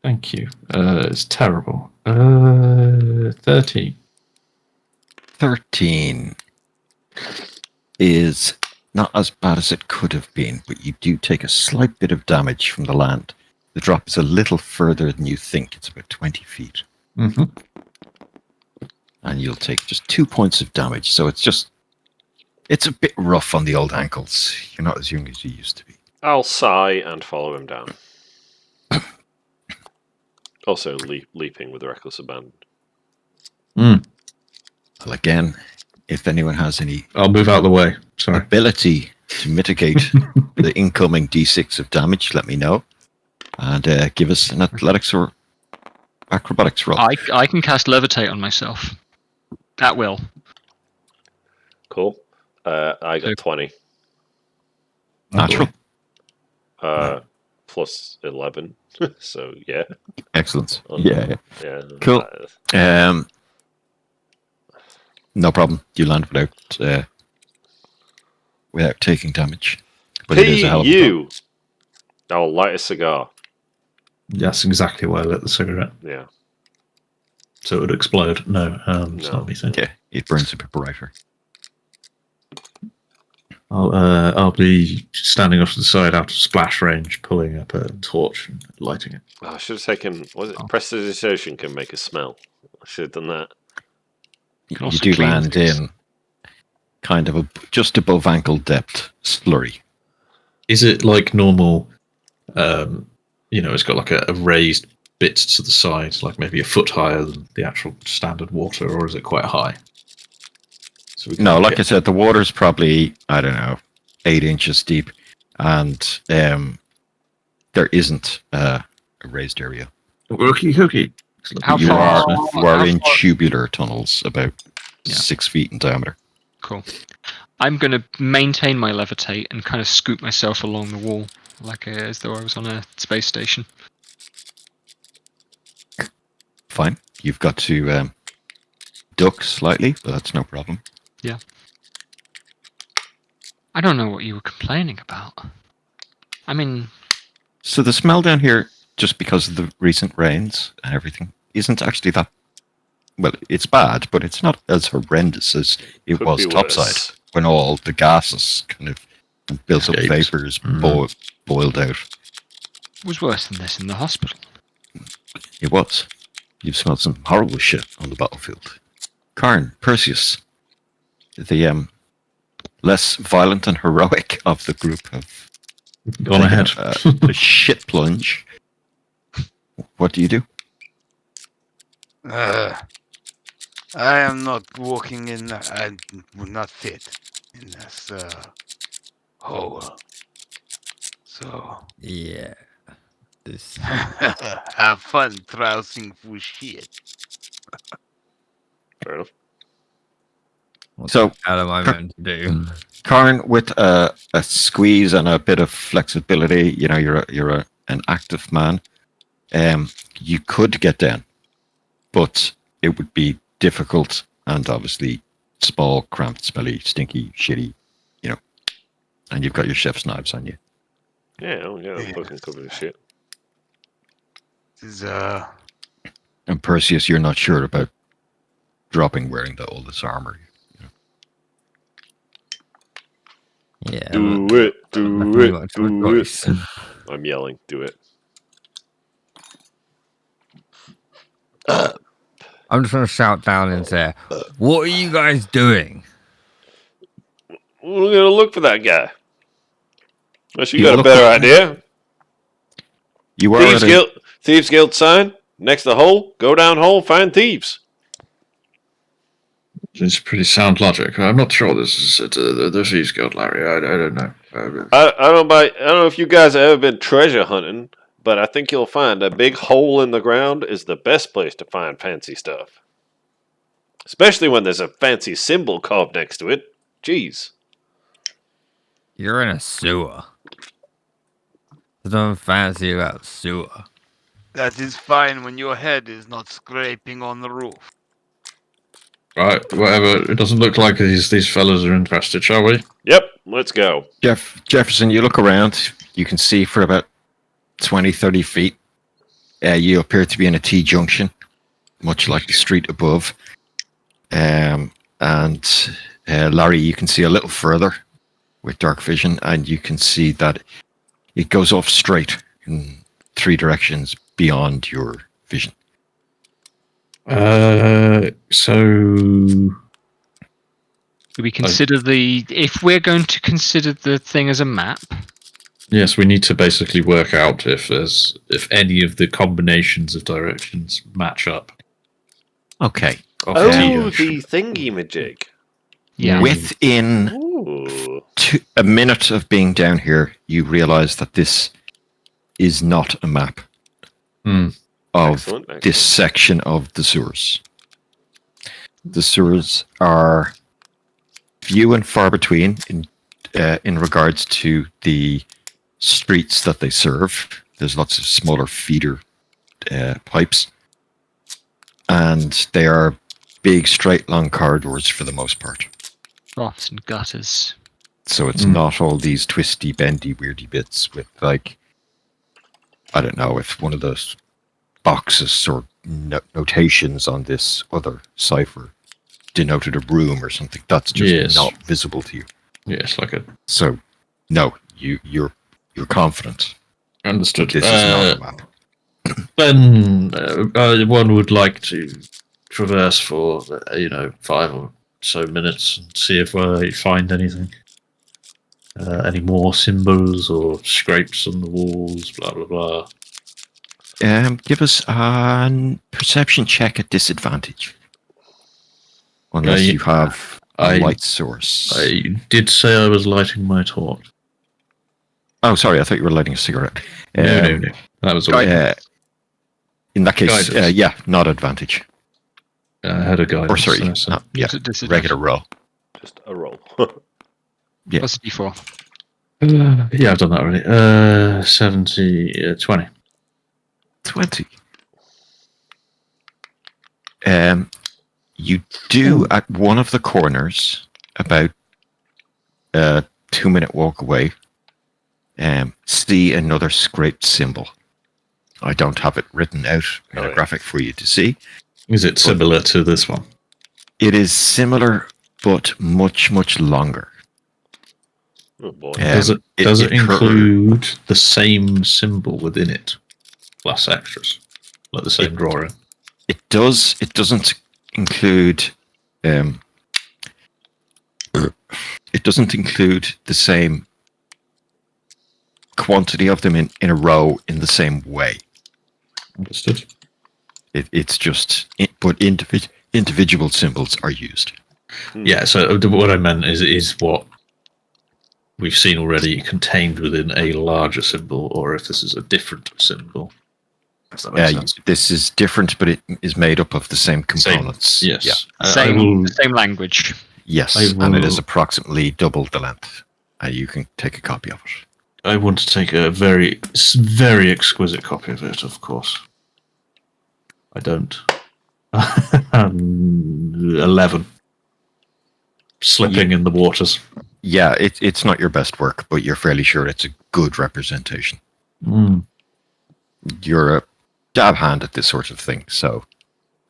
Thank you. It's terrible. 13. 13 is not as bad as it could have been, but you do take a slight bit of damage from the land. The drop is a little further than you think. It's about 20 feet. Mm-hmm. And you'll take just 2 points of damage. So it's a bit rough on the old ankles. You're not as young as you used to be. I'll sigh and follow him down. Also leaping with reckless abandon. Mm. Well, again, if anyone has any I'll move out of the way. Sorry. ability to mitigate the incoming d6 of damage, let me know. And give us an athletics or acrobatics roll. I can cast levitate on myself. At will. Cool. I got 20. Natural. Plus 11. So, yeah. Excellent. Oh, Yeah. Yeah. Cool. No problem. You land without taking damage. But it is a hell of a drop. P.U. I'll light a cigar. That's exactly why I lit the cigarette. Yeah. So it would explode. No, it's No. not me saying. Okay, it burns a bit brighter. I'll be standing off to the side out of splash range, pulling up a torch and lighting it. Oh, I should have taken. Was it prestidigitation can make a smell? I should have done that. Can You also do clean land things. in kind of just above ankle depth slurry. Is it like normal? It's got like a raised bit to the side, like maybe a foot higher than the actual standard water, or is it quite high? So No, like I said, the water's probably, I don't know, 8 inches deep, and there isn't a raised area. Hooky hooky. How you far? are how in far- tubular tunnels about Yeah. 6 feet in diameter. Cool. I'm going to maintain my levitate and kind of scoot myself along the wall, like as though I was on a space station. Fine. You've got to duck slightly, but that's no problem. I don't know what you were complaining about. I mean, So the smell down here, just because of the recent rains and everything, isn't actually that... Well, it's bad, but it's not as horrendous as it Could was be topside, worse. when all the gases kind of built up Escaped. vapors, Mhm. boiled out. it was worse than this in the hospital. It was. You've smelled some horrible shit on the battlefield. Karn, Perseus, the less violent and heroic of the group have Gone ahead. a shit plunge. What do you do? I am not walking in. I would not fit in this hole. So Yeah. This. have fun trouncing for shit. Fair enough. What So, the hell am I meant to do? Karn, with a squeeze and a bit of flexibility, you're an active man. You could get down, but it would be difficult and obviously small, cramped, smelly, stinky, shitty, and you've got your chef's knives on you. Yeah, I'm Yeah. fucking covered in shit. This is And Perseus, you're not sure about dropping wearing all this armor. Yeah. Do but it, do pretty it, much my do it. choice. I'm yelling, do it. I'm just gonna shout down and say, "What are you guys doing?" We're gonna look for that guy. Unless you You got a look better for- idea. You are Thieves Guild sign next to the hole. Go down hole, find thieves. It's pretty sound logic. I'm not sure this is the Thieves Guild, Larry. I don't know. I don't know if you guys have ever been treasure hunting, but I think you'll find a big hole in the ground is the best place to find fancy stuff. Especially when there's a fancy symbol carved next to it. Jeez. You're in a sewer. There's nothing fancy about sewer. that is fine when your head is not scraping on the roof. Right, whatever. It doesn't look like these fellas are interested, shall we? Yep, let's go. Jefferson, you look around, you can see for about 20, 30 feet. You appear to be in a T-junction, much like the street above. And Larry, you can see a little further with dark vision, and you can see that it goes off straight in 3 directions beyond your vision. So Do we consider if we're going to consider the thing as a map? yes, we need to basically work out if any of the combinations of directions match up. Okay. Oh, T-junction. the thingy-majig. Yeah. Within Ooh. a minute of being down here, you realize that this is not a map Hmm. of Excellent. this section of the sewers. The sewers are few and far between in regards to the streets that they serve. There's lots of smaller feeder pipes, and they are big, straight, long corridors for the most part. Troughs and gutters. So it's not all these twisty, bendy, weirdy bits with, like, I don't know, if one of those boxes or notations on this other cipher denoted a room or something. That's just Yes. not visible to you. Yes, like a So, no, you're confident understood. this is not a map. Then one would like to traverse for 5 or so minutes and see if I find anything. Any more symbols or scrapes on the walls, blah blah blah. Give us a perception check at disadvantage. Unless you have a light source. I did say I was lighting my torch. Oh, sorry, I thought you were lighting a cigarette. No. That was all. In that case, Guidance. not advantage. I had a guidance. Or sorry, Use it disadvantage. regular roll. Just a roll. Yeah. What's the D4? Yeah, I've done that already. 20. 20. You do at one of the corners, about a 2-minute walk away, see another scraped symbol. I don't have it written out in a graphic for you to see. Is it similar to this one? It is similar, but much, much longer. Oh boy. Does it include the same symbol within it, plus extras, like the same drawing? It does. It doesn't include. It doesn't include the same quantity of them in a row in the same way. Understood. It's just, but individual symbols are used. Yeah. So what I meant is what we've seen already contained within a larger symbol, or if this is a different symbol. Does that make sense? This is different, but it is made up of the same components. Yes. Yeah. Same language. Yes, and it is approximately double the length. You can take a copy of it. I want to take a very, very exquisite copy of it, of course. I don't. 11. Slipping in the waters. Yeah, it's not your best work, but you're fairly sure it's a good representation. You're a dab hand at this sort of thing, so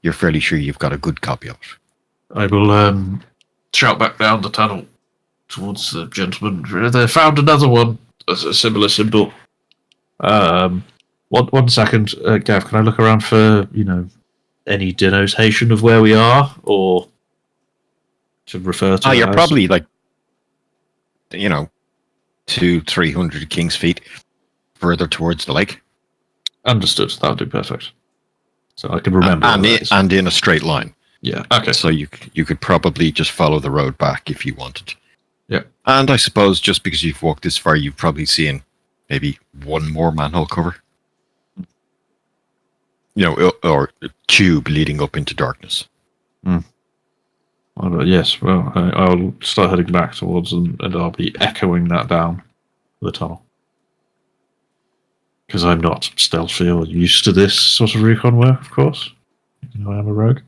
you're fairly sure you've got a good copy of it. I will shout back down the tunnel towards the gentleman. They found another one, a similar symbol. 1 second, Gav. Can I look around for any denotation of where we are, or to refer to? You're probably 200-300 King's Feet further towards the lake. Understood. That'll do perfect. So I can remember. And in a straight line. Yeah. Okay. So you could probably just follow the road back if you wanted. Yeah. And I suppose just because you've walked this far, you've probably seen maybe one more manhole cover. Or a tube leading up into darkness. Well, yes. Well, I'll start heading back towards them, and I'll be echoing that down the tunnel. Because I'm not stealthy or used to this sort of recon work, of course. I am a rogue.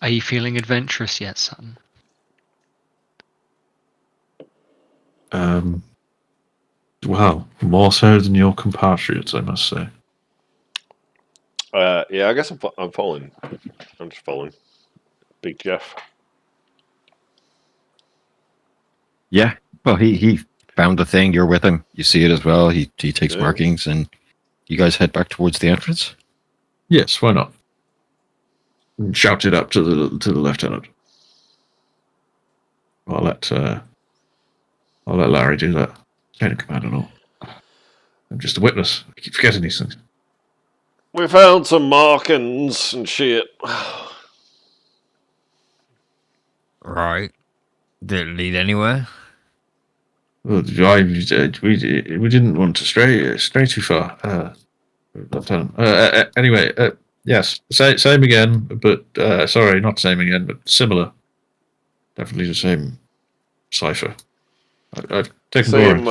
Are you feeling adventurous yet, son? Well, more so than your compatriots, I must say. Yeah, I guess I'm following. I'm just following Big Jeff. Yeah, well, he found the thing. You're with him. You see it as well. He takes markings, and you guys head back towards the entrance. Yes, why not? And shout it up to the lieutenant. I'll let Larry do that. Chain of command and all. I'm just a witness. I keep forgetting these things. We found some markings and shit. Right. Did it lead anywhere? Well, we didn't want to stray too far. Lieutenant. Anyway, yes, same again, but sorry, not same again, but similar. Definitely the same cipher. I've taken same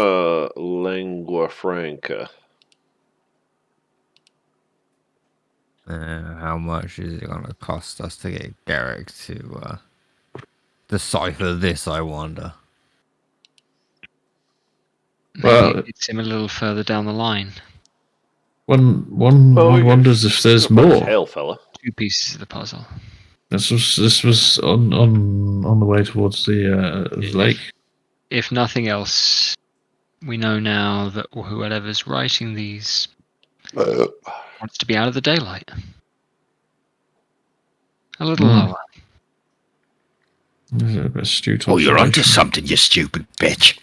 lingua franca. How much is it going to cost us to get Garrick to decipher this, I wonder? Maybe it's him a little further down the line. One wonders if there's more. Hell, fella. 2 pieces of the puzzle. This was on the way towards the lake. If nothing else, we know now that whoever's writing these Wants to be out of the daylight. A little Hmm. lower. This is a bit astute Oh, you're onto observation. something, you stupid bitch.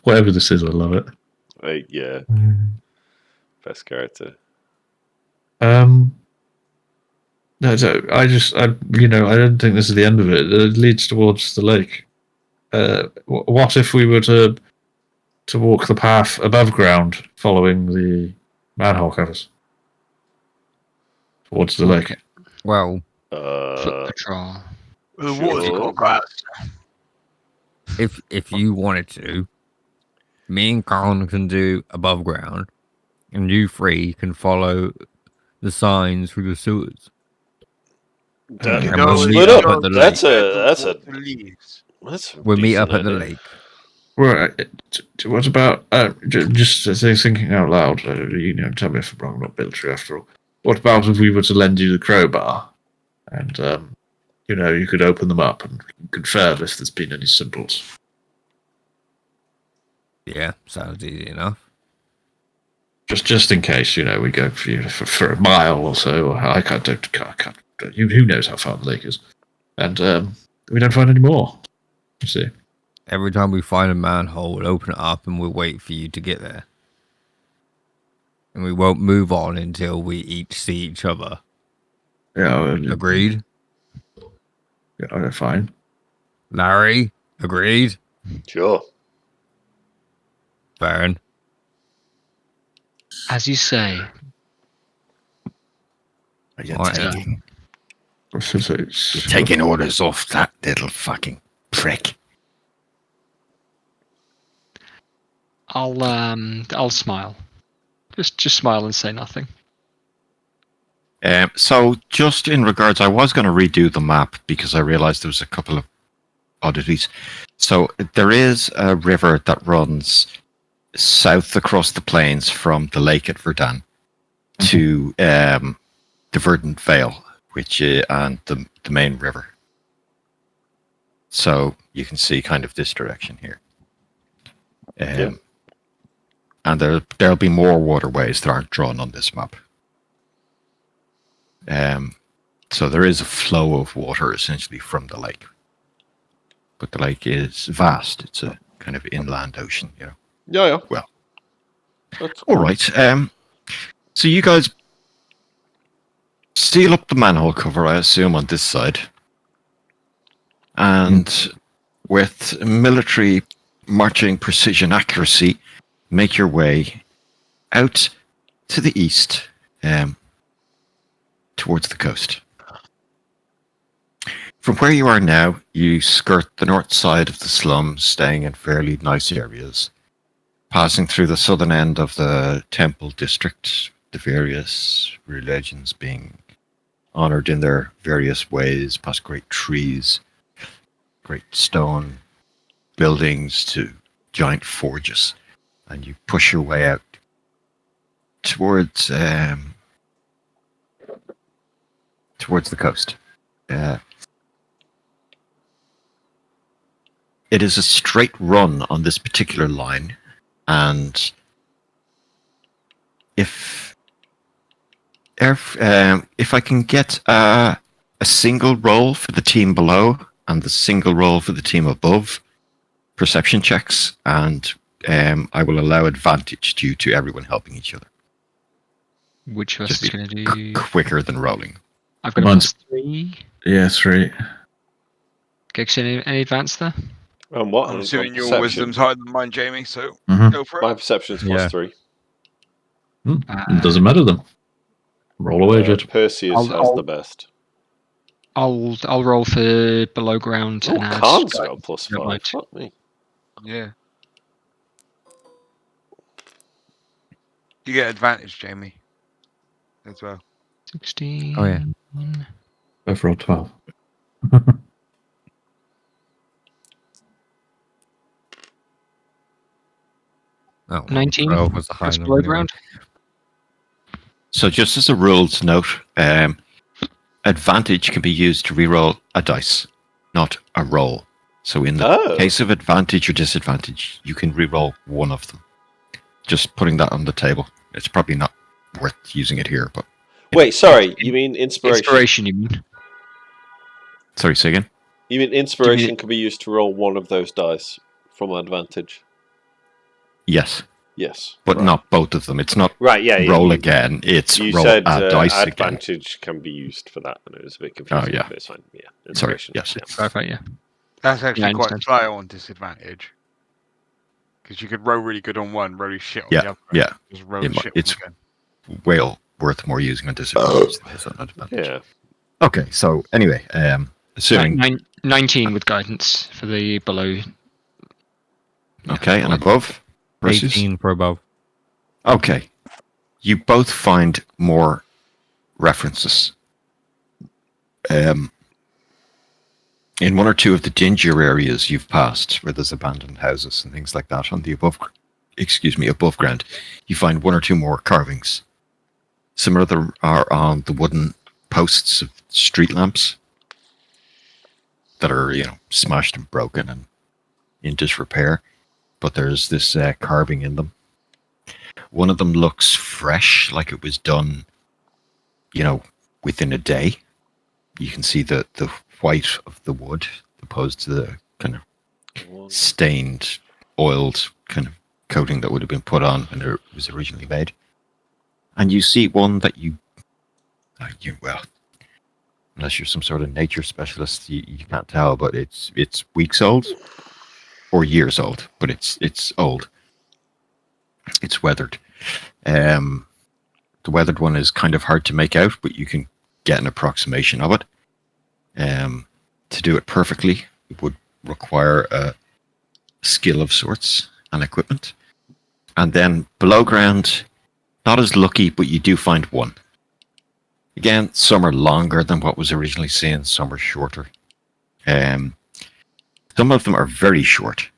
Whatever this is, I love it. Right, yeah, best character. No, so I don't think this is the end of it. It leads towards the lake. What if we were to walk the path above ground, following the manhole covers towards the lake? Well, Foot patrol. The water's got grass. if you wanted to, me and Colin can do above ground, and you three can follow the signs through the sewers. Okay. And we'll meet split up up. at the That's lake. that's We'll meet up at decent the idea. lake. Right. What about just thinking out loud? Tell me if I'm wrong. I'm not military after all. What about if we were to lend you the crowbar, and you could open them up and confirm if there's been any symbols? Yeah, sounds easy enough. Just in case, we go for a mile or so. Or I can't. Who knows how far the lake is, and we don't find any more. You see. Every time we find a manhole, we'll open it up and we'll wait for you to get there. And we won't move on until we each see each other. Yeah. Agreed? Yeah. Fine. Larry? Agreed? Sure. Baron? As you say. Are you Right, taking, So you're taking orders off that little fucking prick? I'll smile. Just smile and say nothing. So just in regards, I was going to redo the map because I realized there was a couple of oddities. So there is a river that runs south across the plains from the lake at Verdania to the Verdant Vale, which and the main river. So you can see kind of this direction here. Yeah. And there'll be more waterways that aren't drawn on this map. So there is a flow of water essentially from the lake. But the lake is vast. It's a kind of inland ocean, Yeah. Well. That's All right. So you guys seal up the manhole cover, I assume, on this side. And with military marching precision accuracy, make your way out to the east towards the coast. From where you are now, you skirt the north side of the slums, staying in fairly nice areas, passing through the southern end of the temple district, the various religions being honored in their various ways, past great trees, great stone buildings to giant forges, and you push your way out towards the coast. It is a straight run on this particular line, and if I can get a single roll for the team below and the single roll for the team above, perception checks, and I will allow advantage due to everyone helping each other. Which of us Just is be going to do? quicker than rolling. I've got a Mine's- +3. Yeah, 3. Gix, any advance there? And what? I'm on assuming your perception? wisdom's higher than mine, Jamie, so Mhm. go for My it. perception's Yeah. +3. It doesn't matter then. Roll away, Jet. Perseus has the best. I'll roll for below ground Oh, and add. Khan's got +5. Never mind. Fuck me. Yeah. You get advantage, Jamie, as well. 16. Oh, yeah. Both roll 12. Oh, 19 12 was the high Plus number below anyway. ground. So just as a rules note, advantage can be used to reroll a dice, not a roll. So in the Oh. case of advantage or disadvantage, you can reroll one of them. just putting that on the table. It's probably not worth using it here, but Wait, sorry. You mean inspiration? Inspiration, you mean? sorry, say again. You mean inspiration can be used to roll one of those dice from advantage? Yes, Yes. but right. not both of them. It's not Right, yeah. roll again. It's You roll said a dice again. advantage can be used for that, and it was a bit confusing. Oh, yeah. But it's fine. Yeah. Sorry, Inspiration. yes. Yeah. Right, yeah. That's actually I quite understand. vile on disadvantage. Because you could roll really good on one, roll shit on Yeah, the other. yeah. Just roll It mi- shit it's- on Well worth more using on disadvantage than it is on advantage. Yeah. Okay, so anyway, assuming 19 with guidance for the below. okay, and above versus 18 for above. okay, you both find more references. In one or two of the dingier areas you've passed, where there's abandoned houses and things like that, on the above ground, you find one or two more carvings. Some of them are on the wooden posts of street lamps that are, smashed and broken and in disrepair. But there's this carving in them. One of them looks fresh, like it was done, within a day. You can see the white of the wood opposed to the kind of stained, oiled kind of coating that would have been put on when it was originally made. And you see one that well, unless you're some sort of nature specialist, you can't tell, but it's weeks old or years old, but it's old. It's weathered. The weathered one is kind of hard to make out, but you can get an approximation of it. To do it perfectly, it would require a skill of sorts and equipment. And then below ground, not as lucky, but you do find one. Again, some are longer than what was originally seen, some are shorter. Some of them are very short.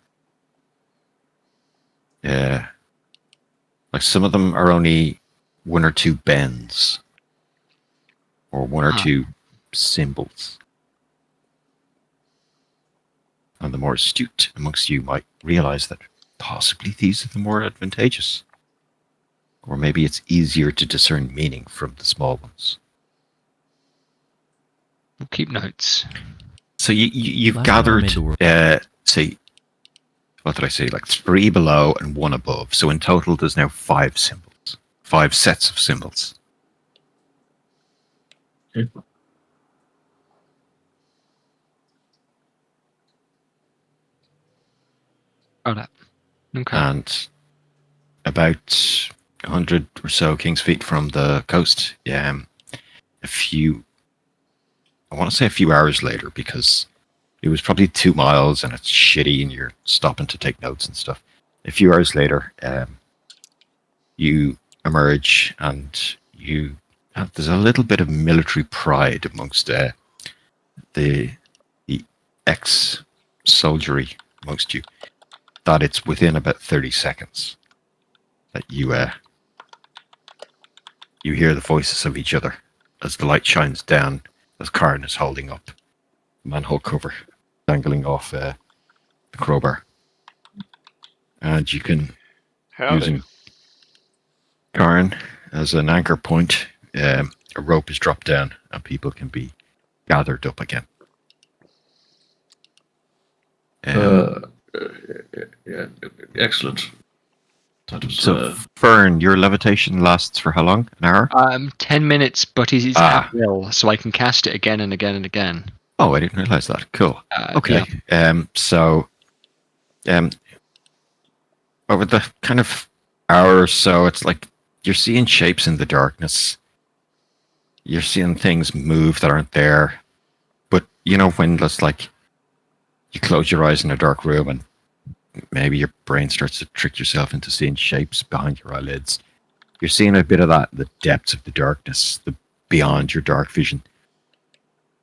Like some of them are only one or two bends, or one or two symbols. And the more astute amongst you might realize that possibly these are the more advantageous. Or maybe it's easier to discern meaning from the small ones. We'll keep notes. So you've Last time I gathered, made the world. say, what did I say? Like 3 below and 1 above. So in total, there's now 5 symbols, 5 sets of symbols. Okay. Oh, that. Okay. And about 100 or so King's Feet from the coast, I want to say a few hours later, because it was probably 2 miles and it's shitty and you're stopping to take notes and stuff. A few hours later, you emerge and there's a little bit of military pride amongst the ex-soldiery amongst you, that it's within about 30 seconds that you hear the voices of each other as the light shines down, as Karen is holding up the manhole cover, dangling off the crowbar. And you can, using Karen as an anchor point, a rope is dropped down and people can be gathered up again. Yeah, excellent. That was, So, Fern, your levitation lasts for how long? An hour? 10 minutes, but it is at will, so I can cast it again and again and again. Oh, I didn't realize that. Cool. Okay. Yeah. Over the kind of hour or so, it's like you're seeing shapes in the darkness. You're seeing things move that aren't there. But when that's like you close your eyes in a dark room and maybe your brain starts to trick yourself into seeing shapes behind your eyelids. You're seeing a bit of that, the depths of the darkness, the beyond your dark vision.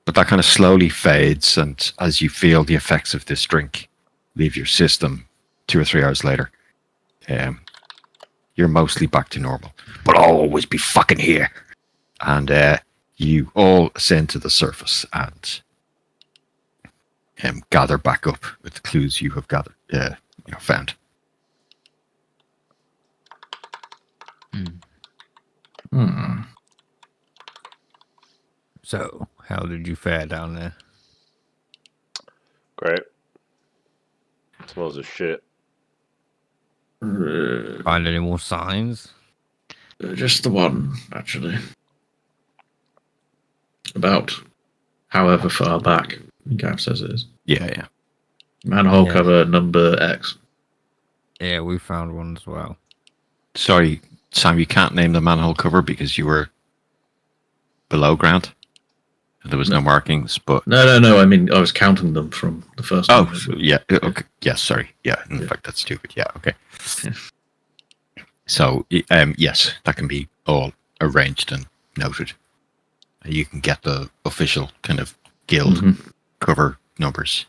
But that kind of slowly fades, and as you feel the effects of this drink leave your system 2 or 3 hours later, you're mostly back to normal. But I'll always be fucking here. And you all ascend to the surface and gather back up with the clues you have gathered, found. So, how did you fare down there? Great. Smells of shit. Find any more signs? Just the one, actually. About however far back Gav says it is. Yeah. Manhole Yeah. cover number X. Yeah, we found one as well. Sorry, Sam, you can't name the manhole cover because you were below ground. There was no markings, but... No. I mean, I was counting them from the first Oh, one. so, yeah. Okay. Yeah, sorry. Yeah, in fact, that's stupid. Yeah, okay. Yeah. So, yes, that can be all arranged and noted. You can get the official kind of guild Mhm. cover numbers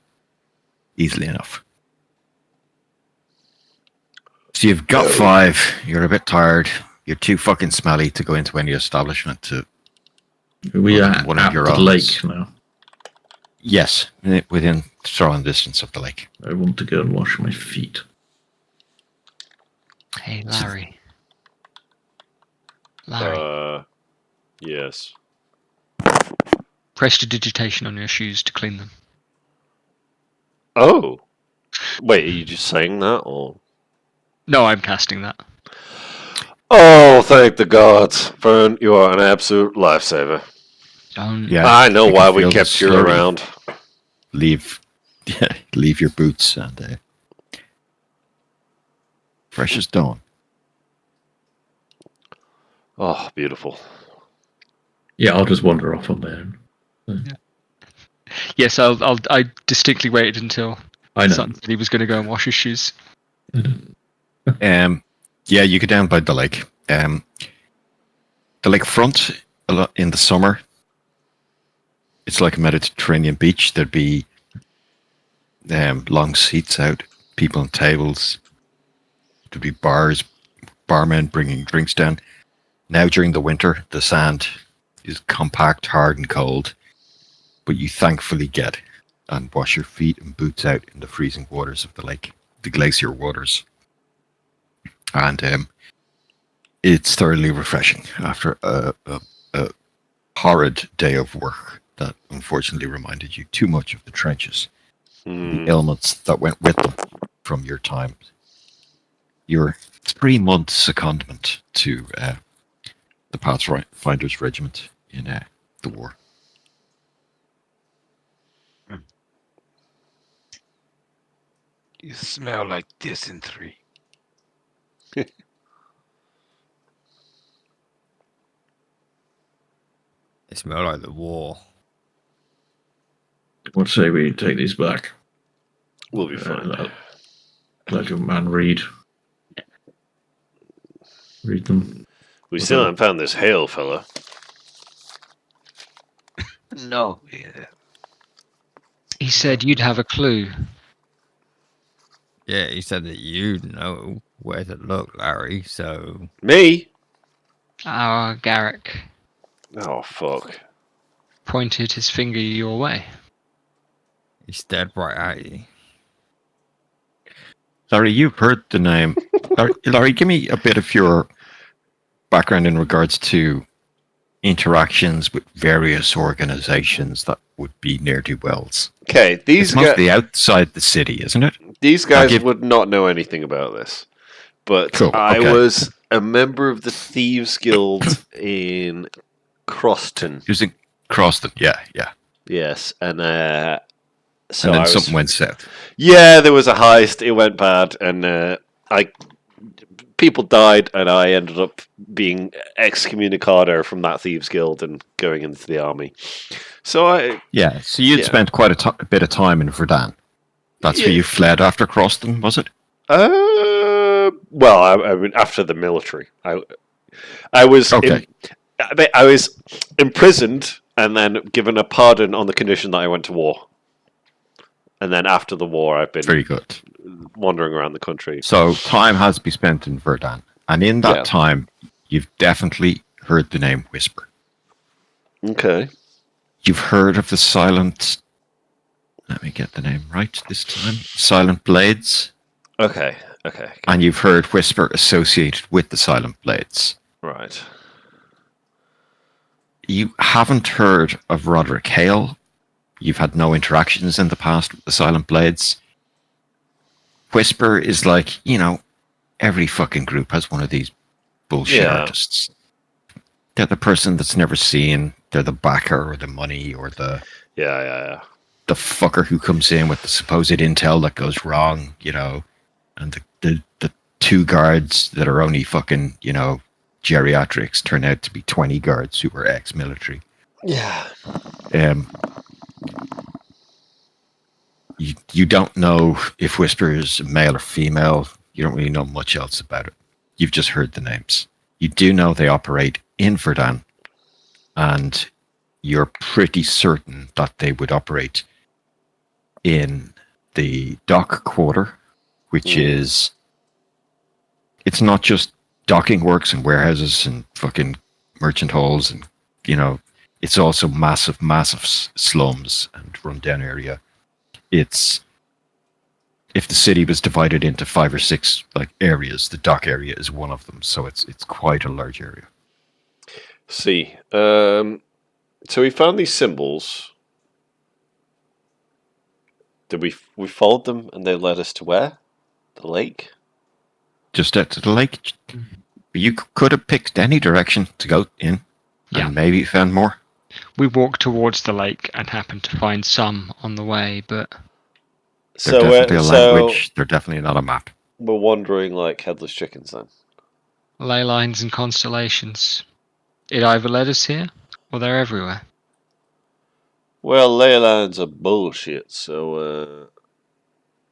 easily enough. So you've got 5. You're a bit tired. You're too fucking smelly to go into any establishment to... We Other are than one of at your the own. lake now. Yes, within throwing distance of the lake. I want to go and wash my feet. Hey, Larry. Larry, Yes. prestidigitation on your shoes to clean them. Oh. Wait, are you just saying that, or? No, I'm casting that. Oh, thank the gods, Fern! You are an absolute lifesaver. Yeah, I know you why can we feel the kept you slurry. around. Leave your boots and fresh as dawn. Oh, beautiful. Yeah, I'll just wander off on there. Yes, I distinctly waited until I know. Sutton said he was going to go and wash his shoes. Yeah, you go down by the lake. The lake front in the summer, it's like a Mediterranean beach. There'd be long seats out, people on tables. There'd be bars, barmen bringing drinks down. Now during the winter, the sand is compact, hard, and cold. But you thankfully get and wash your feet and boots out in the freezing waters of the lake, the glacier waters. And it's thoroughly refreshing after a horrid day of work that unfortunately reminded you too much of the trenches, the ailments that went with them from your time. Your 3-month secondment to the Pathfinder's Regiment in the war. You smell like dysentery. It smelled like the war. What say we take these back? We'll be fine. Let your man read them. We still haven't found this hail fella. No. Yeah. He said you'd have a clue. Yeah, he said that you know where to look, Larry, so... Me? Garrick Oh, fuck. pointed his finger your way. He stared right at you. Larry, you've heard the name. Larry, give me a bit of your background in regards to interactions with various organizations that would be ne'er-do-wells. Okay, It's mostly outside the city, isn't it? These guys would not know anything about this. But Cool, I okay. was a member of the Thieves Guild in Croston. Using Croston, yeah. Yes, and so And then I was, something went south. Yeah, there was a heist. It went bad, and people died, and I ended up being excommunicado from that Thieves Guild and going into the army. So So you'd spent quite a bit of time in Verdania. That's where you fled after Croston, was it? Well, I mean, after the military, I was Okay. I was imprisoned and then given a pardon on the condition that I went to war. And then after the war, I've been Very good. wandering around the country. So time has to be spent in Verdania. And in that time, you've definitely heard the name Whisper. Okay. You've heard of the Silent... Let me get the name right this time. Silent Blades. Okay. And you've heard Whisper associated with the Silent Blades. Right. You haven't heard of Roderick Hale. You've had no interactions in the past with the Silent Blades. Whisper is like, every fucking group has one of these bullshit Yeah. artists. They're the person that's never seen. They're the backer or the money or the Yeah. fucker who comes in with the supposed intel that goes wrong, and the two guards that are only fucking, geriatrics turn out to be 20 guards who were ex-military. Yeah. You don't know if Whisper is male or female. You don't really know much else about it. You've just heard the names. You do know they operate in Verdun, and you're pretty certain that they would operate in the dock quarter, which is, it's not just docking works and warehouses and fucking merchant halls, and it's also massive slums and rundown area. It's, if the city was divided into 5 or 6 areas, the dock area is one of them. So it's quite a large area. See, so we found these symbols. Did we followed them and they led us to where? The lake? Just out to the lake. You could have picked any direction to go in, and maybe found more. We walked towards the lake and happened to find some on the way, but They're definitely a language. They're definitely not a map. We're wandering like headless chickens then. Ley lines and constellations. It either led us here, or they're everywhere. Well, ley lines are bullshit, so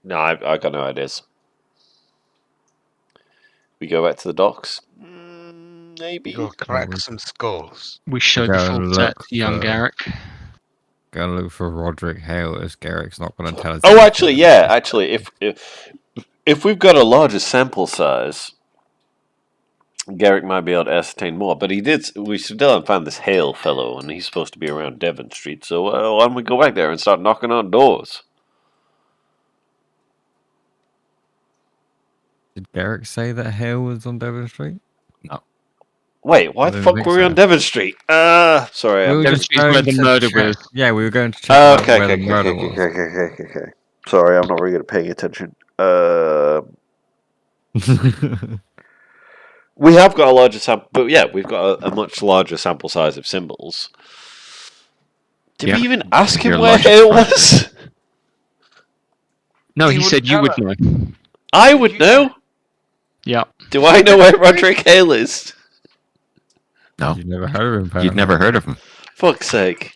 no, I got no ideas. We go back to the docks? Maybe. Go crack some skulls. We showed the full set to young Garrick. Gotta look for Roderick Hale, as Garrick's not going to tell us. Oh, actually, if we've got a larger sample size, Garrick might be able to ascertain more. But we still haven't found this Hale fellow, and he's supposed to be around Devon Street. So why don't we go back there and start knocking on doors? Did Garrick say that Hale was on Devon Street? No. Wait, why the fuck were we on Devon Street? Sorry. Devon Street's where the murder was. Yeah, we were going to check Okay. where the murder was. Sorry, I'm not really good at paying attention. We have got a larger sample, but yeah, we've got a much larger sample size of symbols. Did we even ask him where Hale was? No, he said you would know. I would know. Yeah. Do I know where Roderick Hale is? No. You've never heard of him, apparently. You'd never heard of him. Fuck's sake.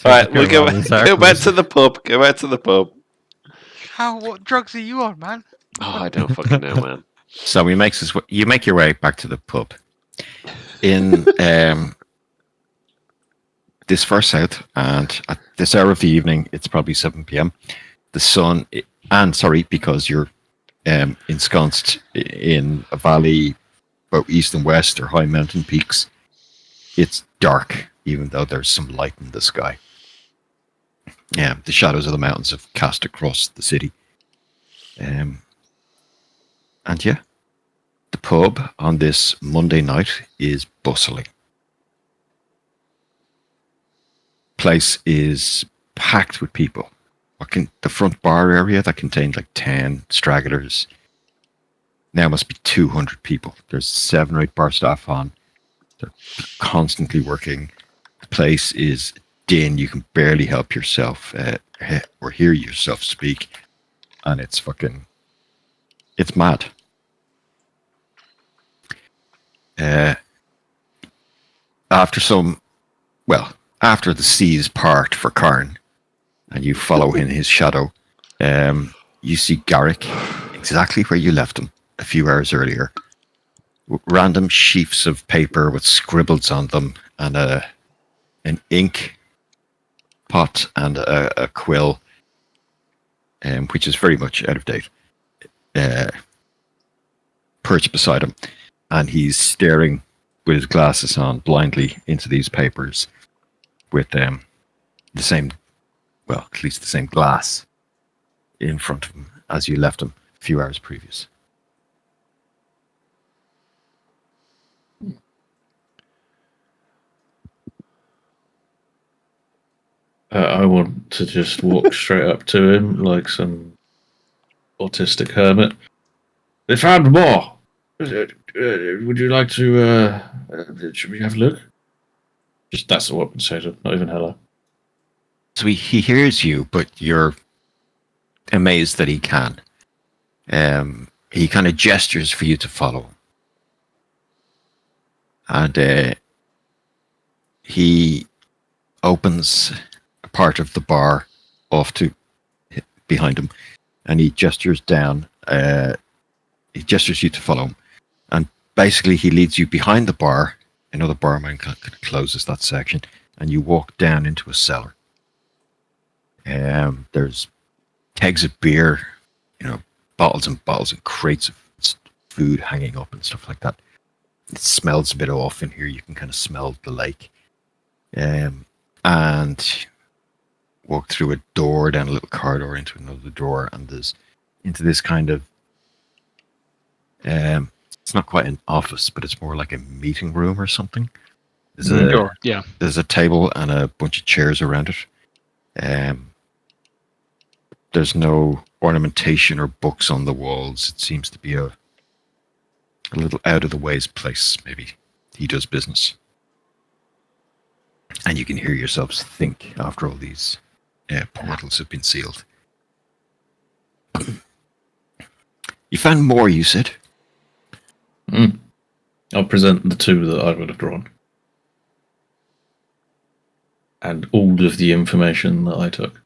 Alright, we'll go back to the pub. Go back to the pub. What drugs are you on, man? Oh, I don't fucking know, man. So you make your way back to the pub. In this far south, and at this hour of the evening, it's probably 7 p.m. The sun, because you're ensconced in a valley, both east and west, or high mountain peaks. It's dark, even though there's some light in the sky. Yeah, the shadows of the mountains have cast across the city. And yeah, the pub on this Monday night is bustling. Place is packed with people. The front bar area that contained 10 stragglers now must be 200 people. There's 7 or 8 bar staff on. They're constantly working. The place is din. You can barely help yourself or hear yourself speak. And it's mad. After the seas part for Karn, and you follow in his shadow, you see Garrick exactly where you left him a few hours earlier. Random sheafs of paper with scribbles on them, and an ink pot and a quill, which is very much out of date, perched beside him, and he's staring with his glasses on blindly into these papers with at least the same glass in front of him as you left him a few hours previous. I want to just walk straight up to him like some autistic hermit. They found more. Would you like to? Should we have a look? Just that's what I would say to him, not even hello. So he hears you, but you're amazed that he can. He kind of gestures for you to follow him. And he opens a part of the bar off to behind him, and he gestures down. He gestures you to follow him, and basically he leads you behind the bar. Another barman kind of closes that section, and you walk down into a cellar. There's kegs of beer, bottles and bottles and crates of food hanging up and stuff like that. It smells a bit off in here. You can kind of smell the lake. And walk through a door, down a little corridor into another door, and there's into this kind of it's not quite an office, but it's more like a meeting room or something. Sure. Yeah. There's a table and a bunch of chairs around it. There's no ornamentation or books on the walls. It seems to be a little out of the ways place. Maybe he does business. And you can hear yourselves think after all these portals have been sealed. You found more, you said? I'll present the two that I would have drawn. And all of the information that I took.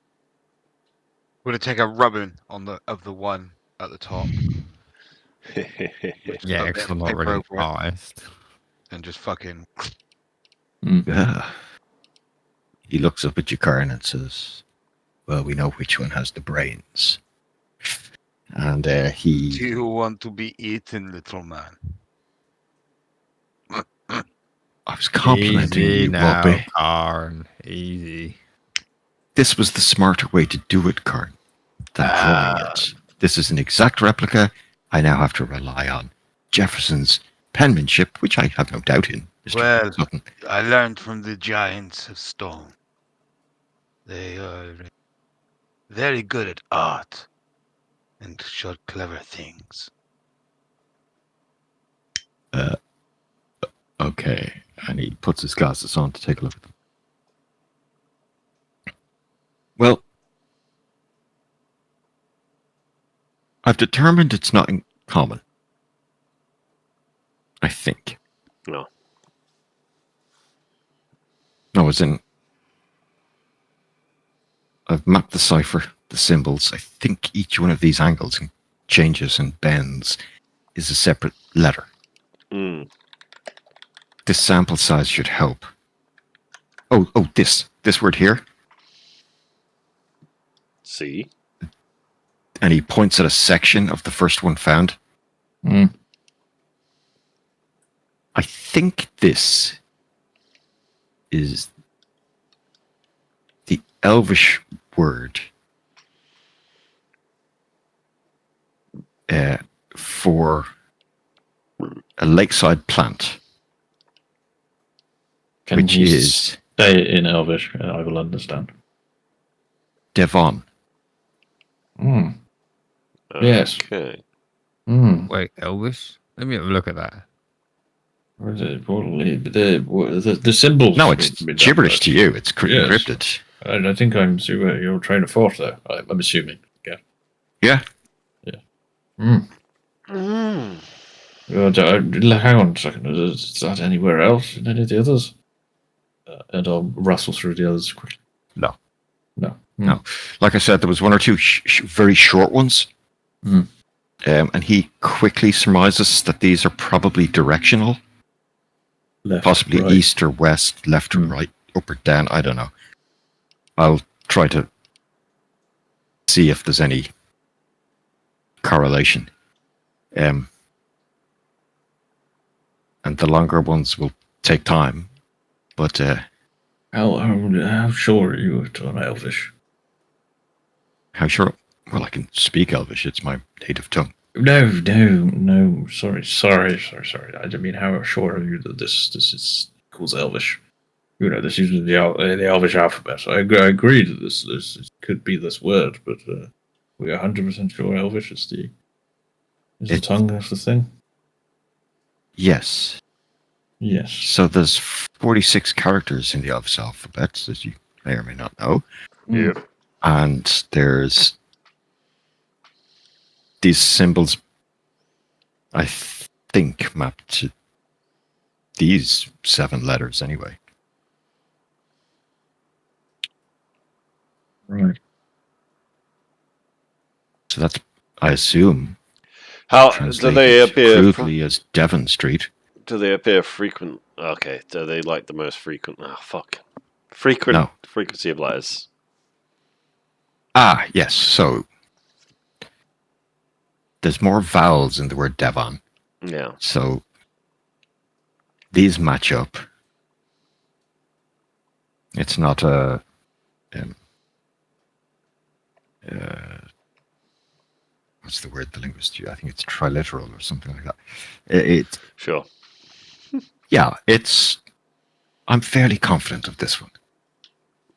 Would it take a rubbing of the one at the top? Yeah, because I'm not really honest. And just fucking. Yeah. He looks up at you, Karen, and says, "Well, we know which one has the brains." And Do he... you want to be eaten, little man? I was complimenting Easy you, now, Bobby. Karen. Easy. This was the smarter way to do it, Karen, than drawing it. This is an exact replica. I now have to rely on Jefferson's penmanship, which I have no doubt in. Mr. Well, Sutton. I learned from the giants of stone. They are very good at art and showed clever things. Okay. And he puts his glasses on to take a look at them. Well, I've determined it's not in common. I think. No. No, as in, I've mapped the cipher, the symbols. I think each one of these angles and changes and bends is a separate letter. This sample size should help. Oh, this word here. See? And he points at a section of the first one found. I think this is the Elvish word for a lakeside plant, which is say it in Elvish, and I will understand. Devon. Yes. Okay. Wait, Elvis? Let me have a look at that. Where is it? The symbol. No, it's gibberish to you. It's encrypted. I think I'm you're trying to force there. I'm assuming. Yeah. Yeah. Hang on a second. Is that anywhere else in any of the others? And I'll rustle through the others quickly. No. No. Like I said, there was one or two very short ones. And he quickly surmises that these are probably directional. Left, possibly right. east or west, left or right, up or down. I don't know. I'll try to see if there's any correlation. And the longer ones will take time. But how sure are you on Elvish? how sure? Well, I can speak Elvish. It's my native tongue. No. Sorry. I didn't mean how sure are you that this is calls Elvish. this uses the Elvish alphabet. I agree that this could be this word, but we're 100% sure Elvish is the tongue of the thing. Yes. Yes. So there's 46 characters in the Elvish alphabet, as you may or may not know. Yeah. And there's these symbols, I think, mapped to these 7 letters anyway. Right. So that's, I assume, How do translated they appear? crudely as Devon Street. Do they appear frequent? Okay, do they like the most frequent? Oh fuck, frequent No. frequency of letters. Ah, yes. So there's more vowels in the word Devon. Yeah. So these match up. It's not a what's the word the linguist use? I think it's triliteral or something like that. Sure. Yeah, I'm fairly confident of this one.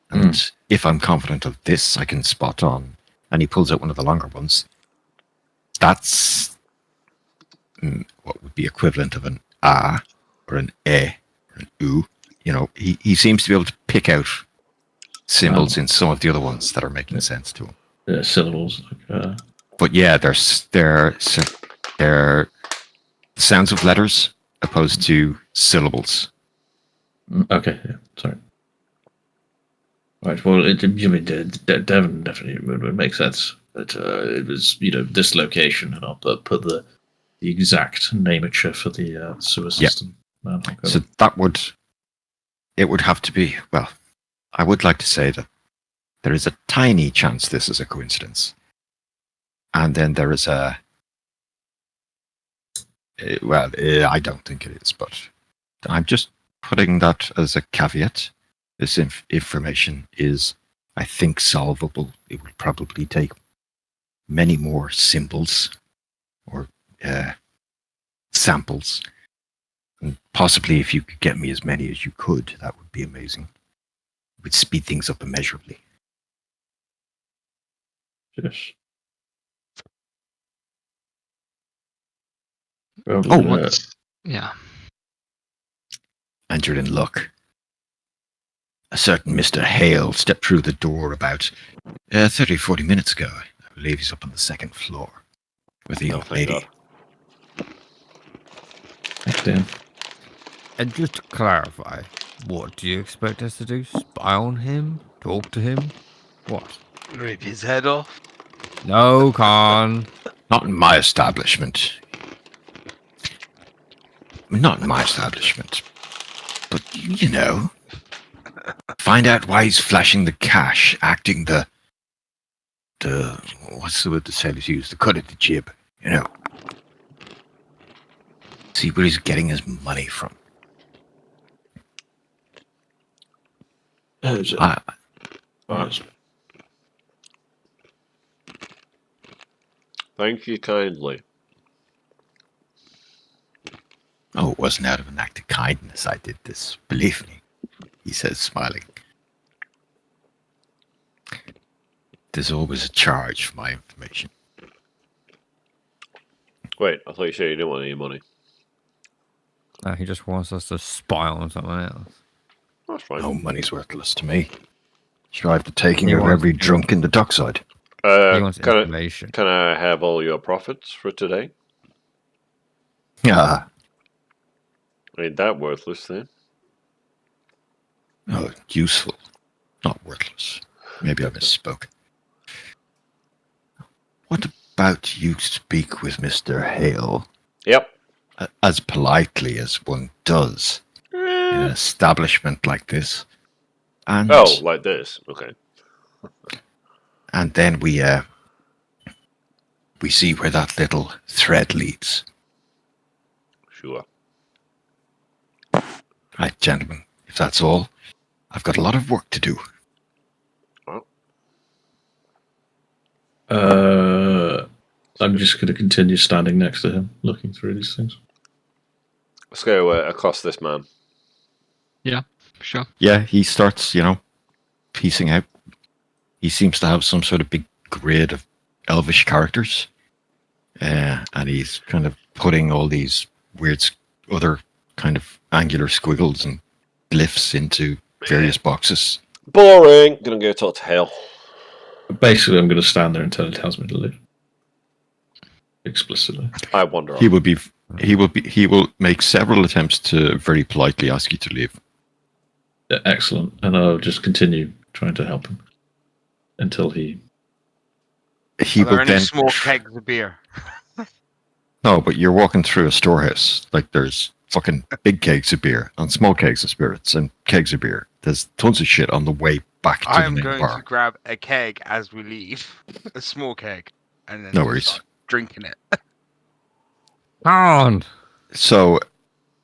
And if I'm confident of this, I can spot on. And he pulls out one of the longer ones. That's what would be equivalent of an A or an E or an U. He seems to be able to pick out symbols in some of the other ones that are making sense to him. Syllables. But yeah, they're sounds of letters opposed to syllables. Okay, yeah, sorry. Right, well, Devon definitely would make sense. But it was, this location, and I'll put the exact namature for the sewer system. So it would have to be, well, I would like to say that there is a tiny chance this is a coincidence. And then there is I don't think it is, but I'm just putting that as a caveat. This information is, I think, solvable. It would probably take many more symbols or samples. And possibly if you could get me as many as you could, that would be amazing. It would speed things up immeasurably. Yes. Yeah. And you're in luck. A certain Mr. Hale stepped through the door about 30-40 minutes ago. I believe he's up on the 2nd floor with the young Thank lady. God. Thanks, Dan. And just to clarify, what do you expect us to do? Spy on him? Talk to him? What? Rip his head off. No, Khan. Not in my establishment. Not in my establishment. But, find out why he's flashing the cash, acting the what's the word the sailors use? The cut at the jib, See where he's getting his money from. Thank you kindly. Oh, it wasn't out of an act of kindness I did this. Believe me, he says, smiling. There's always a charge for my information. Wait, I thought you said you didn't want any money. No, he just wants us to spy on someone else. That's fine. No money's worthless to me. Strive the taking He of wants- every drunk in the dockside. He wants Can information. I have all your profits for today? Ah, Ain't that worthless then? oh, useful, not worthless. Maybe I misspoke. What about you speak with Mr. Hale Yep. as politely as one does in an establishment like this? And Oh, like this. Okay. and then we see where that little thread leads. Sure. Right, gentlemen, if that's all, I've got a lot of work to do. I'm just going to continue standing next to him, looking through these things. Let's go across this man. Sure. Yeah, he starts, piecing out. He seems to have some sort of big grid of elvish characters. And he's kind of putting all these weird other kind of angular squiggles and glyphs into various boxes. Boring. Gonna go talk to Hale. Basically, I'm going to stand there until he tells me to leave. Explicitly. I wander off. He will make several attempts to very politely ask you to leave. Yeah, excellent. And I'll just continue trying to help him until he... He Are there will any then small kegs of beer? No, but you're walking through a storehouse. Like there's fucking big kegs of beer and small kegs of spirits and kegs of beer. There's tons of shit on the way back to I the am main going bar. to grab a keg as we leave, a small keg, and then No worries. start drinking it. On. So,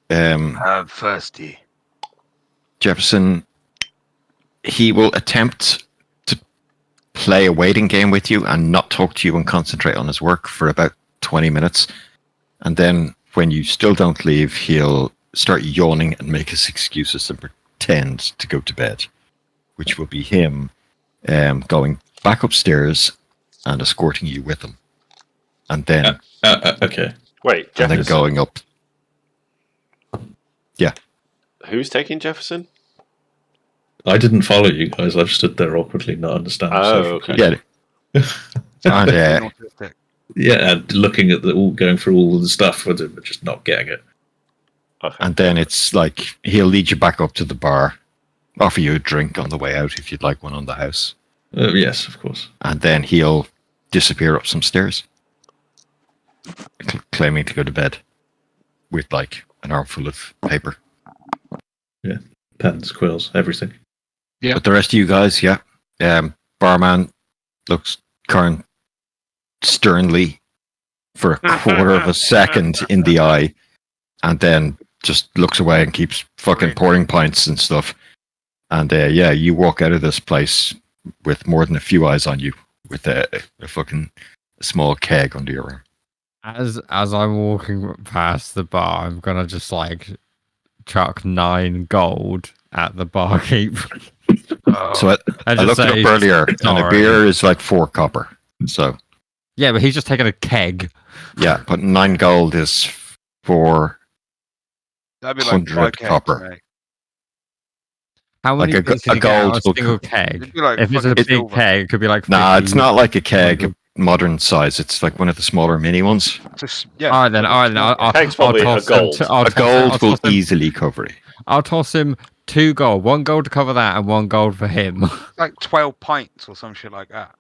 I'm thirsty. Jefferson, he will attempt to play a waiting game with you and not talk to you and concentrate on his work for about 20 minutes. And then when you still don't leave, he'll start yawning and make his excuses and pretend to go to bed, which will be him going back upstairs and escorting you with him. And then, okay. Wait, and then Jefferson. going up. Yeah. Who's taking Jefferson? I didn't follow you guys. I've stood there awkwardly, not understanding. Oh, social okay. cues. Yeah. And, Autistic. Yeah, and looking at going through all the stuff with it, but just not getting it. Okay. and then it's like he'll lead you back up to the bar, offer you a drink on the way out if you'd like one on the house, Yes, of course. and then he'll disappear up some stairs, claiming to go to bed with like an armful of paper. Pens, quills, everything. Yeah. But the rest of you guys, barman looks Karen sternly for a quarter of a second in the eye, and then just looks away and keeps fucking pouring pints and stuff. And you walk out of this place with more than a few eyes on you, with a fucking small keg under your arm. As I'm walking past the bar, I'm gonna just like chuck 9 gold at the barkeep. So I looked it up earlier, and a beer is like 4 copper. So Yeah, but he's just taking a keg. yeah, but 9 gold is 4. That'd be like 100 5 kegs, copper. mate. How many Like things can you get out of a gold single will- keg? It'd be like If it's a fucking big silver. keg, it could be like 50. Nah, it's not like a keg, a modern size. It's like one of the smaller mini ones. Just, yeah. All right then. I'll Keg's probably a toss him gold. I'll A toss him- gold I'll will toss him- easily cover it. I'll toss him 2 gold. 1 gold to cover that, and 1 gold for him. like 12 pints or some shit like that.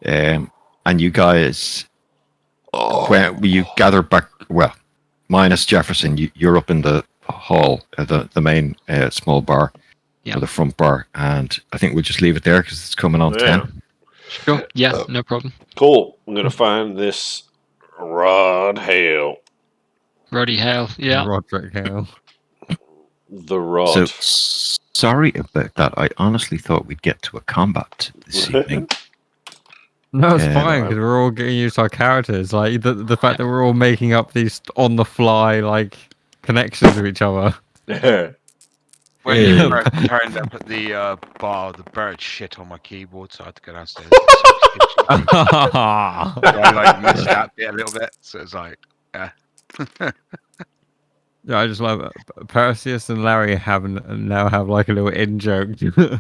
And you guys, when you gather back, well, minus Jefferson, you're up in the hall, the main small bar, Yeah. or the front bar, and I think we'll just leave it there because it's coming on Yeah. 10. Sure. Yeah, no problem. Cool. I'm gonna find this Rod Hale. Roddy Hale. Yeah. Roderick Hale. The Rod. So sorry about that. I honestly thought we'd get to a combat this evening. No, it's Yeah, fine no, because we're all getting used to our characters. Like the fact that we're all making up these on the fly like connections with each other. When Yeah. you first turned up at the bar, the bird shit on my keyboard, so I had to go downstairs. Yeah, I like missed that bit a little bit, so it's like, yeah. I just love it. Perseus and Larry now have like a little in joke. It's gonna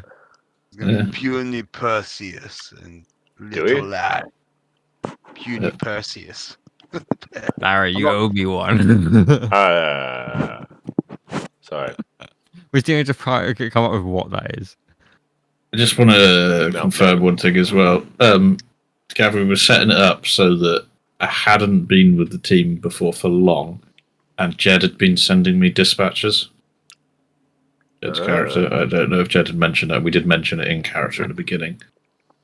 Yeah. be puny Perseus and Do little we? lad. Puny Perseus. Larry, you owe me one. Sorry. We still need to come up with what that is. I just want to No. confirm one thing as well. Gavin was setting it up so that I hadn't been with the team before for long, and Jed had been sending me dispatches. Jed's character. I don't know if Jed had mentioned that. We did mention it in character at the beginning.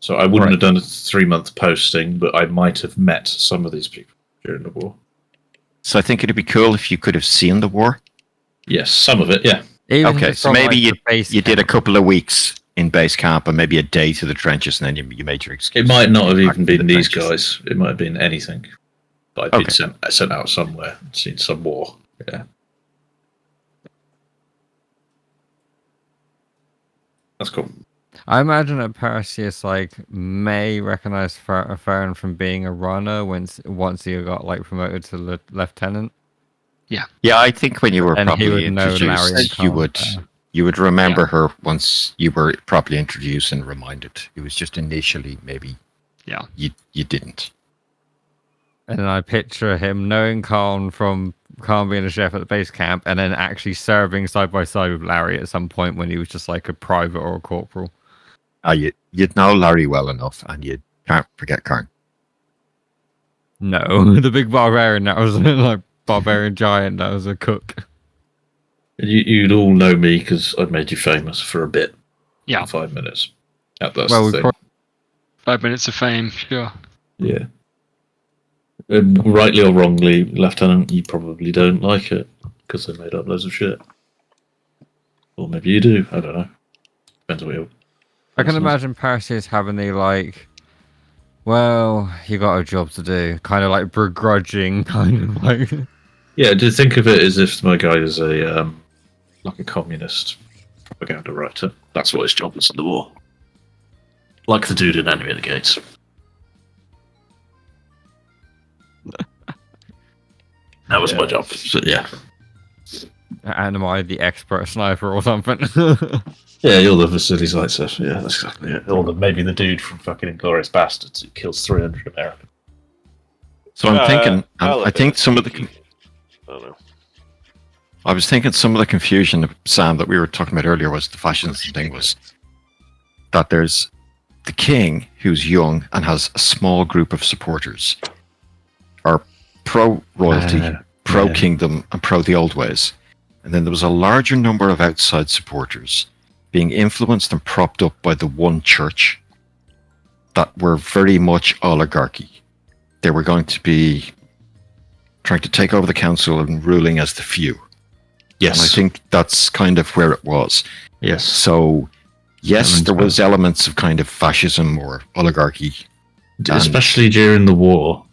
So I wouldn't Right. have done a 3-month posting, but I might have met some of these people during the war. So I think it'd be cool if you could have seen the war. Yes, some of it, yeah. Even Okay, just so from, maybe like, the base You did a camp. couple of weeks in base camp and maybe a day to the trenches, and then you made your excuse. It might not have Back even to the been these trenches. guys. It might have been anything. But I've Okay. been sent out somewhere, seen some war. Yeah. That's cool. I imagine that Perseus may recognize Farron from being a runner once he got promoted to lieutenant. Yeah, I think when you were And he properly would know Larry and introduced, you Carl would better. you would remember her once you were properly introduced and reminded. It was just initially maybe you didn't. And then I picture him knowing Carl from Carl being a chef at the base camp, and then actually serving side by side with Larry at some point when he was just like a private or a corporal. You'd know Larry well enough, and you can't forget Karn. No, the big barbarian that was like barbarian giant that was a cook. You'd all know me because I'd made you famous for a bit. Yeah. 5 minutes. That's Well, the we thing. probably 5 minutes of fame, sure. Yeah. Rightly or wrongly, Lieutenant, you probably don't like it because they made up loads of shit. Or maybe you do. I don't know. Depends what you. I can imagine Perseus having the well, you got a job to do, kind of like begrudging, kind of like. Yeah, to think of it as if my guy is a like a communist propaganda writer. That's what his job is in the war. Like the dude in Enemy of the Gates. That was my job. So, yeah. And am I the expert sniper or something? Yeah, you're the facilities light stuff. Yeah, that's exactly it. Or maybe the dude from fucking Inglourious Bastards who kills 300 Americans. So I'm thinking. I'll I think admit some of the. I don't know. I was thinking some of the confusion, Sam, that we were talking about earlier was the fascism thing was that there's the king who's young and has a small group of supporters, are pro-royalty, pro-kingdom, and pro the old ways. And then there was a larger number of outside supporters being influenced and propped up by the one church that were very much oligarchy. They were going to be trying to take over the council and ruling as the few. Yes. And I think that's kind of where it was. Yes. So, yes, there was elements of kind of fascism or oligarchy. Especially during the war.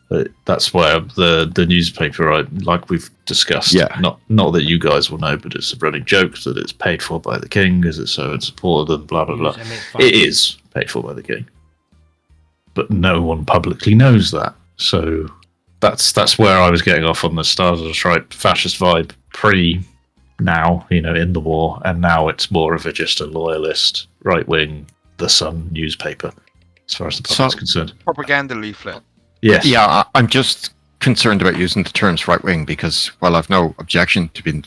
That's where the newspaper, like we've discussed, not that you guys will know, but it's a running joke that it's paid for by the king, as it's so in support and blah, blah, blah. It is paid for by the king. But no one publicly knows that. So that's where I was getting off on the Stars of the Stripe fascist vibe now, in the war, and now it's more of just a loyalist, right-wing, The Sun newspaper, as far as the public's concerned. Propaganda leaflet. Yes. Yeah, I'm just concerned about using the terms right wing because while I've no objection to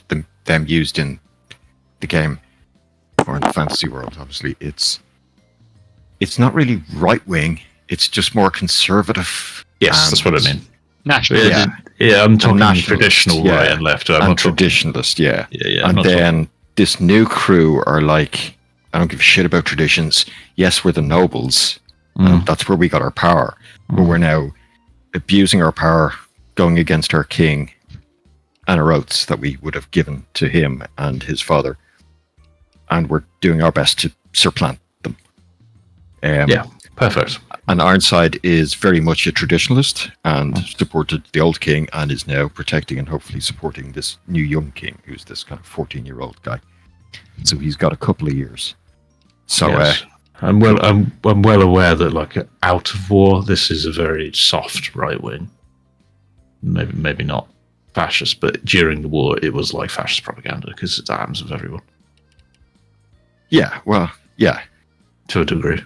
them used in the game or in the fantasy world, obviously it's not really right wing. It's just more conservative. Yes, that's what I mean. National. Yeah, I'm talking traditional right and left. I'm not traditionalist. Yeah. And then this new crew are like, I don't give a shit about traditions. Yes, we're the nobles. That's where we got our power. But we're now abusing our power, going against our king and our oaths that we would have given to him and his father. And we're doing our best to supplant them. Perfect. And Ironside is very much a traditionalist and supported the old king and is now protecting and hopefully supporting this new young king, who's this kind of 14-year-old guy. So he's got a couple of years. So yes. I'm well aware that out of war, this is a very soft right wing. Maybe not fascist, but during the war, it was like fascist propaganda because it's arms of everyone. Yeah, well, yeah, to a degree.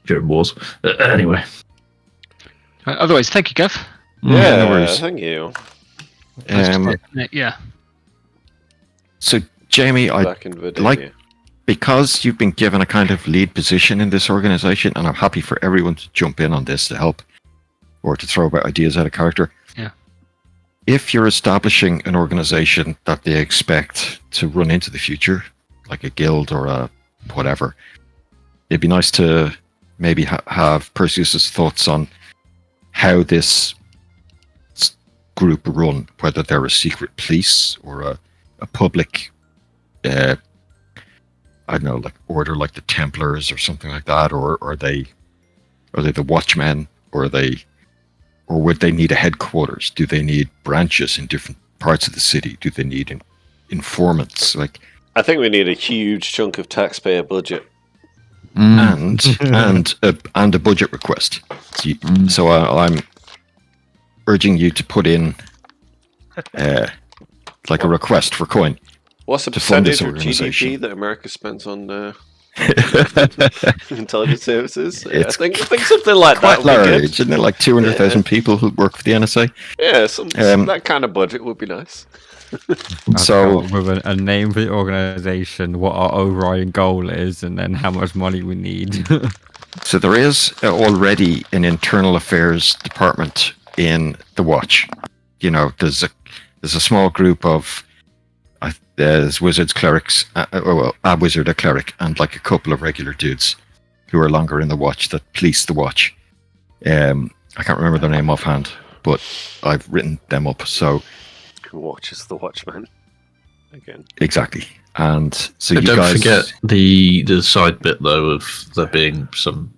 During wars, anyway. Otherwise, thank you, Gav. Yeah, no worries. thank you. Yeah. So, Jamie, Back in Verdania. because you've been given a kind of lead position in this organization, and I'm happy for everyone to jump in on this to help or to throw about ideas out of character. Yeah. If you're establishing an organization that they expect to run into the future, like a guild or a whatever, it'd be nice to maybe have Perseus's thoughts on how this group run, whether they're a secret police or a public I don't know, like order like the Templars or something like that, or are they the Watchmen, or would they need a headquarters? Do they need branches in different parts of the city? Do they need informants? Like, I think we need a huge chunk of taxpayer budget. and a budget request. So I'm urging you to put in like a request for coin. What's the to fund this percentage of organization. GDP that America spends on intelligence services? Yeah, It's I think something like that quite would be good. large, isn't it? Like 200,000 people who work for the NSA. Yeah, that kind of budget would be nice. So with a name for the organization, what our overriding goal is, and then how much money we need. So there is already an internal affairs department in the Watch. You know, there's a small group of there's wizards, clerics, a wizard, a cleric, and like a couple of regular dudes who are longer in the Watch that police the Watch. I can't remember their name offhand, but I've written them up. So Who watches the Watchmen again? exactly, and so But you don't guys forget the side bit though of there being some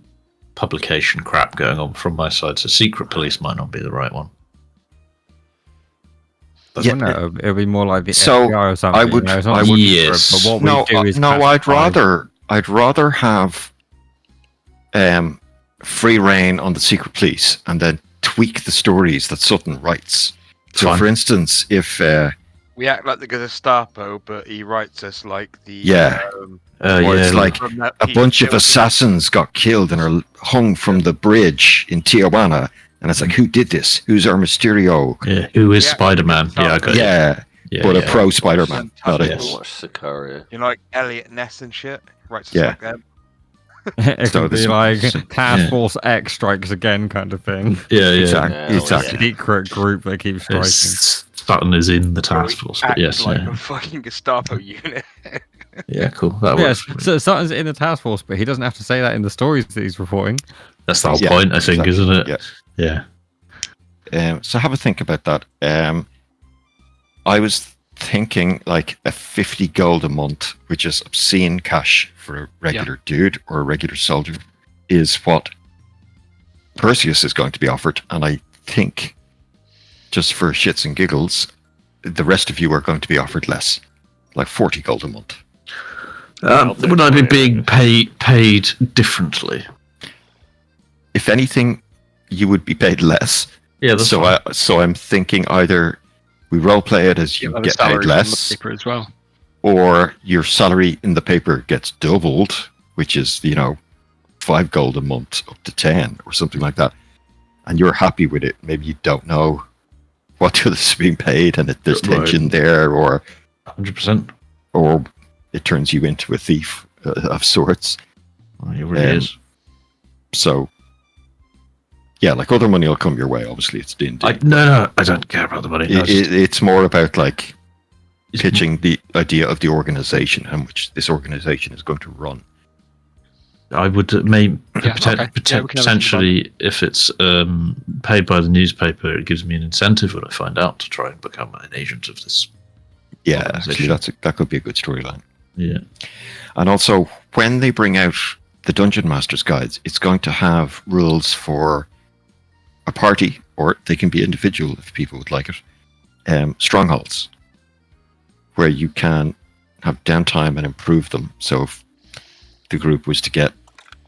publication crap going on from my side. So secret police might not be the right one. Yeah, No, it'll be more like the So, FBI or something. I would- you know, it's not I a would- secret, Yes. But what no, we do is I'd rather have free reign on the secret police and then tweak the stories that Sutton writes. So, Fine. for instance, if We act like the Gestapo, but he writes us like the Yeah. or Yeah, it's like from that a Pete bunch of Children- assassins got killed and are hung from the bridge in Tijuana, and it's like, who did this? Who's our Mysterio? yeah. Who is Yeah, Spider-Man? Yeah, I got it. Yeah, Yeah, but yeah. a pro Spider-Man, not a Yes. Watch Sicario. You know, like Elliot Ness and shit. Writes us Yeah. like them. it So could be this- like so- Task yeah. Force X strikes again kind of thing. Yeah, yeah. exactly. Yeah, exactly. Secret group that keeps striking. Sutton is in the Where task we force, act but yes, like yeah. a fucking Gestapo unit. Yeah, cool. That Yes, works. so Sutton's in the task force, but he doesn't have to say that in the stories that he's reporting. That's the whole Yeah, point, I think, exactly. isn't it? Yeah. Yeah. So have a think about that. I was thinking like a 50 gold a month, which is obscene cash for a regular dude or a regular soldier, is what Perseus is going to be offered. And I think, just for shits and giggles, the rest of you are going to be offered less, like 40 gold a month. Would I be being paid differently? If anything, you would be paid less. Yeah, that's fine. So I'm thinking either we role play it as you Have a get salary paid from less, the paper as well. or your salary in the paper gets doubled, which is 5 gold a month up to 10 or something like that, and you're happy with it. Maybe you don't know what the others are being paid, and there's Right. tension there, 100%. or it turns you into a thief of sorts. Well, it really Um, is. So yeah, like other money will come your way. Obviously, it's D&D. No, I don't care about the money. It's more about like It's- pitching the idea of the organization and which this organization is going to run. I would Yeah, okay. Yeah, we can have a potentially, if it's paid by the newspaper, it gives me an incentive when I find out to try and become an agent of this. Yeah, Organization. actually, that could be a good storyline. Yeah. And also, when they bring out the Dungeon Master's guides, it's going to have rules for a party, or they can be individual if people would like it. Strongholds, where you can have downtime and improve them. So if the group was to get,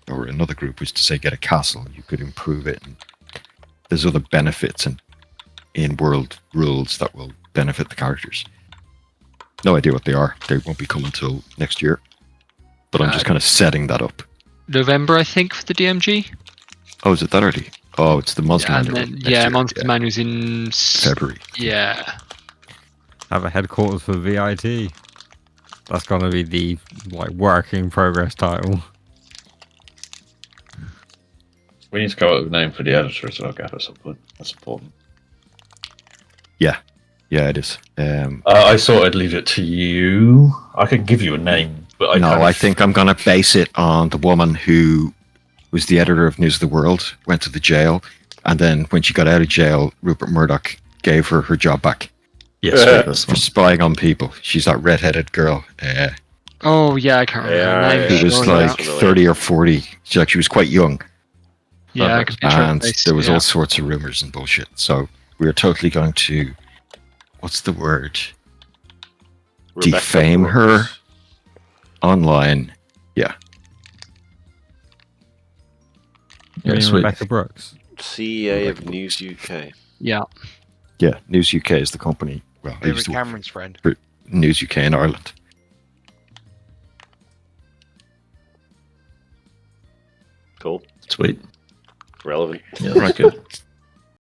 or another group was to say get a castle, you could improve it. And there's other benefits and in-world rules that will benefit the characters. No idea what they are. They won't be coming until next year. But I'm just kind of setting that up. November, I think, for the DMG. Oh, is it that early? Oh, it's the Monster And Manual. then, next yeah, year. Monster Yeah, Manual's in February. Yeah. Have a headquarters for VIT. That's gonna be the work in progress title. We need to come up with a name for the editor as well, Gav, at some point. That's important. Yeah, it is. I thought I'd leave it to you. I could give you a name, but I think I'm going to base it on the woman who was the editor of News of the World, went to the jail, and then when she got out of jail, Rupert Murdoch gave her job back Yes, that's for spying on people. She's that red-headed girl Oh, yeah, I can't remember Yeah, her name. who was Sure, like yeah. 30 or 40. She was quite young, yeah, I could picture her and face, there was yeah. all sorts of rumors and bullshit. So we are totally going to, what's the word? Rebecca Defame her? Brooks. online. Yeah. Yeah, Me and sweet. Rebecca Brooks. CEA of News UK. Yeah. Yeah. News UK is the company. Well, I David used to work Cameron's friend. for News UK in Ireland. Cool. Sweet. Relevant. Yeah, right, good.